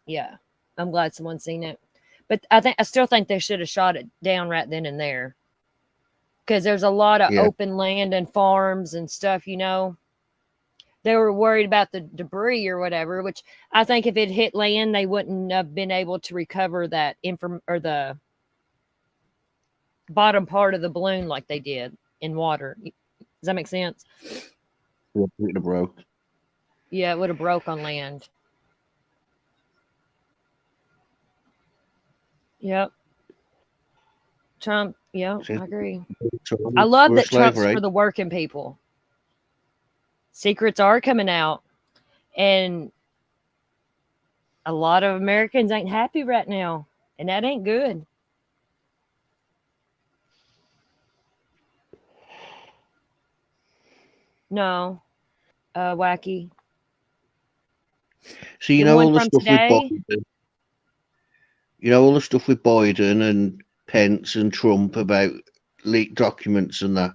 yeah, I'm glad someone's seen it. But I still think they should have shot it down right then and there. Because there's a lot of open land and farms and stuff, you know. They were worried about the debris or whatever, which I think if it hit land, they wouldn't have been able to recover that or the bottom part of the balloon like they did in water. Does that make sense? Yeah, it would have broke. Yeah, it would have broke on land. Yep. Trump, yeah, I agree. I love that Trump's for the working people. Secrets are coming out, and a lot of Americans ain't happy right now, and that ain't good. No, Wacky. So you know all the stuff with Biden. You know all the stuff with Biden and Pence and Trump about leaked documents and that.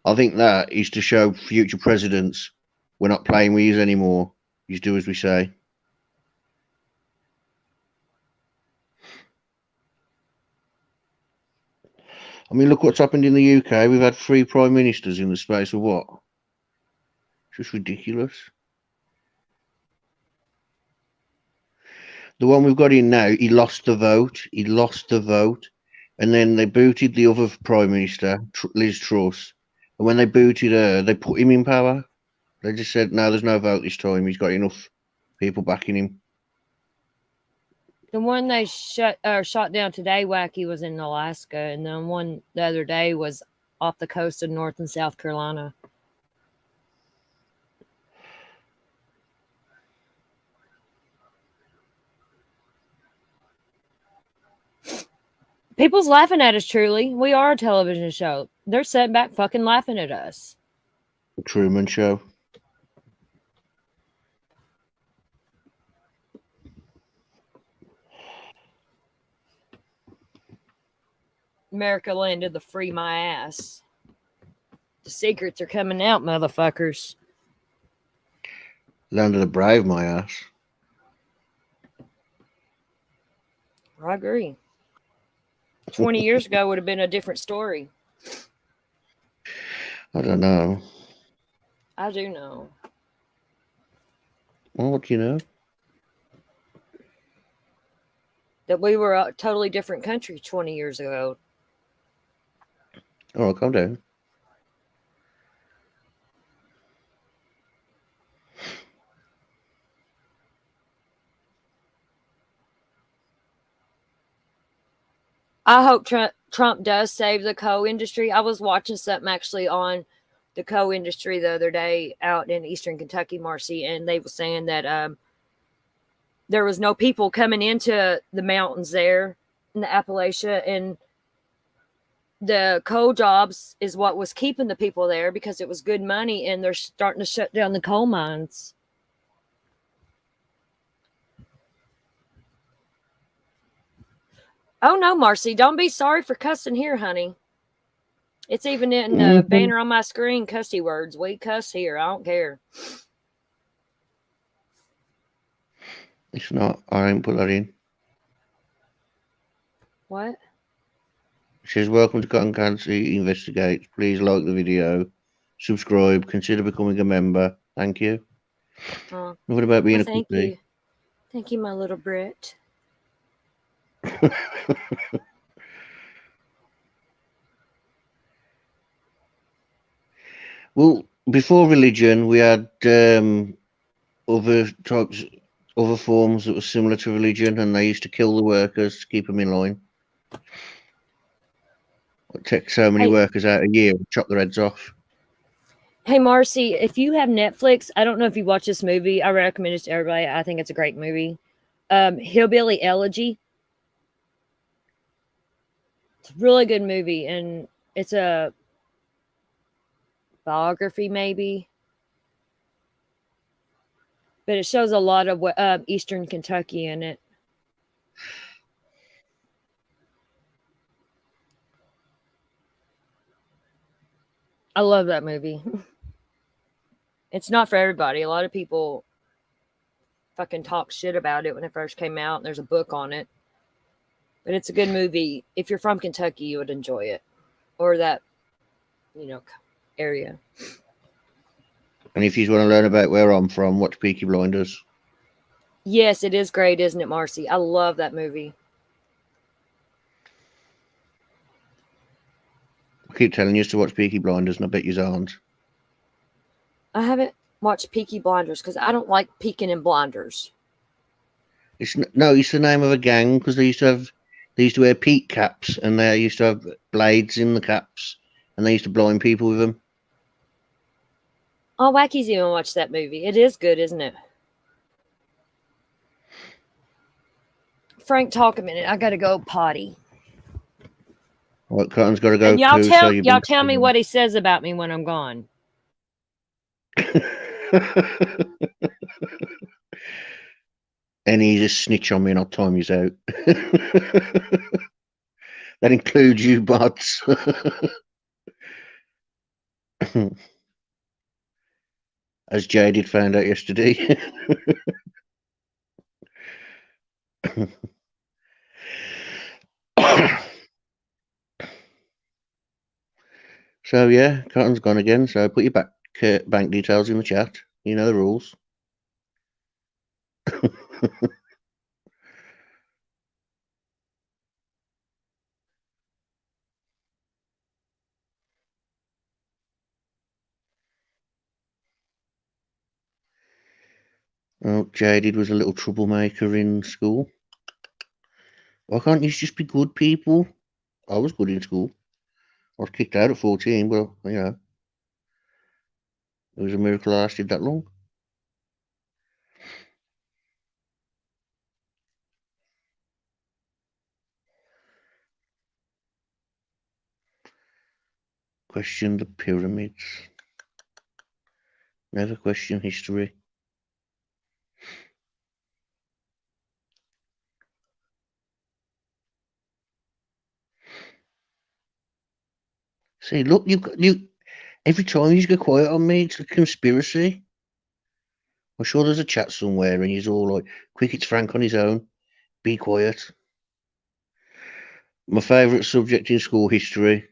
I think that is to show future presidents we're not playing with you anymore. You do as we say. I mean, look what's happened in the UK. We've had 3 prime ministers in the space of what? Just ridiculous. The one we've got in now, he lost the vote. He lost the vote. And then they booted the other prime minister, Liz Truss. And when they booted her, they put him in power. They just said, no, there's no vote this time. He's got enough people backing him. The one they shot down today, Wacky, was in Alaska. And the one the other day was off the coast of North and South Carolina. People's laughing at us, truly. We are a television show. They're sitting back fucking laughing at us. The Truman Show. America landed the free my ass. The secrets are coming out, motherfuckers. Land of the brave, my ass. I agree. 20 years ago would have been a different story. I don't know. I do know. Well, what do you know? That we were a totally different country 20 years ago. Oh, calm down. I hope Trump does save the coal industry. I was watching something actually on the coal industry the other day out in Eastern Kentucky, Marcy, and they were saying that there was no people coming into the mountains there in the Appalachia, and the coal jobs is what was keeping the people there because it was good money, and they're starting to shut down the coal mines. Oh, no, Marcy, don't be sorry for cussing here, honey. It's even in the banner on my screen, cussy words. We cuss here. I don't care. It's not. I ain't put that in. What? It says, welcome to Cotton Candy Investigates. Please like the video. Subscribe. Consider becoming a member. Thank you. Nothing about being a thank cookie. you. Thank you, my little Brit. Well, before religion, we had other types, other forms that were similar to religion, and they used to kill the workers to keep them in line. It takes so many Hey. workers out a year and chop their heads off. Hey, Marcy, if you have Netflix, I don't know if you watch this movie. I recommend it to everybody. I think it's a great movie. Hillbilly Elegy. It's a really good movie, and it's a biography, maybe. But it shows a lot of Eastern Kentucky in it. I love that movie. It's not for everybody. A lot of people fucking talk shit about it when it first came out, and there's a book on it. But it's a good movie. If you're from Kentucky, you would enjoy it. Or that, area. And if you want to learn about where I'm from, watch Peaky Blinders. Yes, it is great, isn't it, Marcy? I love that movie. I keep telling you to watch Peaky Blinders, and I bet you aren't. I haven't watched Peaky Blinders because I don't like peeking in blinders. It's the name of a gang because they used to wear peak caps, and they used to have blades in the caps, and they used to blind people with them. Oh, Wacky's even watched that movie. It is good, isn't it? Frank, talk a minute. I gotta go potty. Well, Cotton's got to go. And y'all poo, so tell you've y'all been- tell me what he says about me when I'm gone. And he just snitch on me, and I'll time you out. That includes you, bots. As Jaded found out yesterday. So yeah, Cotton's gone again. So put your bank details in the chat. You know the rules. Oh, Jaded was a little troublemaker in school. Why can't you just be good people? I was good in school. I was kicked out at 14, but it was a miracle I lasted that long. Question the pyramids. Never question history. See, look, you. Every time you get quiet on me, it's a conspiracy. I'm sure there's a chat somewhere, and he's all like, "Quick, it's Frank on his own. Be quiet." My favourite subject in school, history.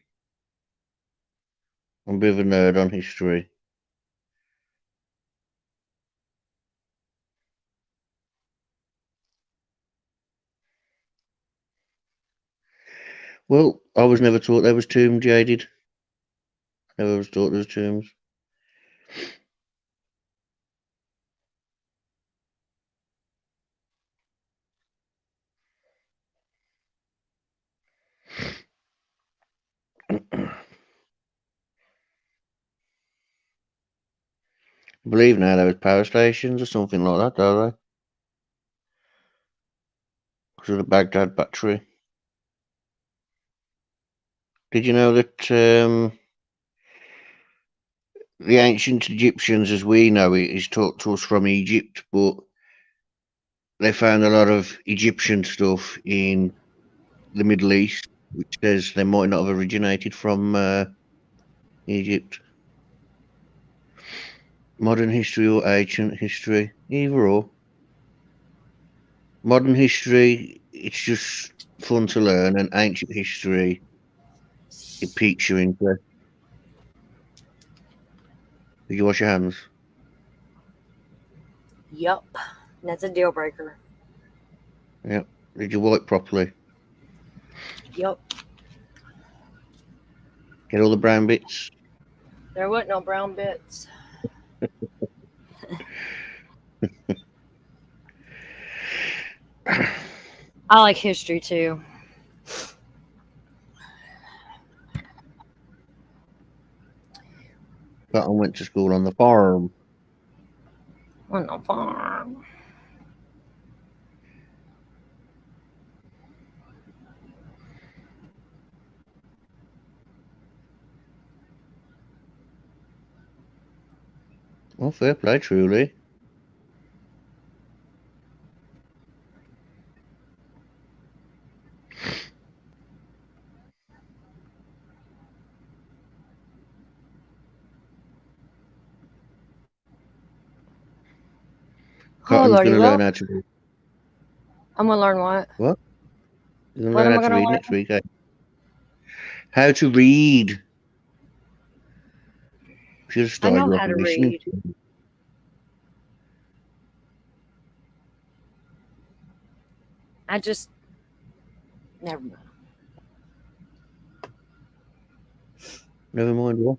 I'm a bit of a nerd on history. Well, I was never taught there was tombs, Jaded. Never was taught there was tombs. I believe now there was power stations or something like that, don't they? Because of the Baghdad battery. Did you know that the ancient Egyptians, as we know it, is taught to us from Egypt, but they found a lot of Egyptian stuff in the Middle East, which says they might not have originated from Egypt. Modern history or ancient history, either or. Modern history, it's just fun to learn, and ancient history, it piques your interest. Did you wash your hands? Yup. That's a deal breaker. Yep. Did you wipe properly? Yup. Get all the brown bits? There wasn't no brown bits. I like history too. but I went to school on the farm. On the farm. Well, fair play, truly. Oh, Cotton's Lordy, going to well, learn how to read. I'm gonna learn what? What? You're going to What learn am I how to gonna read learn? next week, eh? How to read. Should have I started know off how to listening. read. I just never mind. Never mind what.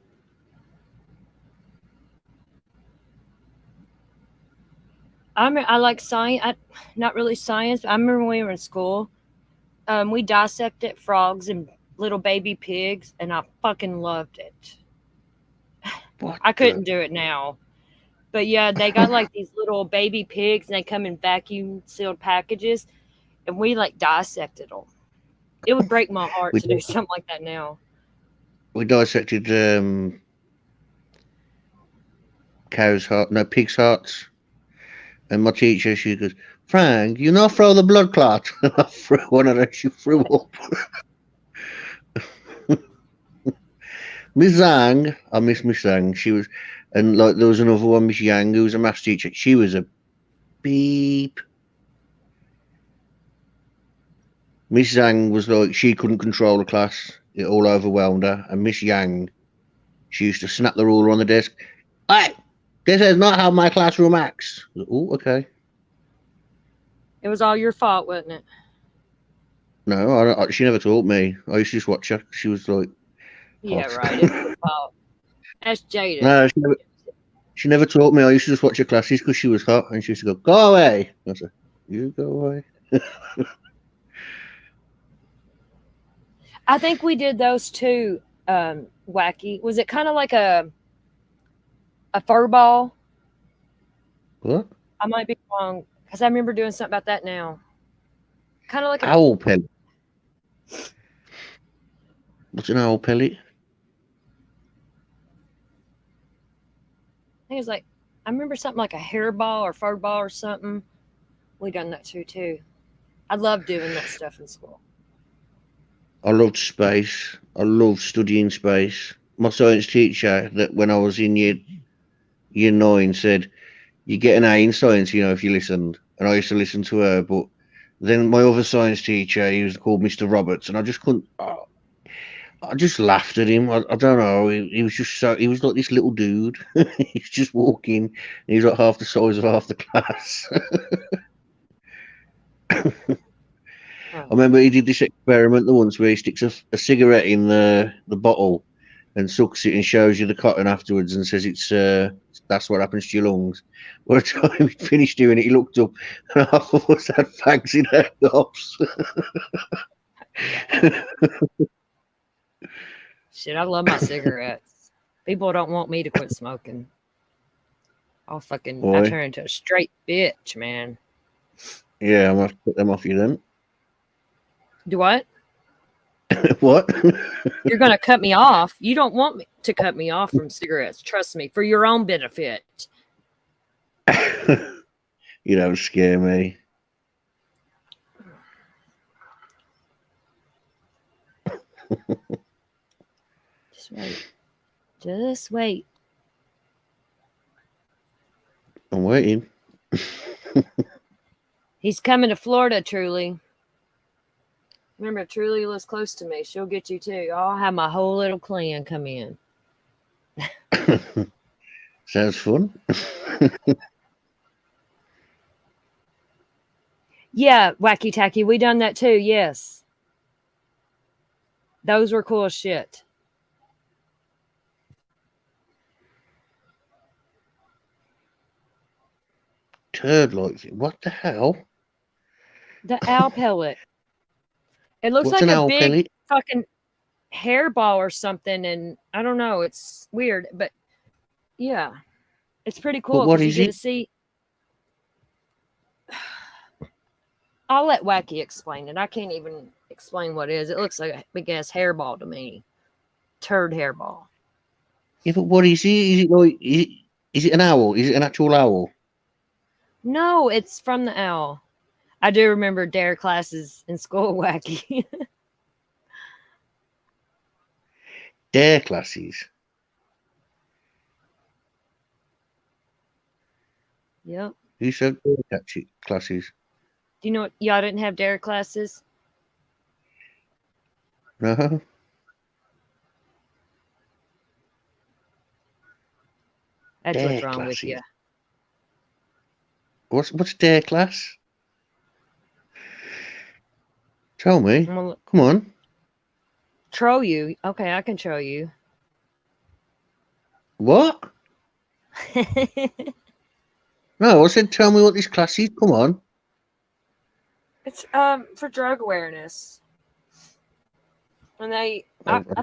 I like science. Not really science. But I remember when we were in school, we dissected frogs and little baby pigs, and I fucking loved it. I couldn't do it now. But yeah, they got like these little baby pigs, and they come in vacuum sealed packages, and we like dissected them. It would break my heart to do something like that now. We dissected cow's heart, no, pig's hearts. And my teacher, she goes, Frank, you not throw the blood clot. I threw one of them, she threw up. Miss Zhang, I miss Miss Zhang. She was, and like there was another one, Miss Yang, who was a maths teacher. She was a beep. Miss Zhang was like, she couldn't control the class. It all overwhelmed her. And Miss Yang, she used to snap the ruler on the desk. Hey, this is not how my classroom acts. Oh, okay. It was all your fault, wasn't it? No, she never taught me. I used to just watch her. She was like, Yeah, hot. right. It's your fault. That's Jada. No, she never taught me. I used to just watch her classes because she was hot, and she used to go away. I said, you go away. I think we did those too, Wacky. Was it kind of like a fur ball? What? I might be wrong because I remember doing something about that now. Kind of like a Owl pellet. What's an owl pellet? I think it was like I remember something like a hair ball or fur ball or something. We done that too. I love doing that stuff in school. I loved space. I loved studying space. My science teacher, that when I was in year 9, said, you get an A in science, you know, if you listened. And I used to listen to her. But then my other science teacher, he was called Mr. Roberts, and I just couldn't. I just laughed at him. I don't know. He was just so. He was like this little dude. He's just walking. And he's like half the size of half the class. I remember he did this experiment the once where he sticks a cigarette in the bottle and sucks it and shows you the cotton afterwards and says it's that's what happens to your lungs. By the time he finished doing it, he looked up and half of us had fags in our gobs. Shit, I love my cigarettes. People don't want me to quit smoking. I Why? turn into a straight bitch, man. Yeah, I'm gonna have to put them off you then. Do what? What? You're gonna cut me off. You don't want me to cut me off from cigarettes. Trust me, for your own benefit. You don't scare me. Just wait. Just wait. I'm waiting. He's coming to Florida, Truly. Remember, Truly lives close to me. She'll get you too. I'll have my whole little clan come in. Sounds fun. Yeah, Wacky Tacky. We done that too. Yes. Those were cool as shit. Turd like what the hell? The owl pellet. It looks What's like an a owl big pellet? fucking hairball or something, and I don't know. It's weird, but Yeah, it's pretty But cool what because you is get to it? see. I'll let Wacky explain it. I can't even explain what it is. It looks like a big ass hairball to me. Turd hairball. Yeah, but what is it? Is it like is it an owl? Is it an actual owl? No, it's from the owl. I do remember dare classes in school, Wacky. Dare classes. Yep. Who said dare classes? Do you know what? Y'all didn't have dare classes? No. That's Dare what's wrong with classes. you. What's dare class? Tell me. Well, Come on. troll you. Okay, I can troll you. What? No, I said tell me what this class is. Come on. It's for drug awareness. And I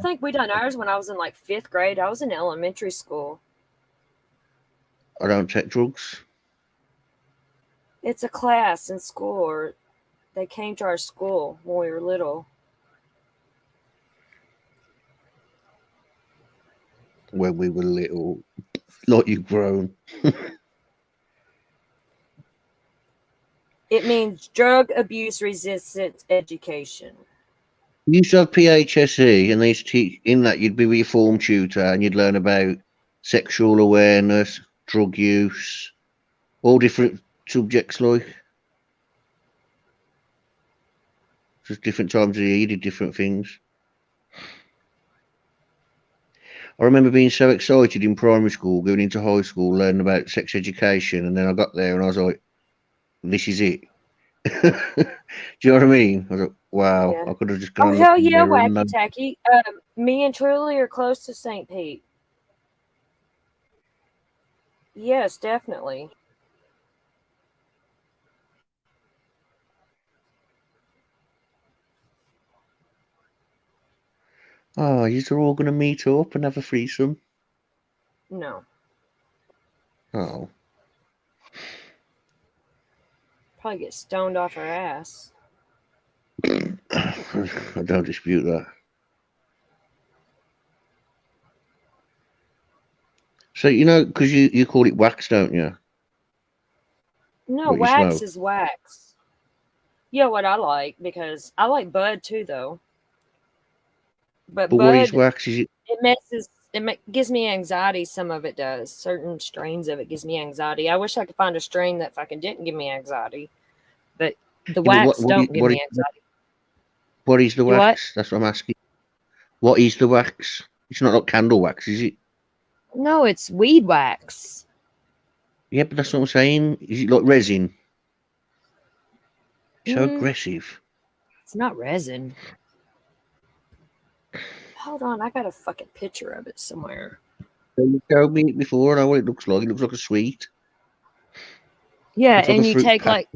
think we done ours when I was in like 5th grade. I was in elementary school. I don't take drugs. It's a class in school, or they came to our school when we were little. When we were little. Like you've grown. It means drug abuse resistance education. You used to have PHSE, and they used to teach in that you'd be with your form tutor and you'd learn about sexual awareness, drug use, all different subjects like. Just different times of the year, you did different things. I remember being so excited in primary school, going into high school, learning about sex education, and then I got there and I was like, this is it. Do you know what I mean? I was like, wow, Yeah. I could have just Oh, gone hell in the yeah, mirror and Wacky Tacky. Me and Truly are close to St. Pete. Yes, definitely. oh, you're all going to meet up and have a threesome? No. Oh, Probably get stoned off her ass. I don't dispute that. So, you know, because you call it wax, don't you? No, What you wax smoke? is wax. Yeah, what I like, because I like bud too, though. But But what is bud, wax? Is it? it messes. Gives me anxiety. Some of it does. Certain strains of it gives me anxiety. I wish I could find a strain that fucking didn't give me anxiety. But the Yeah, but wax what don't give me anxiety. what is the You what? wax? That's what I'm asking. What is the wax? It's not like candle wax, is it? No, it's weed wax. Yeah, but that's what I'm saying. Is it like resin? So Mm, aggressive. it's not resin. Hold on, I got a fucking picture of it somewhere. You showed me it before. I know what it looks like. It looks like a sweet. Yeah, Looks like and a you fruit take pat. like,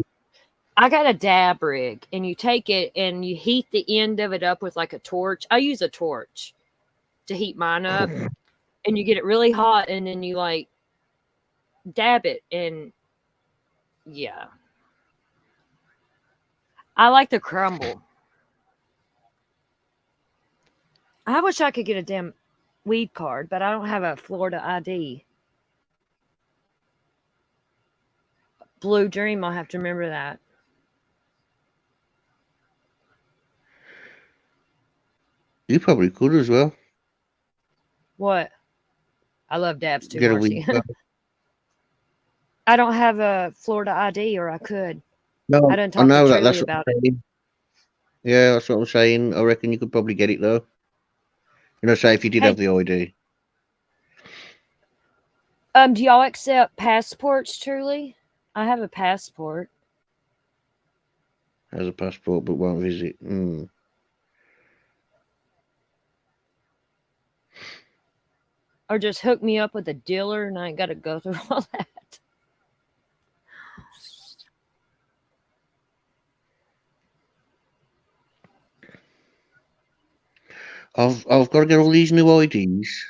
I got a dab rig, and you take it and you heat the end of it up with like a torch. I use a torch to heat mine up, and you get it really hot, and then you like dab it, and yeah, I like the crumble. I wish I could get a damn weed card, but I don't have a Florida ID. Blue Dream, I'll have to remember that. You probably could as well. What? I love dabs too, Get a Marcy. weed card. I don't have a Florida ID, or I could. No, I done I talked to know that. Truly That's what about I'm it. saying. Yeah, that's what I'm saying. I reckon you could probably get it though. You know, say if you did Hey, have the ID. do y'all accept passports, Truly? I have a passport. Has a passport but won't visit. Mm. Or just hook me up with a dealer and I ain't got to go through all that. I've got to get all these new IDs.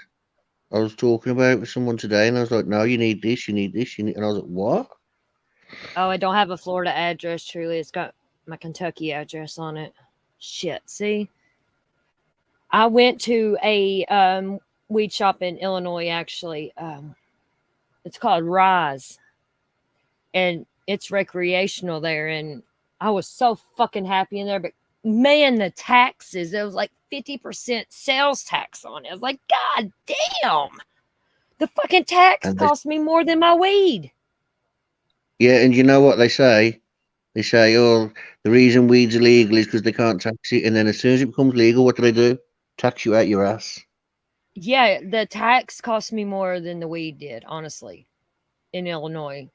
I was talking about with someone today, and I was like, "No, you need this, you need this, you need," and I was like, "What?" Oh, I don't have a Florida address, truly. It's got my Kentucky address on it. Shit, see? I went to a weed shop in Illinois, actually. It's called Rise, and it's recreational there. And I was so fucking happy in there. But man, the taxes, there was like 50% sales tax on it. I was like, God damn. The fucking tax And they, cost me more than my weed. yeah, and you know what they say? They say, "Oh, the reason weed's illegal is because they can't tax it." And then as soon as it becomes legal, what do? Tax you out your ass. Yeah, the tax cost me more than the weed did, honestly, in Illinois.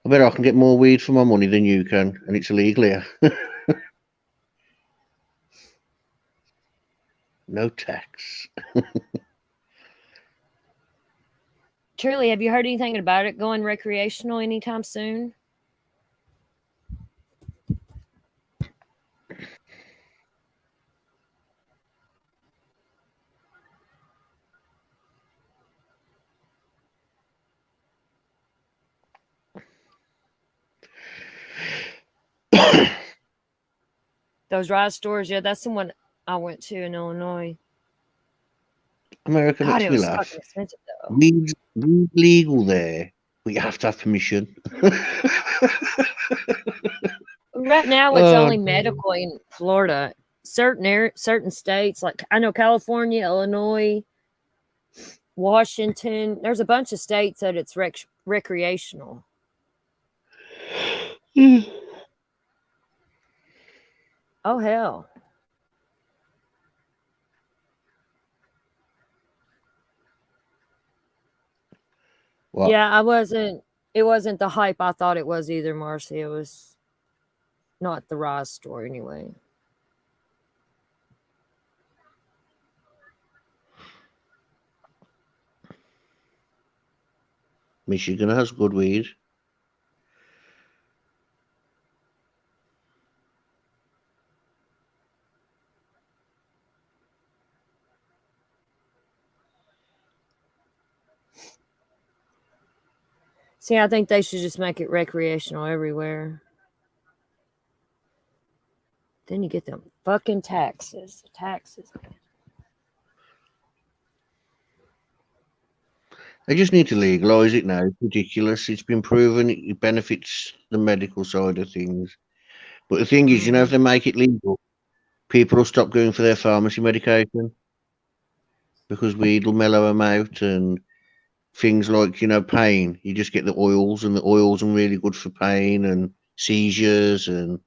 I bet I can get more weed for my money than you can, and it's illegal here. No tax. Truly, have you heard anything about it going recreational anytime soon? Those Rise stores, yeah, that's the one I went to in Illinois. America God, makes it me was laugh. fucking expensive though. Weed's legal there, but you have to have permission. Right now, it's Oh, only medical in Florida. Certain states, like I know California, Illinois, Washington. There's a bunch of states that it's recreational. Oh hell. What? Yeah, it wasn't the hype I thought it was either, Marcy. It was not the Rise store anyway. Michigan has good weed. See, I think they should just make it recreational everywhere. Then you get them fucking taxes. Taxes. They just need to legalise it now. It's ridiculous. It's been proven it benefits the medical side of things. But the thing is, if they make it legal, people will stop going for their pharmacy medication because weed will mellow them out, and things like, pain. You just get the oils, and the oils are really good for pain and seizures and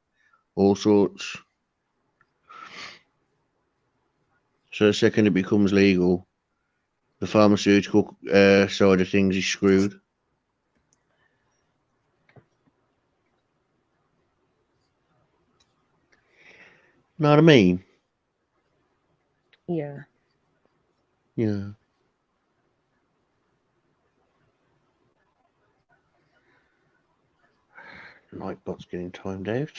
all sorts. So the second it becomes legal, the pharmaceutical side of things is screwed. Know what I mean? Yeah. Yeah. Nightbot's getting timed out.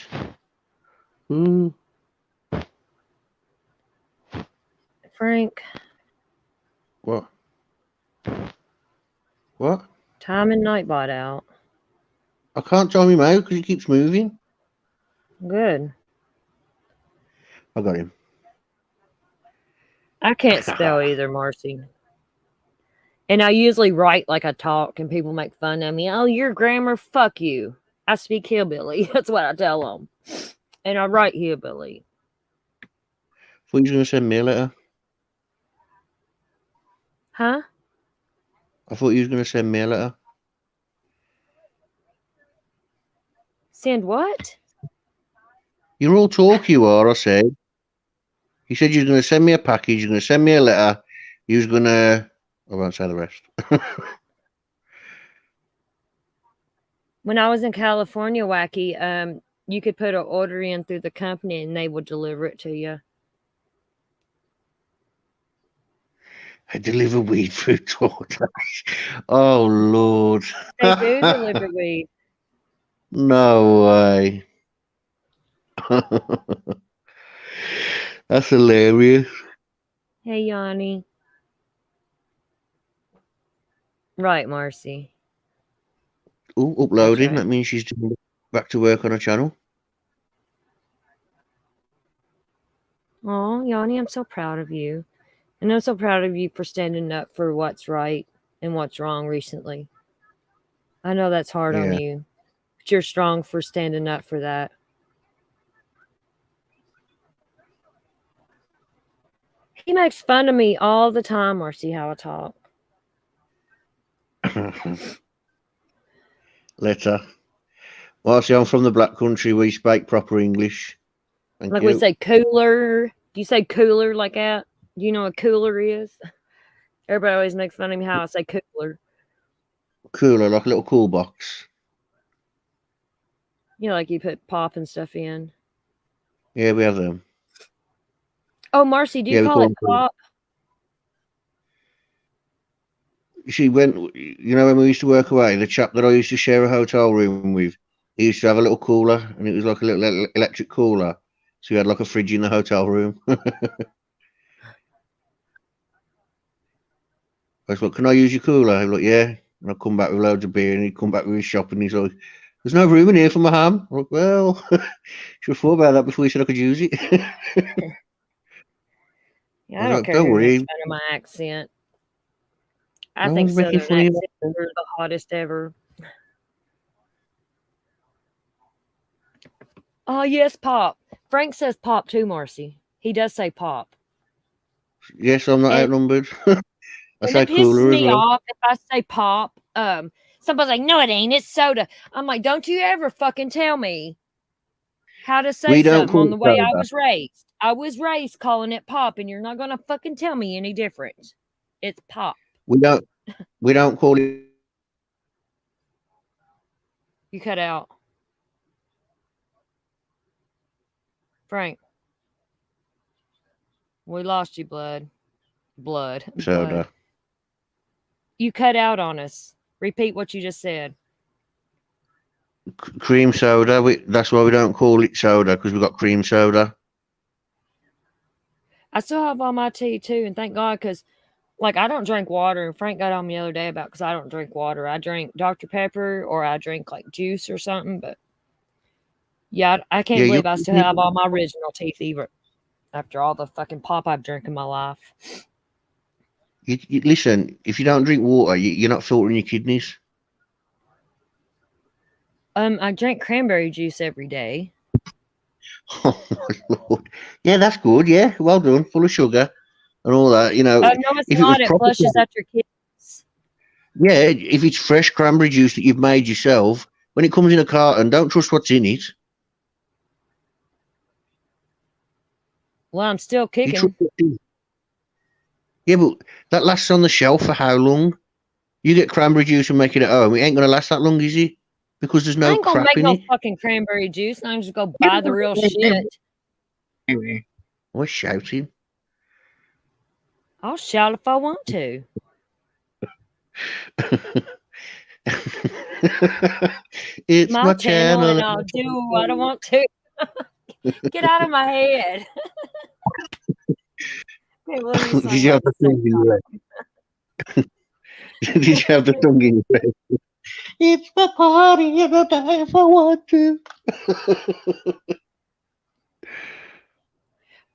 Frank. What? What? Time and Nightbot out. I can't time him out because he keeps moving. Good. I got him. I can't spell either, Marcy. And I usually write like I talk, and people make fun of me. Oh, your grammar? Fuck you. I speak hillbilly. That's what I tell them. And I write hillbilly. Thought you was going to send me a letter. Huh? I thought you was going to send me a letter. Send what? You're all talk, you are, I said. You said you was going to send me a package, you're going to send me a letter, you was going to... I won't say the rest. When I was in California, Wacky, you could put an order in through the company and they would deliver it to you. I deliver weed through DoorDash. Oh, Lord. They do deliver weed. No way. That's hilarious. Hey, Yanni. Right, Marcy. Oh, That's uploading. right. That means she's back to work on her channel. Oh, Yanni, I'm so proud of you. And I'm so proud of you for standing up for what's right and what's wrong recently. I know that's hard on Yeah. you, but you're strong for standing up for that. He makes fun of me all the time, Marcy, how I talk. Letter. Well, see, I'm from the Black Country. We speak proper English. Thank Like you. we say cooler. Do you say cooler like that? Do you know what cooler is? Everybody always makes fun of me how I say cooler. Cooler, like a little cool box. You know, like you put pop and stuff in. Yeah, we have them. Oh, Marcy, do you Yeah, we call call it them cooler. pop? She went, you know, when we used to work away, the chap that I used to share a hotel room with, he used to have a little cooler, and it was like a little electric cooler. So he had like a fridge in the hotel room. I was like, "Can I use your cooler?" He was like, "Yeah." And I'd come back with loads of beer, and he'd come back with his shop, and he's like, "There's no room in here for my ham." I'm like, "Well, should have thought about that before you said I could use it." Yeah, I I was don't like, care "Don't who makes worry." fun of my accent. I No think one's making Southern fun of accents you. are the hottest ever. Oh, yes, pop. Frank says pop too, Marcy. He does say pop. Yes, I'm not And, outnumbered. I and say it pisses cooler as me well. off if I say pop. Somebody's like, no, it ain't. It's soda. I'm like, don't you ever fucking tell me how to say We don't something on call the it way I soda. was raised. I was raised calling it pop, and you're not going to fucking tell me any different. It's pop. We don't call it. You cut out. Frank. We lost you, blood. Blood. Soda. You cut out on us. Repeat what you just said. Cream soda. That's why we don't call it soda, because we've got cream soda. I still have all my tea too, and thank God, because like I don't drink water. And Frank got on me the other day about because I don't drink water. I drink Dr. Pepper or I drink like juice or something. But yeah, I can't Yeah, believe I still have all my original teeth even after all the fucking pop I've drank in my life. you listen. If you don't drink water, you're not filtering your kidneys. I drink cranberry juice every day. Oh my Lord. Yeah, that's good. Yeah, well done. Full of sugar and all that. You know, No, it's if not. it It was proper, flushes out your kidneys. yeah, if it's fresh cranberry juice that you've made yourself, when it comes in a carton, don't trust what's in it. Well, I'm still You trust kicking. what's in it. Yeah, but that lasts on the shelf for how long? You get cranberry juice and make it at home. It ain't gonna last that long, is it? Because there's I no ain't gonna crap make in no it. fucking cranberry juice. And I'm just go buy the real shit. What's shouting? I'll shout if I want to. It's My my channel, channel. and I'll do what I want to. Get out of my head. Okay, let me Did you have the tongue in your head? Did you have the tongue in your head? It's my party and I'll die if I want to.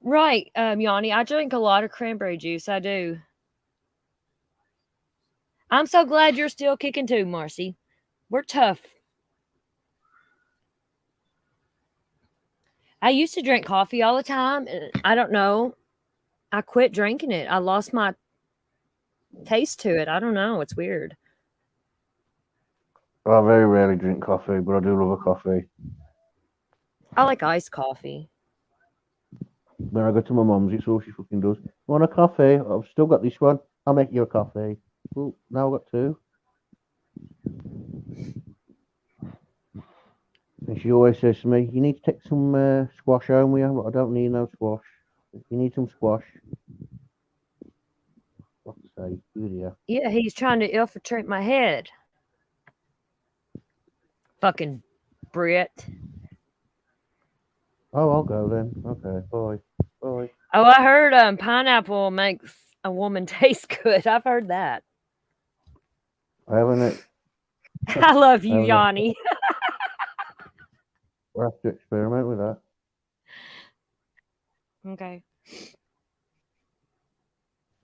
Right, Yanni, I drink a lot of cranberry juice. I do. I'm so glad you're still kicking too, Marcy. We're tough. I used to drink coffee all the time. And I don't know. I quit drinking it. I lost my taste to it. I don't know. It's weird. I very rarely drink coffee, but I do love a coffee. I like iced coffee. When I go to my mum's, it's all she fucking does. Want a coffee? I've still got this one. I'll make you a coffee. Well, now I've got two. And she always says to me, "You need to take some squash home with you." But I don't need no squash. If you need some squash, what to say? Good here. Yeah, he's trying to infiltrate my head. Fucking Brit. Oh, I'll go then. Okay, bye. Bye. Oh, I heard pineapple makes a woman taste good. I've heard that. I haven't. I love you, haven't- Yanni. We'll have to experiment with that. Okay.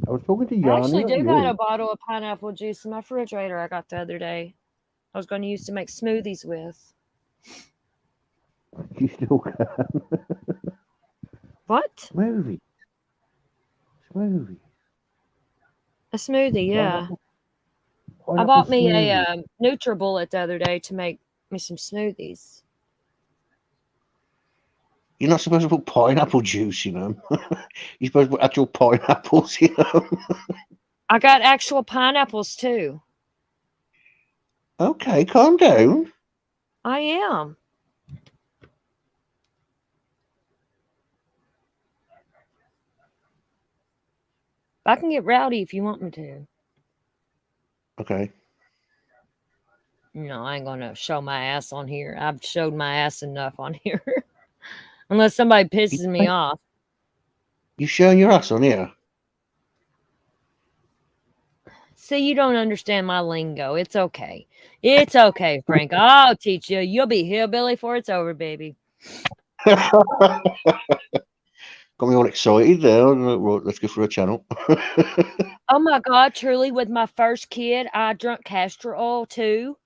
I was talking to I Yanni. actually not do got you. a bottle of pineapple juice in my refrigerator I got the other day. I was going to use to make smoothies with. You still can. What? Smoothie. Smoothie. A smoothie, yeah. Pineapple- I pineapple bought me smoothie. a NutriBullet the other day to make me some smoothies. You're not supposed to put pineapple juice, you know. You're supposed to put actual pineapples, you know. I got actual pineapples too. Okay, calm down. I am. I can get rowdy if you want me to. Okay. No, I ain't gonna show my ass on here. I've showed my ass enough on here. Unless somebody pisses me off. You showing your ass on here? See, you don't understand my lingo. It's okay. It's okay, Frank. I'll teach you. You'll be hillbilly before it's over, baby. Got me all excited there. Right, let's go for a channel. Oh my God, truly, with my first kid, I drank castor oil too.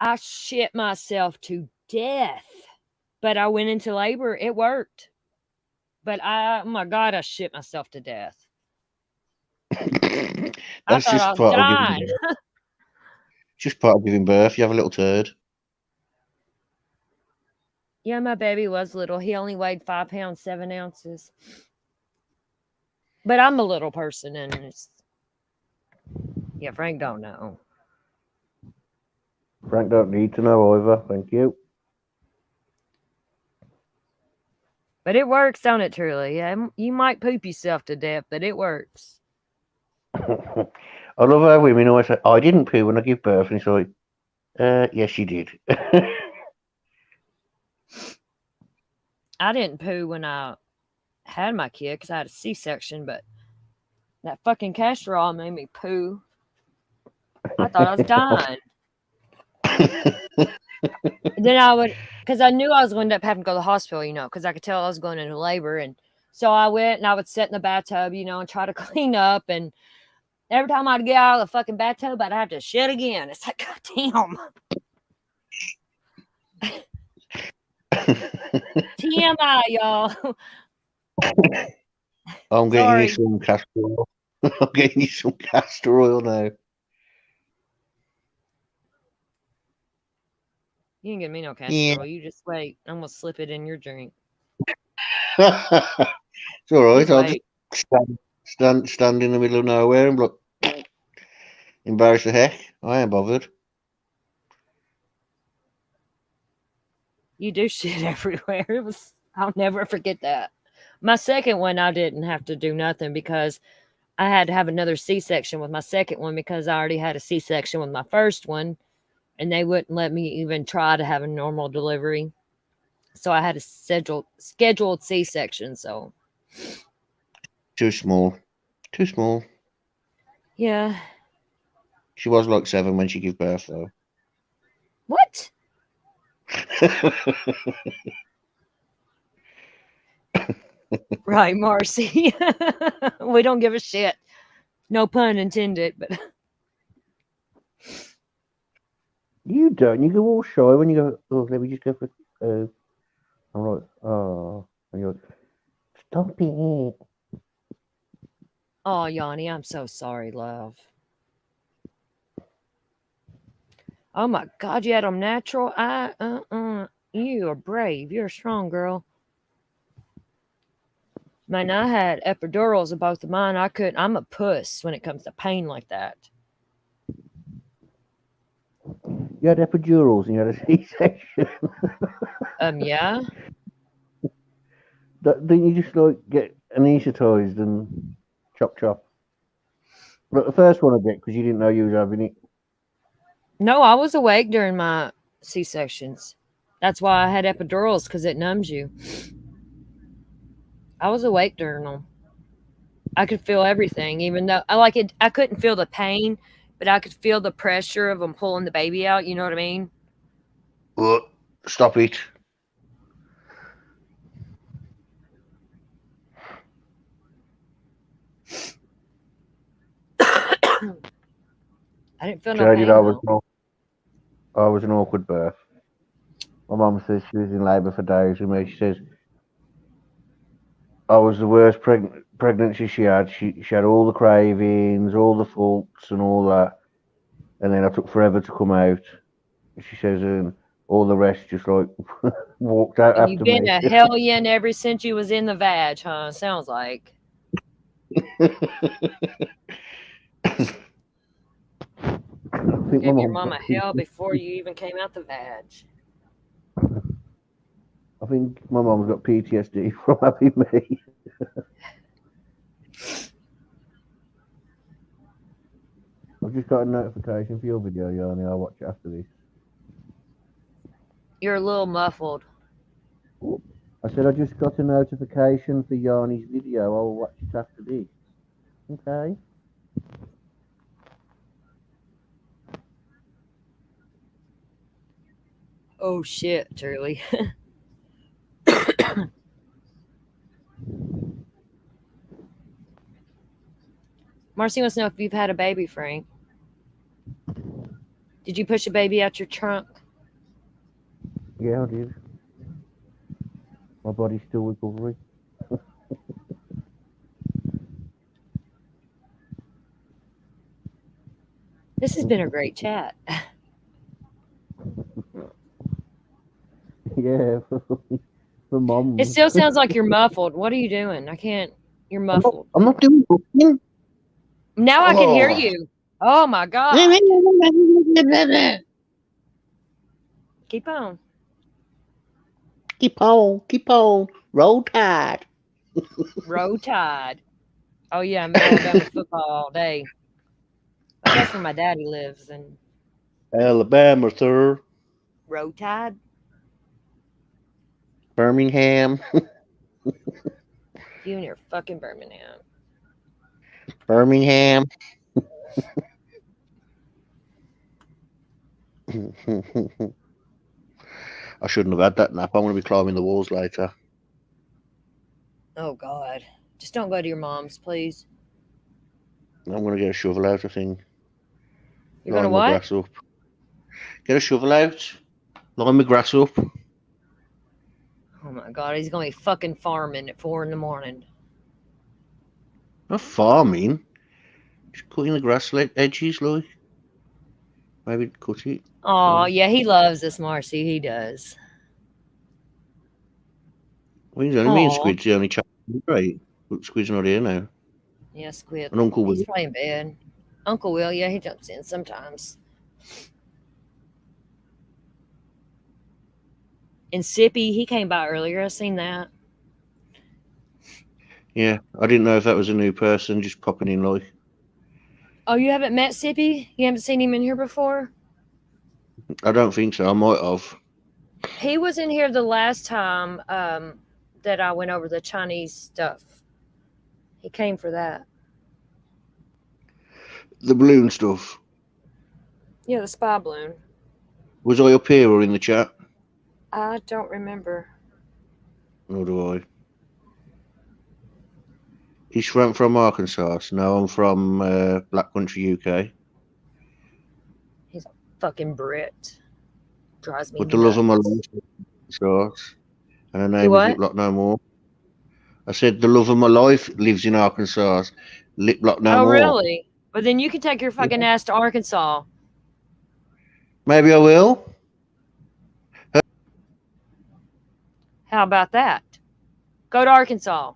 I shit myself to death. But I went into labor. It worked. But oh my God, I shit myself to death. I That's thought I just was part of dying. giving birth. Just part of giving birth. You have a little turd. Yeah, my baby was little. He only weighed 5 pounds, 7 ounces. But I'm a little person, and it's... Yeah, Frank don't know. Frank don't need to know either. Thank you. But it works, don't it, truly? Yeah, you might poop yourself to death, but it works. I love how women always say, I didn't poo when I gave birth. And it's like, yes, you did. I didn't poo when I had my kid because I had a C-section, but that fucking castor oil made me poo. I thought I was dying. Then I would, because I knew I was going to end up having to go to the hospital, you know, because I could tell I was going into labor. And so I went and I would sit in the bathtub, you know, and try to clean up. And every time I'd get out of the fucking bathtub, I'd have to shit again. It's like, God damn. TMI, y'all. I'm getting Sorry. you some castor oil. I'm getting you some castor oil now. You didn't get me no castor Yeah. oil. You just wait. I'm going to slip it in your drink. It's all right. Just I'll wait. just stand in the middle of nowhere and look. Embarrass the heck. I ain't bothered. You do shit everywhere. It was, I'll never forget that. My second one, I didn't have to do nothing because I had to have another C-section with my second one because I already had a C-section with my first one, and they wouldn't let me even try to have a normal delivery. So I had a scheduled C-section. So Too small. Too small. yeah. She was like 7 when she gave birth, though. What? Right, Marcy. We don't give a shit. No pun intended, but You don't. You go all shy when you go, oh, let me just go for, I'm like, oh. And you're like, stop it. oh, Yanni, I'm so sorry, love. Oh my God, you had them natural. You are brave. You're a strong girl. Man, I had epidurals in both of mine. I'm a puss when it comes to pain like that. You had epidurals and you had a C-section. Yeah. Didn't you just like get anaesthetized and chop chop? But the first one I get because you didn't know you was having it. No, I was awake during my C-sections. That's why I had epidurals, because it numbs you. I was awake during them. I could feel everything, even though I couldn't feel the pain but I could feel the pressure of them pulling the baby out. You know what I mean? Stop it. I didn't feel no Jaded, pain. I was an awkward birth. My mum says she was in labour for days with me. She says I was the worst pregnancy she had. She had all the cravings, all the faults, and all that. And then I took forever to come out. She says, and all the rest just like walked out And after you've been me. a hellion ever since you was in the vag, huh? Sounds like. I think Gave my your mum mama hell before you even came out the vag. I think my mum's got PTSD from having me. I've just got a notification for your video, Yanni. I'll watch it after this. You're a little muffled. I said I just got a notification for Yanni's video. I'll watch it after this. Okay. Oh shit, Turley. Marcy wants to know if you've had a baby, Frank. Did you push a baby out your trunk? Yeah, I did. My body's still recovering. This has been a great chat. Yeah, for mom. It still sounds like you're muffled. What are you doing? I can't. You're muffled. I'm not doing nothing. Now I can hear Oh. you. Oh my god. Keep on. Keep on. Roll Tide. Roll Tide. Oh yeah, I'm Alabama football all day. That's where my daddy lives. And Alabama, sir. Roll Tide. Birmingham. You and your fucking Birmingham. Birmingham. I shouldn't have had that nap. I'm going to be climbing the walls later. Oh god. Just don't go to your mom's, please. I'm going to get a shovel out, I think. You're gonna Line my what? grass up. Get a shovel out. Line my grass up. Oh my god, he's gonna be fucking farming at 4 a.m. Not farming. Just cutting the grass edges, like. Maybe cut it. Oh yeah, he loves this, Marcy. He does. Well, he's only me and Aw. Squid's the only child, right? But Squid's not here now. Yeah, Squid. And Uncle He's Will. probably in bed. Uncle Will, yeah, he jumps in sometimes. And Sippy, he came by earlier. I seen that. Yeah, I didn't know if that was a new person just popping in, like. Oh, you haven't met Sippy? You haven't seen him in here before? I don't think so. I might have. He was in here the last time that I went over the Chinese stuff. He came for that. The balloon stuff. Yeah, the spy balloon. Was I up here or in the chat? I don't remember. Nor do I. He's from Arkansas. No, I'm from Black Country, UK. He's a fucking Brit. Drives me But the love of my nuts. life is Arkansas. And her You name is what? Liplock No More. I said the love of my life lives in Arkansas. Liplock No Oh, More. really? But then you can take your fucking ass to Arkansas. Maybe I will. How about that? Go to Arkansas.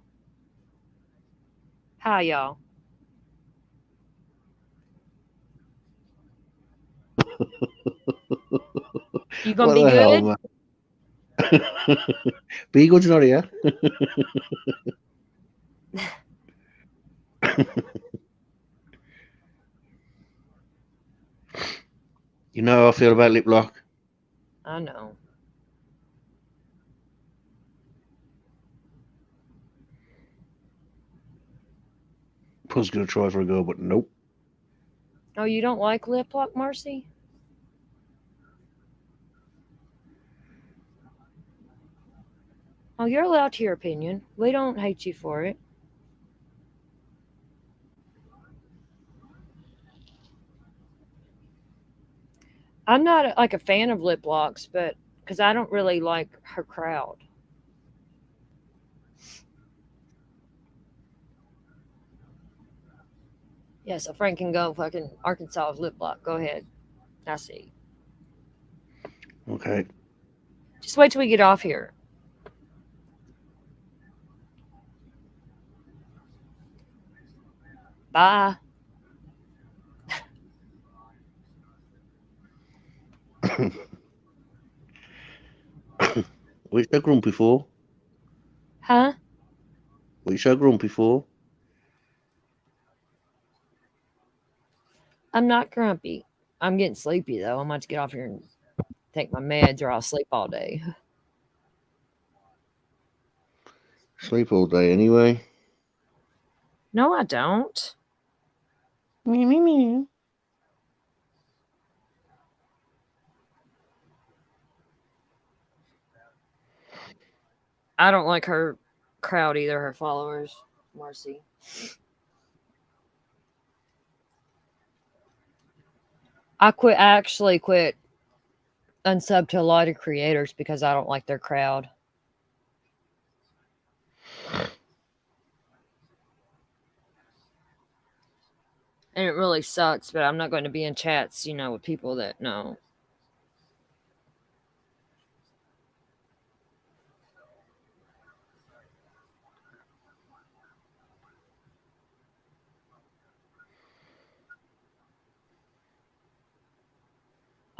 Hi, y'all. You gonna What be the hell, good? man? Be good's not here. You know how I feel about Liplock. I know. I was going to try for a go, but nope. Oh, you don't like lip lock, Marcy? Oh, you're allowed to your opinion. We don't hate you for it. I'm not like a fan of lip locks, but because I don't really like her crowd. Yeah, so Frank can go fucking Arkansas lip lock. Go ahead. I see. Okay. Just wait till we get off here. Bye. What you so grumpy for? Huh? What you so grumpy for? I'm not grumpy. I'm getting sleepy though. I'm about to get off here and take my meds or I'll sleep all day. Sleep all day anyway. No, I don't. Me, me, me. I don't like her crowd either, her followers, Marcy. I actually quit unsub to a lot of creators because I don't like their crowd. And it really sucks, but I'm not going to be in chats, with people that know.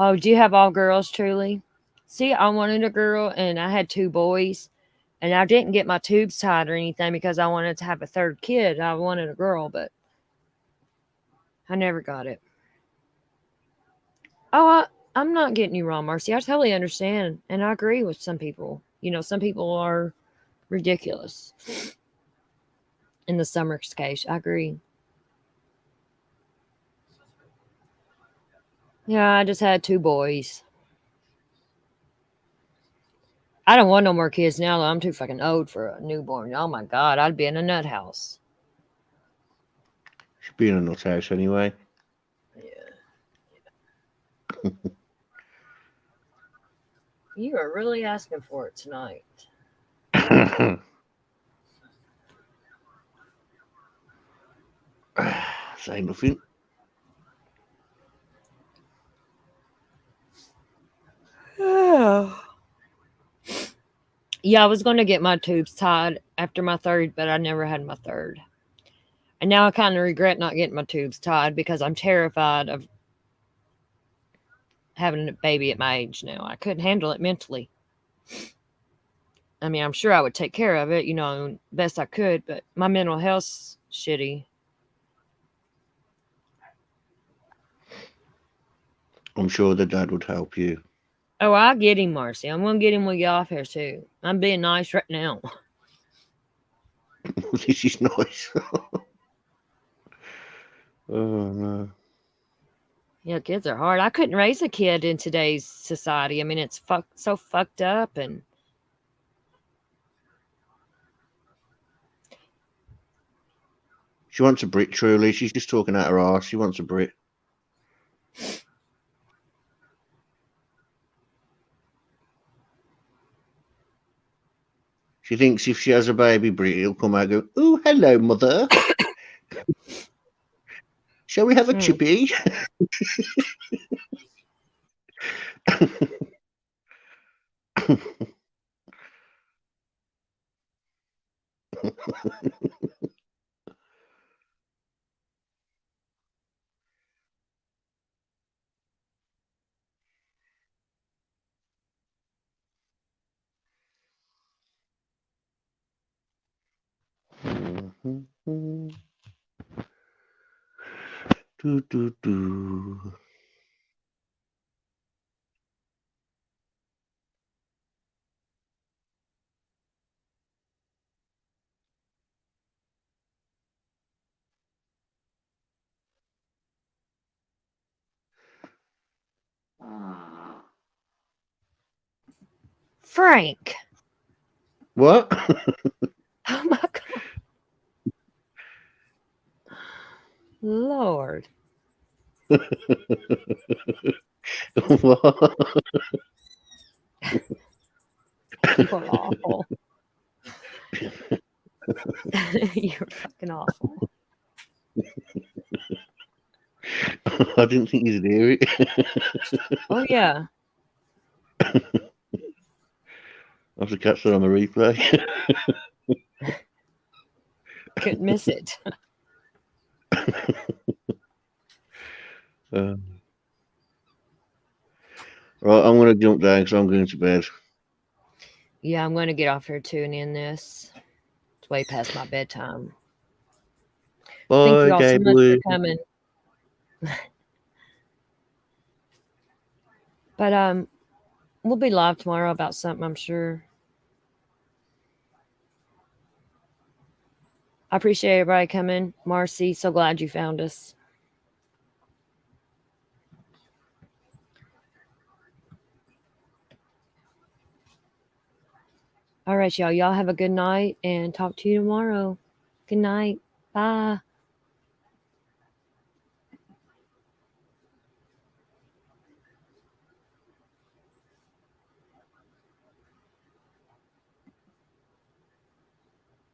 Oh, do you have all girls, truly? See, I wanted a girl and I had 2 boys. And I didn't get my tubes tied or anything because I wanted to have a 3rd kid. I wanted a girl, but I never got it. Oh, I'm not getting you wrong, Marcy. I totally understand. And I agree with some people. Some people are ridiculous. In the Summers case, I agree. Yeah, I just had 2 boys. I don't want no more kids now, though. I'm too fucking old for a newborn. Oh my God, I'd be in a nut house. Should be in a nut house anyway. You are really asking for it tonight. Say nothing. Yeah, I was going to get my tubes tied after my 3rd, but I never had my 3rd. And now I kind of regret not getting my tubes tied because I'm terrified of having a baby at my age now. I couldn't handle it mentally. I mean, I'm sure I would take care of it, best I could, but my mental health's shitty. I'm sure the dad would help you. Oh, I'll get him, Marcy. I'm going to get him when we get off here, too. I'm being nice right now. This is nice. Oh, no. Yeah, kids are hard. I couldn't raise a kid in today's society. I mean, it's so fucked up. And She wants a Brit, truly. She's just talking out her arse. She wants a Brit. She thinks if she has a baby Brit, he'll come out and go, "Oh, hello, mother. Shall we have a chippy?" Do, do, do. Frank. What? Oh my God. Lord. What? You are awful. You're fucking awful. I didn't think you'd hear it. Oh yeah. I have to catch that on the replay. Couldn't miss it. Right, I'm going to jump down because I'm going to bed. Yeah, I'm going to get off here too and end this. It's way past my bedtime. Thank Bye, you all so much Gabriel. for coming. But we'll be live tomorrow about something, I'm sure. I appreciate everybody coming. Marcy, so glad you found us. All right, y'all. Y'all have a good night and talk to you tomorrow. Good night. Bye.